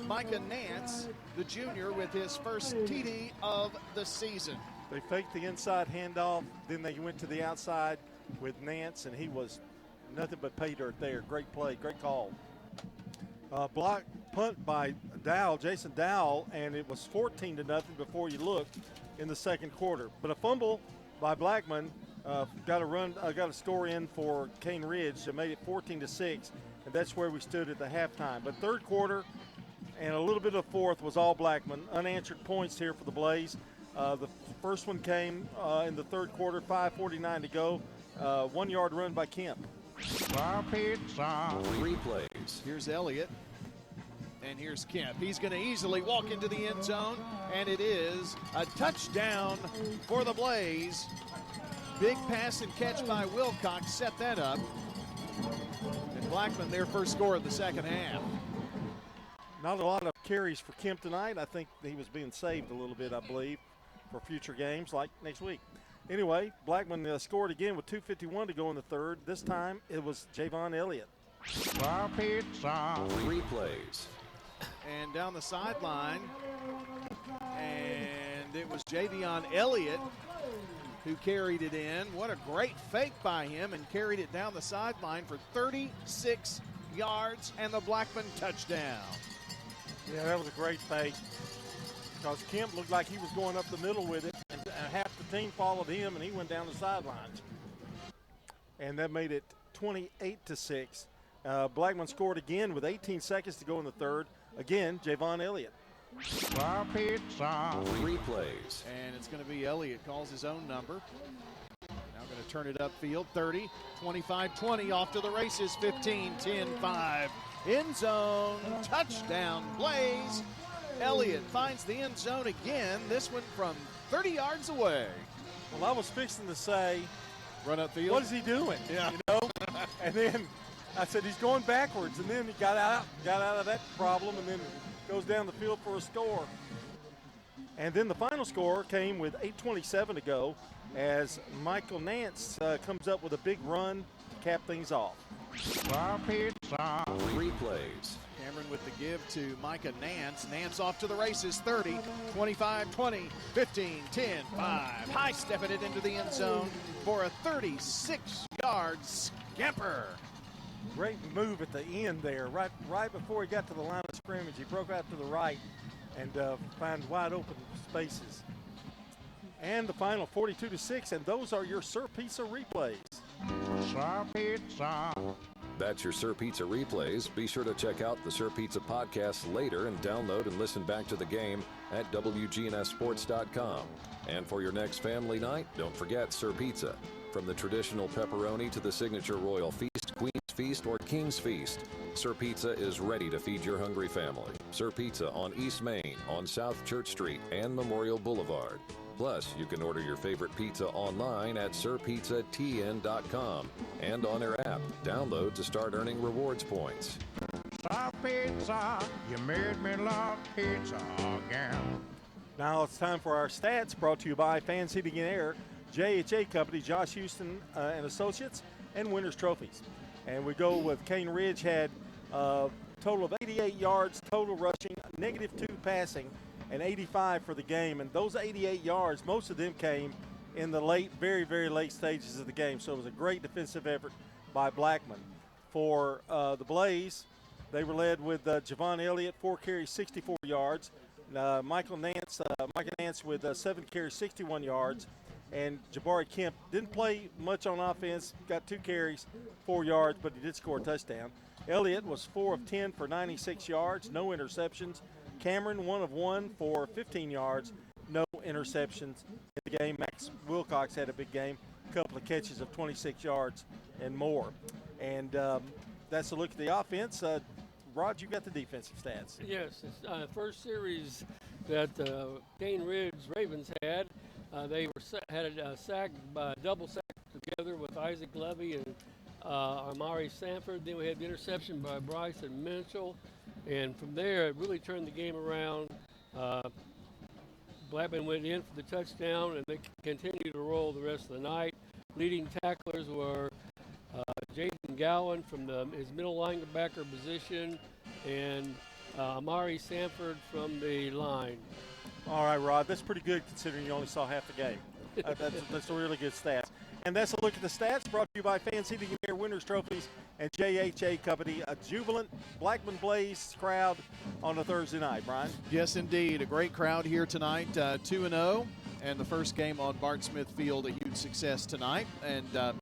Micah Nance, the junior, with his first TD of the season. They faked the inside handoff, then they went to the outside with Nance, and he was nothing but pay dirt there. Great play, great call. Block punt by Dowell, Jason Dowell, and it was 14-0 before you looked in the second quarter. But a fumble by Blackman got a score in for Cane Ridge that made it 14-6, and that's where we stood at the halftime. But third quarter and a little bit of fourth was all Blackman. Unanswered points here for the Blaze. The first one came in the third quarter, 5:49 to go. 1-yard run by Kemp. Pizza. Replays. Here's Elliott, and here's Kemp. He's going to easily walk into the end zone, and it is a touchdown for the Blaze. Big pass and catch by Wilcox set that up. And Blackman, their first score of the second half. Not a lot of carries for Kemp tonight. I think he was being saved a little bit, I believe, for future games like next week. Anyway, Blackman scored again with 2:51 to go in the third. This time it was Javon Elliott. Pizza. Replays. And down the sideline, and it was Javion Elliott who carried it in. What a great fake by him, and carried it down the sideline for 36 yards and the Blackman touchdown. Yeah, that was a great fake because Kemp looked like he was going up the middle with it, and half the team followed him, and he went down the sidelines. And that made it 28-6. Blackman scored again with 18 seconds to go in the third. Again, Javon Elliott. Pizza. Replays. And it's going to be Elliott calls his own number. Now going to turn it upfield. 30, 25, 20, off to the races. 15, 10, 5. End zone, touchdown, Blaze. Elliott finds the end zone again, this one from 30 yards away. Well, I was fixing to say, run upfield. What is he doing? Yeah. You know? And then I said he's going backwards, and then he got out of that problem, and then goes down the field for a score. And then the final score came with 8:27 to go as Michael Nance comes up with a big run to cap things off. Replays. Cameron with the give to Micah Nance. Nance off to the races, 30, 25, 20, 15, 10, 5. High stepping it into the end zone for a 36-yard scamper. Great move at the end there. Right before he got to the line of scrimmage, he broke out to the right and finds wide open spaces. And the final 42-6, and those are your Sir Pizza replays. Sir Pizza. That's your Sir Pizza replays. Be sure to check out the Sir Pizza podcast later and download and listen back to the game at wgnssports.com. And for your next family night, don't forget Sir Pizza. From the traditional pepperoni to the signature royal feast, Queen's Feast, or King's Feast, Sir Pizza is ready to feed your hungry family. Sir Pizza on East Main, on South Church Street, and Memorial Boulevard. Plus, you can order your favorite pizza online at sirpizzatn.com and on their app. Download to start earning rewards points. Sir Pizza, you made me love pizza again. Now it's time for our stats, brought to you by Fan Seating and Air, JHA Company, Josh Houston and Associates, and Winners Trophies. And we go with Cane Ridge had a total of 88 yards, total rushing, -2 passing, and 85 for the game. And those 88 yards, most of them came in the late, very, very late stages of the game. So it was a great defensive effort by Blackman. For the Blaze, they were led with Javon Elliott, 4 carries, 64 yards. Micah Nance with 7 carries, 61 yards. And Jabari Kemp didn't play much on offense, got 2 carries, 4 yards, but he did score a touchdown. Elliott was 4 of 10 for 96 yards, no interceptions. Cameron, 1 of 1 for 15 yards, no interceptions in the game. Max Wilcox had a big game, a couple of catches of 26 yards and more. And that's a look at the offense. Rod, you got the defensive stats. Yes, it's first series that Cane Ridge Ravens had. They had a sack, double sack together with Isaac Levy and Amari Sanford. Then we had the interception by Bryson Mitchell. And from there, it really turned the game around. Blackman went in for the touchdown, and they continued to roll the rest of the night. Leading tacklers were Jaden Gowan from his middle linebacker position and Amari Sanford from the line. All right, Rod, that's pretty good considering you only saw half the game. That's a really good stats. And that's a look at the stats brought to you by Fan Seating and Air, Winners Trophies, and JHA Company. A jubilant Blackman Blaze crowd on a Thursday night, Brian. Yes, indeed. A great crowd here tonight, 2-0, and the first game on Bart Smith Field, a huge success tonight. And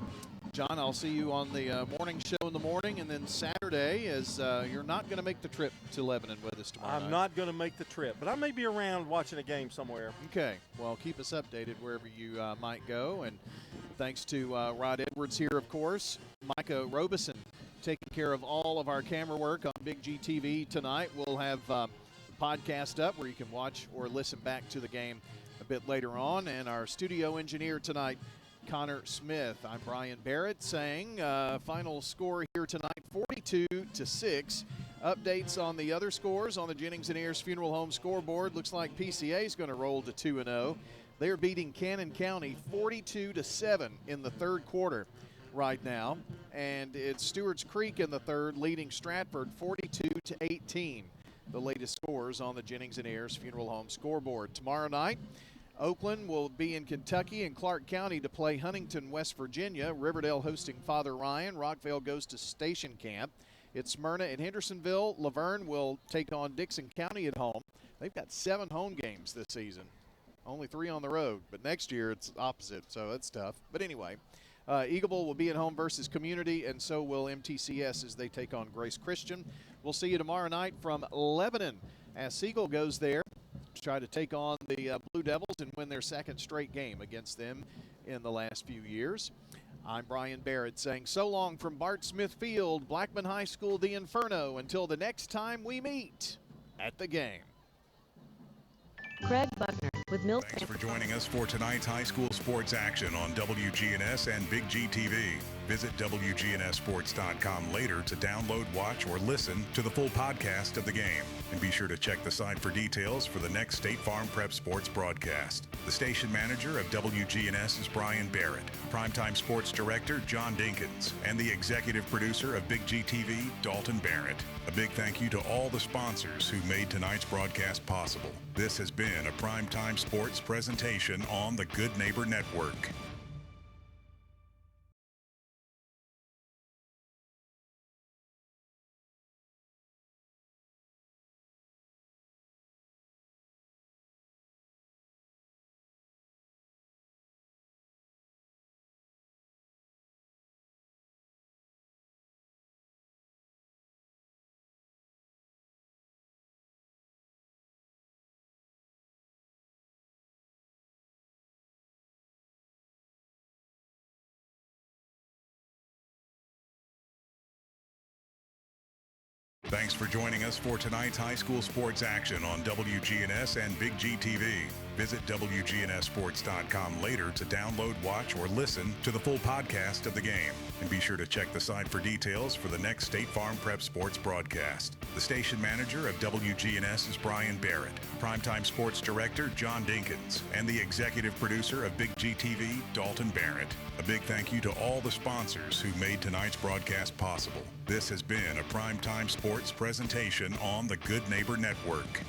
John, I'll see you on the morning show in the morning, and then Saturday, as you're not going to make the trip to Lebanon with us tomorrow night. I'm not going to make the trip, but I may be around watching a game somewhere. Okay. Well, keep us updated wherever you might go. And thanks to Rod Edwards here, of course. Micah Robeson taking care of all of our camera work on Big G TV tonight. We'll have a podcast up where you can watch or listen back to the game a bit later on. And our studio engineer tonight, Connor Smith. I'm Brian Barrett saying final score here tonight, 42-6. Updates on the other scores on the Jennings and Ayers Funeral Home scoreboard. Looks like PCA is going to roll to 2-0. They're beating Cannon County 42-7 in the third quarter right now. And it's Stewart's Creek in the third, leading Stratford 42-18. The latest scores on the Jennings and Ayers Funeral Home scoreboard. Tomorrow night, Oakland will be in Kentucky and Clark County to play Huntington, West Virginia. Riverdale hosting Father Ryan. Rockvale goes to Station Camp. It's Smyrna at Hendersonville. Laverne will take on Dixon County at home. They've got 7 home games this season, only 3 on the road. But next year it's opposite, so it's tough. But anyway, Eagleville will be at home versus Community, and so will MTCS as they take on Grace Christian. We'll see you tomorrow night from Lebanon as Siegel goes there to try to take on the Blue Devils and win their second straight game against them in the last few years. I'm Brian Barrett saying so long from Bart Smith Field, Blackman High School, the Inferno, until the next time we meet at the game. Craig Buckner, with milk. Thanks for joining us for tonight's high school sports action on WGNS and Big G TV. Visit wgnssports.com later to download, watch, or listen to the full podcast of the game. And be sure to check the site for details for the next State Farm Prep Sports broadcast. The station manager of WGNS is Brian Barrett, primetime sports director John Dinkins, and the executive producer of Big G TV, Dalton Barrett. A big thank you to all the sponsors who made tonight's broadcast possible. This has been a primetime sports presentation on the Good Neighbor Network. Thanks for joining us for tonight's high school sports action on WGNS and Big G TV. Visit wgnssports.com later to download, watch, or listen to the full podcast of the game. And be sure to check the site for details for the next State Farm Prep Sports broadcast. The station manager of WGNS is Brian Barrett, primetime sports director John Dinkins, and the executive producer of Big G TV, Dalton Barrett. A big thank you to all the sponsors who made tonight's broadcast possible. This has been a primetime sports presentation on the Good Neighbor Network.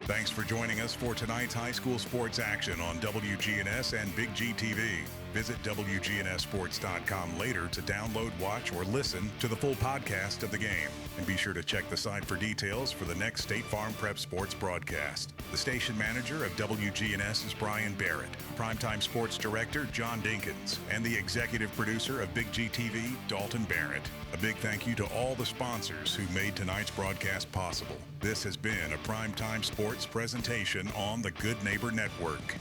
Thanks for joining us for tonight's high school sports action on WGNS and Big G TV. Visit wgnssports.com later to download, watch, or listen to the full podcast of the game. And be sure to check the site for details for the next State Farm Prep Sports broadcast. The station manager of WGNS is Brian Barrett, primetime sports director John Dinkins, and the executive producer of Big G TV, Dalton Barrett. A big thank you to all the sponsors who made tonight's broadcast possible. This has been a primetime sports presentation on the Good Neighbor Network.